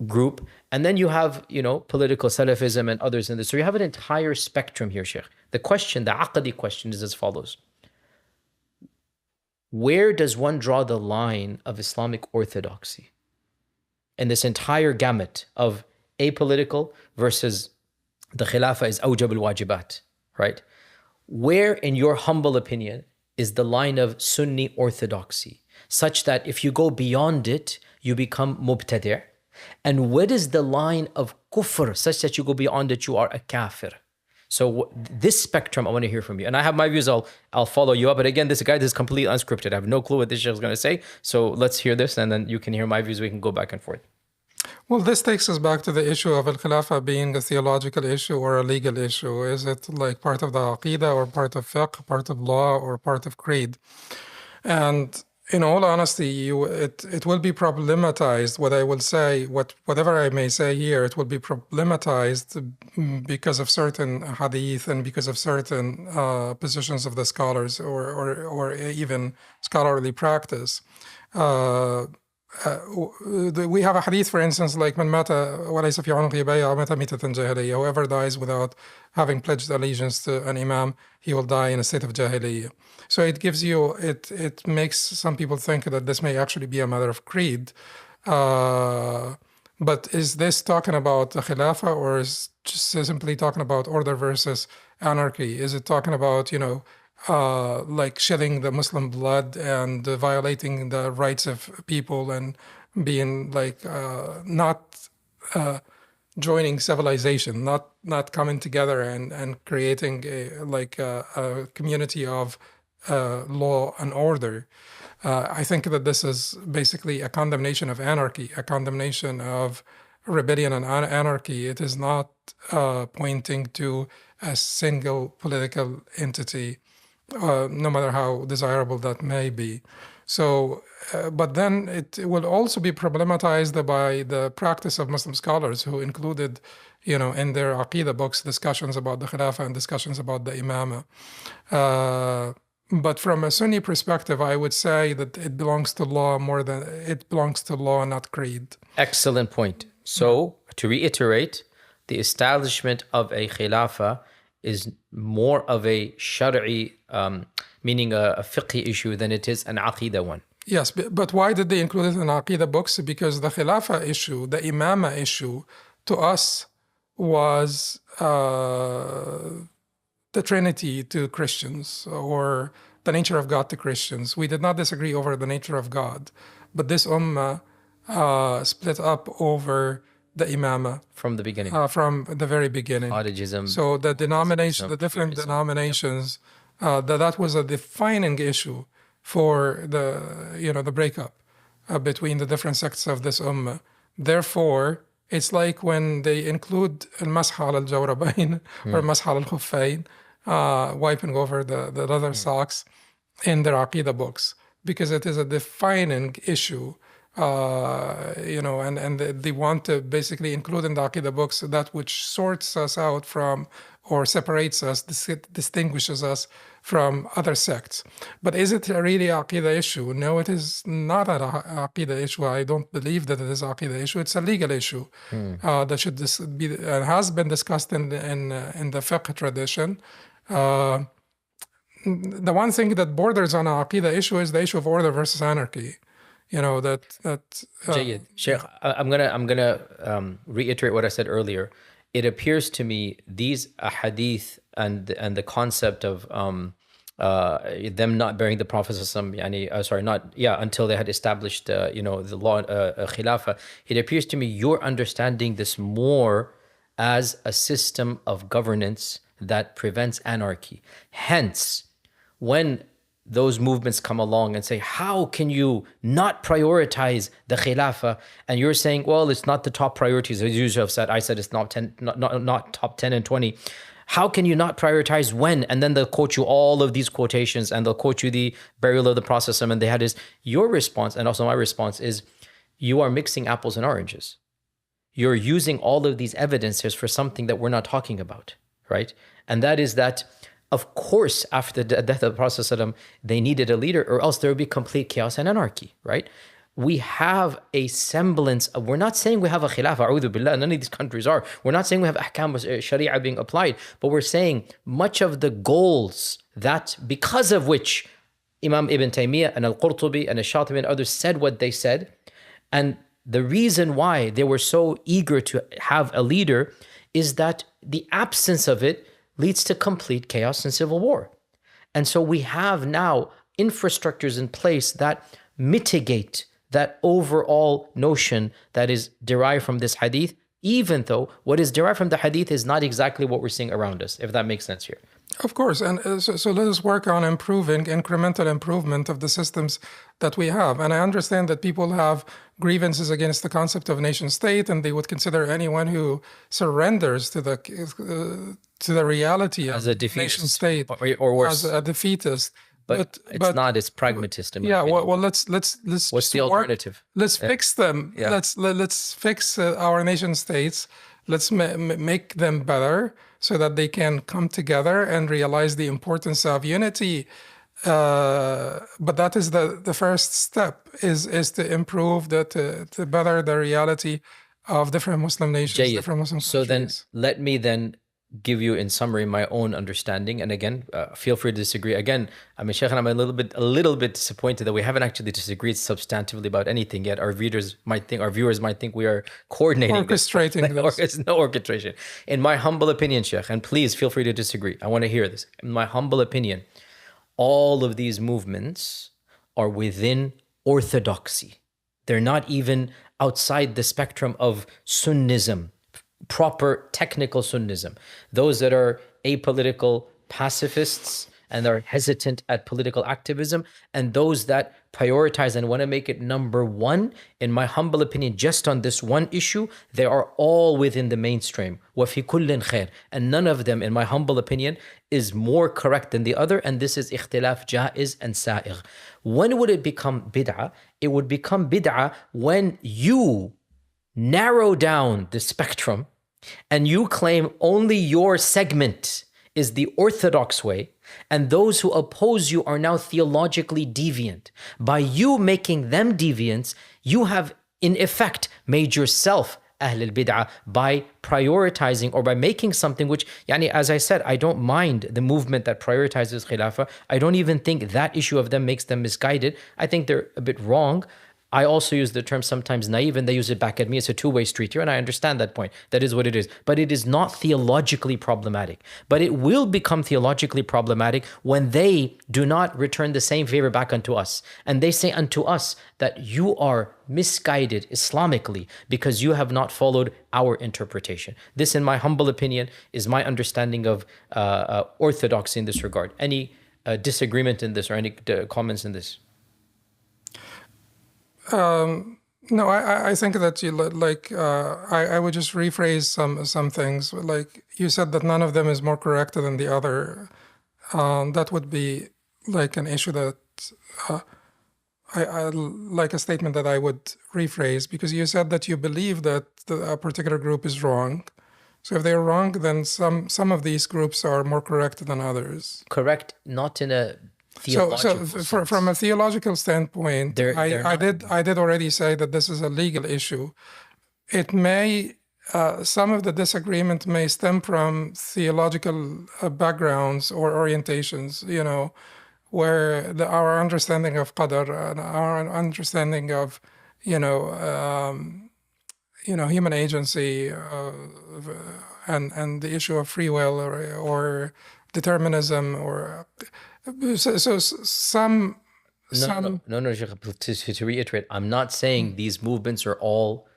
group, and then you have, political Salafism and others in this. So you have an entire spectrum here, Sheikh. The question, the aqadi question is as follows. Where does one draw the line of Islamic orthodoxy in this entire gamut of apolitical versus the Khilafah is awjab al-wajibat, right? Where, in your humble opinion, is the line of Sunni orthodoxy, such that if you go beyond it, you become mubtadi'? And what is the line of kufr, such that you go beyond it, you are a kafir? So this spectrum, I want to hear from you. And I have my views, I'll follow you up. But again, this guide is completely unscripted. I have no clue what this sheikh is going to say. So let's hear this, and then you can hear my views. We can go back and forth. Well, this takes us back to the issue of al-Khilafah being a theological issue or a legal issue. Is it like part of the Aqidah or part of fiqh, part of law or part of creed? And in all honesty, it will be problematized. What I will say, whatever I may say here, it will be problematized because of certain hadith and because of certain positions of the scholars or even scholarly practice. We have a hadith, for instance, like من مات وليس في عنقه بيعة مات ميتة جاهلية. Whoever dies without having pledged allegiance to an imam, he will die in a state of jahiliyyah. So it gives you, it makes some people think that this may actually be a matter of creed. But is this talking about the Khilafah, or is just simply talking about order versus anarchy? Is it talking about, like shedding the Muslim blood and violating the rights of people and being like not joining civilization, not coming together and creating a community of law and order? I think that this is basically a condemnation of anarchy, a condemnation of rebellion and anarchy. It is not pointing to a single political entity, no matter how desirable that may be. So, but then it will also be problematized by the practice of Muslim scholars who included, in their Aqidah books, discussions about the Khilafah and discussions about the Imamah. But from a Sunni perspective, I would say that it belongs to law not creed. Excellent point. So, to reiterate, the establishment of a Khilafah is more of a Shari'i, meaning a fiqhi issue, than it is an Aqidah one. Yes, but why did they include it in Aqidah books? Because the Khilafah issue, the Imamah issue, to us was the Trinity to Christians, or the nature of God to Christians. We did not disagree over the nature of God, but this ummah split up over the Imamah from the beginning. From the very beginning. Kharigism. So the different denominations, that was a defining issue for the breakup between the different sects of this ummah. Therefore, it's like when they include al-masah al-jawrabain or masah al-khuffain, wiping over the leather socks in their Aqidah books, because it is a defining issue, and they want to basically include in the Aqidah books that which sorts us out from, or separates us, distinguishes us from other sects. But is it really an Aqidah issue? No, it is not an Aqidah issue. I don't believe that it is an Aqidah issue. It's a legal issue that should be has been discussed in the fiqh tradition. The one thing that borders on an Aqidah issue is the issue of order versus anarchy. Jayyid. Sheikh, I'm gonna reiterate what I said earlier. It appears to me these ahadith and the concept of them not bearing the Prophet until they had established the law khilafah. It appears to me you're understanding this more as a system of governance that prevents anarchy. Hence, when those movements come along and say, how can you not prioritize the khilafah? And you're saying, well, it's not the top priorities, as you have said. I said it's not top 10 and 20. How can you not prioritize when? And then they'll quote you all of these quotations, and they'll quote you the burial of the Prophet. And they had your response, and also my response is, you are mixing apples and oranges. You're using all of these evidences for something that we're not talking about, right? And that is that, of course, after the death of the Prophet, they needed a leader, or else there would be complete chaos and anarchy, right? We have a semblance of, we're not saying we have a khilafah, a'udhu billah, none of these countries are. We're not saying we have ahkam sharia being applied, but we're saying much of the goals that, because of which Imam Ibn Taymiyyah and Al-Qurtubi and Al-Shatibi and others said what they said, and the reason why they were so eager to have a leader is that the absence of it leads to complete chaos and civil war. And so we have now infrastructures in place that mitigate that overall notion that is derived from this hadith, even though what is derived from the hadith is not exactly what we're seeing around us, if that makes sense here. Of course. And so let us work on improving, incremental improvement of the systems that we have. And I understand that people have grievances against the concept of nation state, and they would consider anyone who surrenders to the reality as of a defeatist, nation state or worse, as a defeatist. But it's not. It's pragmatist in my opinion. Well, let's What's just the alternative? Let's fix them. Yeah. Let's fix our nation states. Let's make them better so that they can come together and realize the importance of unity. But that is the first step is to improve to better the reality of different Muslim nations, Jayyid. different Muslim So then countries. let me then give you in summary my own understanding. And again, feel free to disagree. Again, I mean, Sheikh, I'm a little bit disappointed that we haven't actually disagreed substantively about anything yet. Our viewers might think we are coordinating Orchestrating this. It's no orchestration. In my humble opinion, Sheikh, and please feel free to disagree. I want to hear this. In my humble opinion, all of these movements are within orthodoxy. They're not even outside the spectrum of Sunnism, proper technical Sunnism. Those that are apolitical pacifists and are hesitant at political activism, and those that prioritize and want to make it number one, in my humble opinion, just on this one issue, they are all within the mainstream. وَفِي كُلٍّ خَيْرٍ. And none of them, in my humble opinion, is more correct than the other, and this is ikhtilaf jaiz and sa'igh. When would it become bid'ah? It would become bid'ah when you narrow down the spectrum and you claim only your segment is the orthodox way, and those who oppose you are now theologically deviant. By you making them deviants, you have in effect made yourself Ahl al-Bid'ah by prioritizing or by making something which, as I said, I don't mind the movement that prioritizes Khilafah. I don't even think that issue of them makes them misguided. I think they're a bit wrong. I also use the term sometimes naive, and they use it back at me. It's a two-way street here, and I understand that point. That is what it is. But it is not theologically problematic. But it will become theologically problematic when they do not return the same favor back unto us. And they say unto us that you are misguided Islamically because you have not followed our interpretation. This, in my humble opinion, is my understanding of orthodoxy in this regard. Any disagreement in this or any comments in this? No, I think that I would just rephrase some things. Like you said that none of them is more correct than the other. That would be like an issue that I like a statement that I would rephrase, because you said that you believe that a particular group is wrong. So if they're wrong, then some of these groups are more correct than others. Correct, not in a theological sense. From a theological standpoint, I did already say that this is a legal issue. It may some of the disagreement may stem from theological backgrounds or orientations, where our understanding of qadar and our understanding of human agency and the issue of free will or determinism or some. No, to reiterate, I'm not saying these movements are all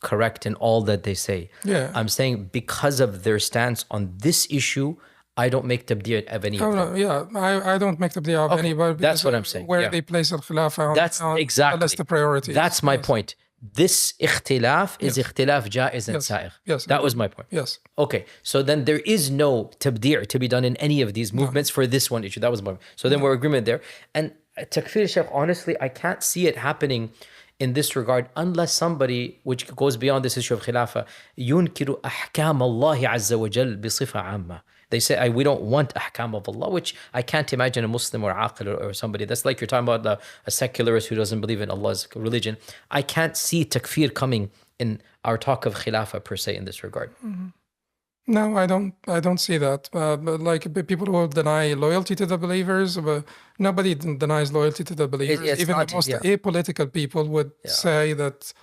correct in all that they say. Yeah. I'm saying because of their stance on this issue, I don't make tabdi' of any of them. I don't make tabdi' of anybody. That's what I'm saying. Where they place al-khilafah on exactly the list of priorities. That's my point. This ikhtilaf is ikhtilaf jaiz and sa'igh. Yes. That was my point. Yes. Okay, so then there is no tabdi' to be done in any of these movements for this one issue. That was my point. So then we're agreement there. And takfir, Sheikh, honestly, I can't see it happening in this regard unless somebody, which goes beyond this issue of khilafah, ينكر أحكام الله عز وجل بصفة عامة. They say, we don't want ahkam of Allah, which I can't imagine a Muslim or aqil or somebody. That's like you're talking about a secularist who doesn't believe in Allah's religion. I can't see takfir coming in our talk of khilafah per se in this regard. Mm-hmm. No, I don't see that. But like people who deny loyalty to the believers, nobody denies loyalty to the believers. Even the most apolitical people would say that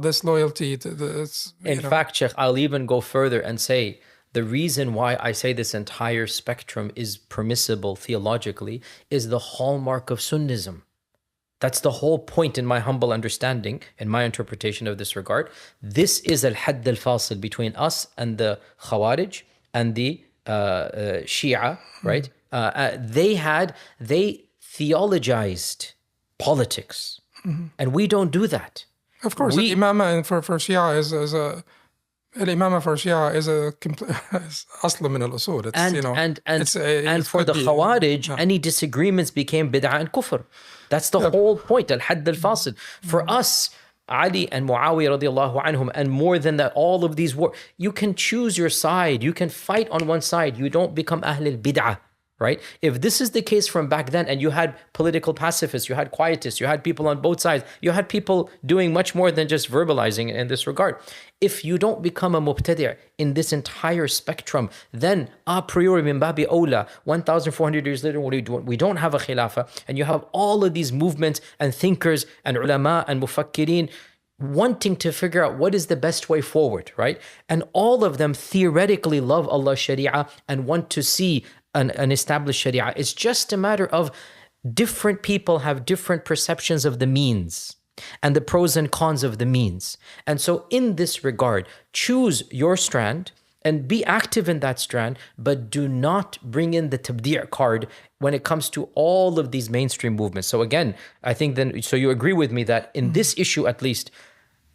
this loyalty to this. In fact, Sheikh, I'll even go further and say, the reason why I say this entire spectrum is permissible theologically is the hallmark of Sunnism. That's the whole point in my humble understanding, in my interpretation of this regard. This is al-hadd al-fasil between us and the Khawarij and the Shia, right? They theologized politics, and we don't do that. Of course, imama for Shia الإمامة for Shia is a أصل من الأصول. It's, you And know, and and it's and it for could the be. Khawarij, Yeah. any disagreements became bid'ah and kufr. That's the Yep. whole point. Al-Hadd al-Fasil. For us, Ali and Muawiyah radiallahu anhum, and more than that, all of these war, you can choose your side. You can fight on one side. You don't become Ahl al-Bid'ah. Right? If this is the case from back then, and you had political pacifists, you had quietists, you had people on both sides, you had people doing much more than just verbalizing in this regard. If you don't become a mubtadi' in this entire spectrum, then a priori min babi awla, 1,400 years later, what are you doing? We don't have a khilafah, and you have all of these movements and thinkers and ulama and mufakkirin wanting to figure out what is the best way forward, right? And all of them theoretically love Allah's Sharia and want to see an established Sharia. It's just a matter of different people have different perceptions of the means and the pros and cons of the means. And so in this regard, choose your strand and be active in that strand, but do not bring in the tabdi' card when it comes to all of these mainstream movements. So again, I think then, so you agree with me that in this issue at least,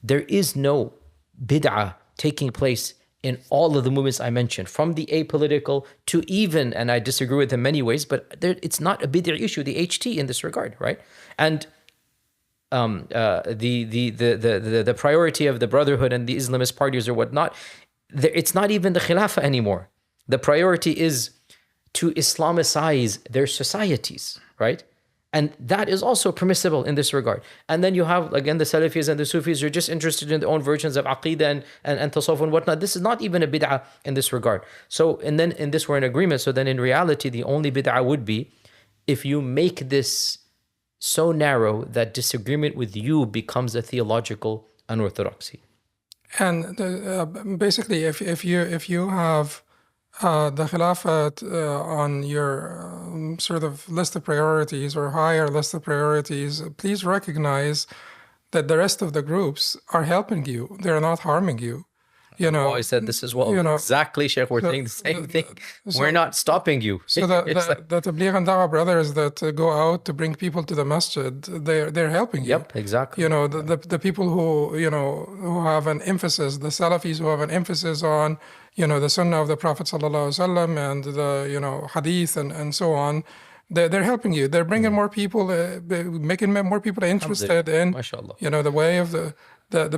there is no bid'ah taking place in all of the movements I mentioned, from the apolitical to even, and I disagree with in many ways, but it's not a bid'ah issue, the HT in this regard, right? And the priority of the Brotherhood and the Islamist parties or whatnot, it's not even the Khilafah anymore. The priority is to Islamicize their societies, right? And that is also permissible in this regard. And then you have, again, the Salafis and the Sufis who are just interested in their own versions of Aqidah and Tasawwuf and whatnot. This is not even a bid'ah in this regard. So, and then in this we're in agreement. So then in reality, the only bid'ah would be if you make this so narrow that disagreement with you becomes a theological unorthodoxy. And basically, if you have the Khilafat on your sort of list of priorities or higher list of priorities, please recognize that the rest of the groups are helping you. They're not harming you. You know, I said this as well. you know, Exactly, Sheikh. We're saying the same thing. We're not stopping you. So the Tabligh and Dawah brothers that go out to bring people to the masjid, they're helping you. Yep, exactly. You know, the people who, you know, who have an emphasis, the Salafis who have an emphasis on, you know, the Sunnah of the Prophet sallallahu alaihi wasallam and the, you know, Hadith and so on. They're helping you. They're bringing more people, making more people interested in, MashaAllah. you know, the way of the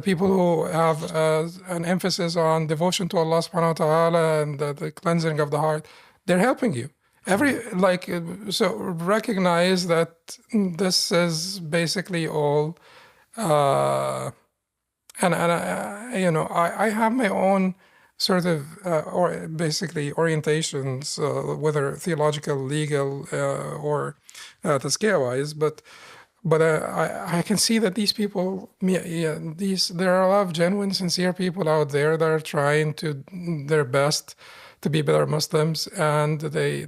people who have an emphasis on devotion to Allah subhanahu wa ta'ala and the cleansing of the heart. They're helping you. So recognize that this is basically all, and you know, I have my own sort of or basically orientations, whether theological, legal, or tazkiyah-wise, but I can see that these people, there are a lot of genuine, sincere people out there that are trying to their best to be better Muslims, and they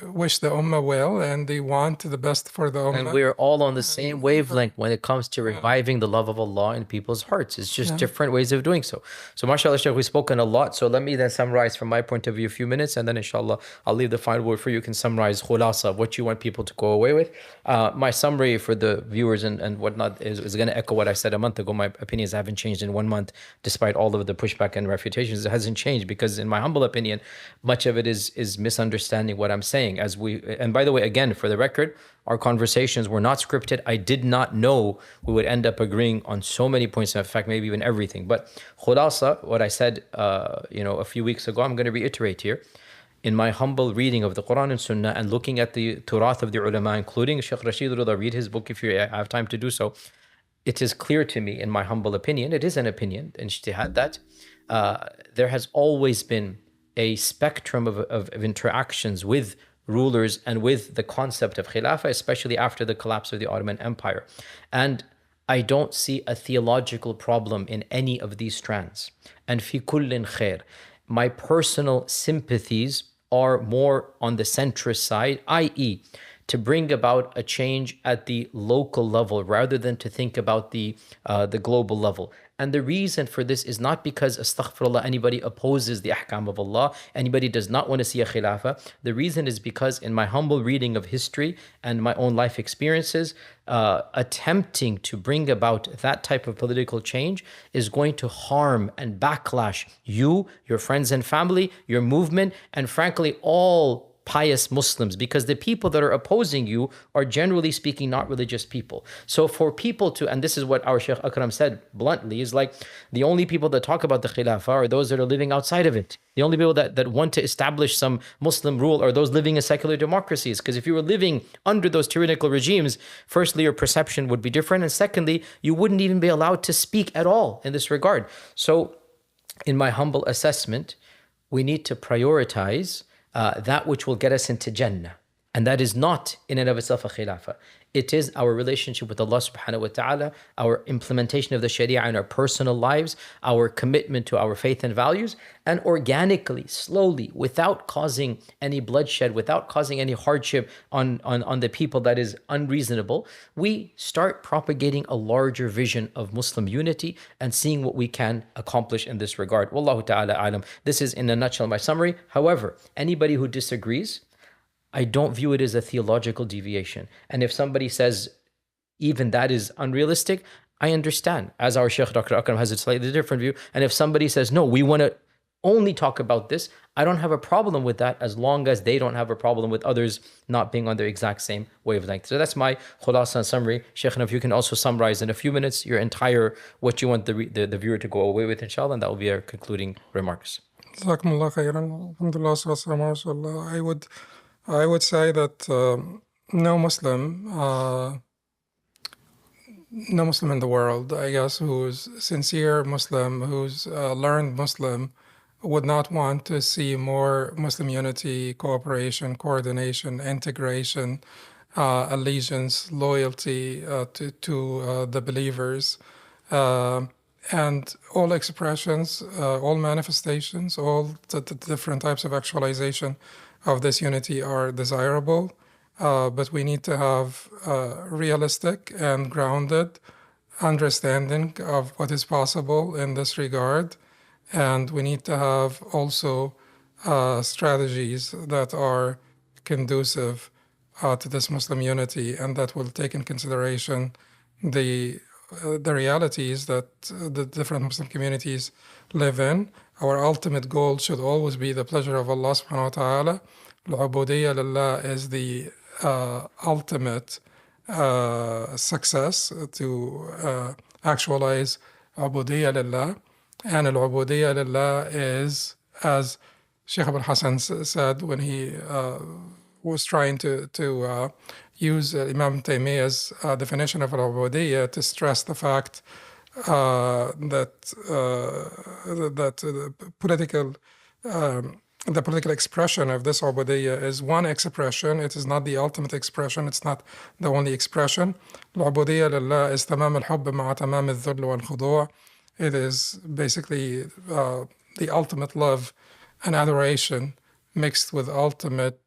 wish the Ummah well, and they want the best for the Ummah. And we're all on the same wavelength when it comes to reviving the love of Allah in people's hearts. It's just different ways of doing so. So mashallah, Shaykh, we've spoken a lot. So let me then summarize from my point of view a few minutes, and then inshallah, I'll leave the final word for you. You can summarize khulasa, what you want people to go away with. My summary for the viewers and whatnot is going to echo what I said a month ago. My opinions haven't changed in 1 month, despite all of the pushback and refutations. It hasn't changed because in my humble opinion, much of it is misunderstanding what I'm saying. And by the way, again, for the record, our conversations were not scripted. I did not know we would end up agreeing on so many points. In fact, maybe even everything. But khulasa, what I said, a few weeks ago, I'm going to reiterate here. In my humble reading of the Quran and Sunnah and looking at the turath of the ulama, including Shaykh Rashid Rida, read his book if you have time to do so. It is clear to me, in my humble opinion, it is an opinion, ijtihad, that there has always been a spectrum of interactions with rulers and with the concept of khilafah, especially after the collapse of the Ottoman Empire. And I don't see a theological problem in any of these strands. And fi kullin khair. My personal sympathies are more on the centrist side, i.e., to bring about a change at the local level rather than to think about the global level. And the reason for this is not because, astaghfirullah, anybody opposes the ahkam of Allah, anybody does not want to see a khilafah. The reason is because in my humble reading of history and my own life experiences, attempting to bring about that type of political change is going to harm and backlash you, your friends and family, your movement, and frankly, all pious Muslims, because the people that are opposing you are generally speaking not religious people. So for people to, and this is what our Shaykh Akram said bluntly, is like the only people that talk about the Khilafah are those that are living outside of it. The only people that want to establish some Muslim rule are those living in secular democracies. Because if you were living under those tyrannical regimes, firstly, your perception would be different. And secondly, you wouldn't even be allowed to speak at all in this regard. So in my humble assessment, we need to prioritize that which will get us into Jannah. And that is not in and of itself a khilafah. It is our relationship with Allah subhanahu wa ta'ala, our implementation of the Sharia in our personal lives, our commitment to our faith and values, and organically, slowly, without causing any bloodshed, without causing any hardship on the people that is unreasonable, we start propagating a larger vision of Muslim unity and seeing what we can accomplish in this regard. Wallahu ta'ala alam. This is in a nutshell my summary. However, anybody who disagrees, I don't view it as a theological deviation. And if somebody says even that is unrealistic, I understand. As our Shaykh Dr. Akram has a slightly different view. And if somebody says, no, we want to only talk about this, I don't have a problem with that as long as they don't have a problem with others not being on their exact same wavelength. So that's my khulasa and summary. Shaykh, if you can also summarize in a few minutes your entire, what you want the viewer to go away with, inshallah, and that will be our concluding remarks. Jazakumullah khairan. Alhamdulillah, sallallahu alaihi wasallam. I would say that no Muslim in the world, I guess, who's sincere Muslim, who's learned Muslim, would not want to see more Muslim unity, cooperation, coordination, integration, allegiance, loyalty to the believers, and all expressions, all manifestations, all the different types of actualization of this unity are desirable, but we need to have realistic and grounded understanding of what is possible in this regard, and we need to have also strategies that are conducive to this Muslim unity and that will take in consideration the realities that the different Muslim communities live in. Our ultimate goal should always be the pleasure of Allah subhanahu wa ta'ala. Al-ubudiyya lillah is the ultimate success to actualize ubudiyya lillah. And al-ubudiyya lillah is, as Shaykh Abul Hassan said when he was trying to use Imam Taymiyyah's definition of al-ubudiyya to stress the fact that the political expression of this ubudiyya is one expression. It is not the ultimate expression. It's not the only expression. Al-ubudiyya lillah is tamam al-hubb ma'a tamam al-dhull wal-khudu'. It is basically the ultimate love and adoration mixed with ultimate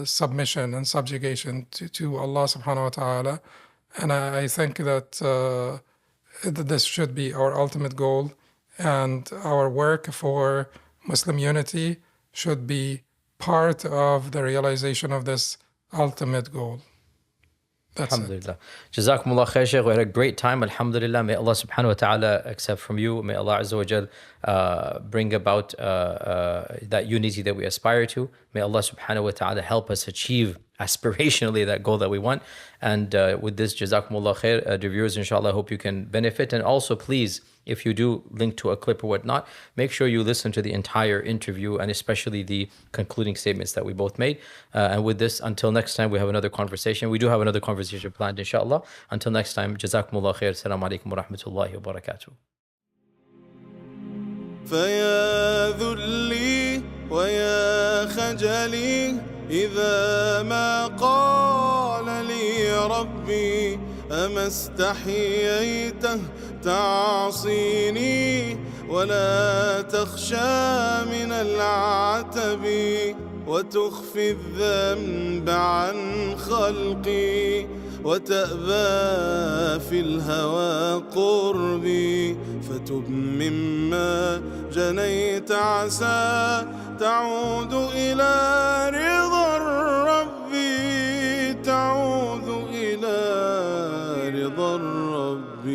submission and subjugation to Allah subhanahu wa ta'ala. And I think that this should be our ultimate goal, and our work for Muslim unity should be part of the realization of this ultimate goal. That's Alhamdulillah. Jazakumullah khair, Shaykh. We had a great time. Alhamdulillah. May Allah subhanahu wa ta'ala accept from you. May Allah azza wa jal bring about that unity that we aspire to. May Allah subhanahu wa ta'ala help us achieve aspirationally that goal that we want. And with this, Jazakumullah khair, dear viewers, inshallah, I hope you can benefit. And also, please, if you do link to a clip or whatnot, make sure you listen to the entire interview and especially the concluding statements that we both made. And with this, until next time, we have another conversation. We do have another conversation planned, inshallah. Until next time, Jazakumullah khair. Assalamu alaikum wa rahmatullahi wa barakatuh. فيا ذلي ويا خجلي إذا ما قال لي ربي أما استحييته تعصيني ولا تخشى من العتب وتخفي الذنب عن خلقي وتأبى في الهوى قربي فتب مما جنيت عسى تعود إلى رضا الرب تعود إلى رضا الرب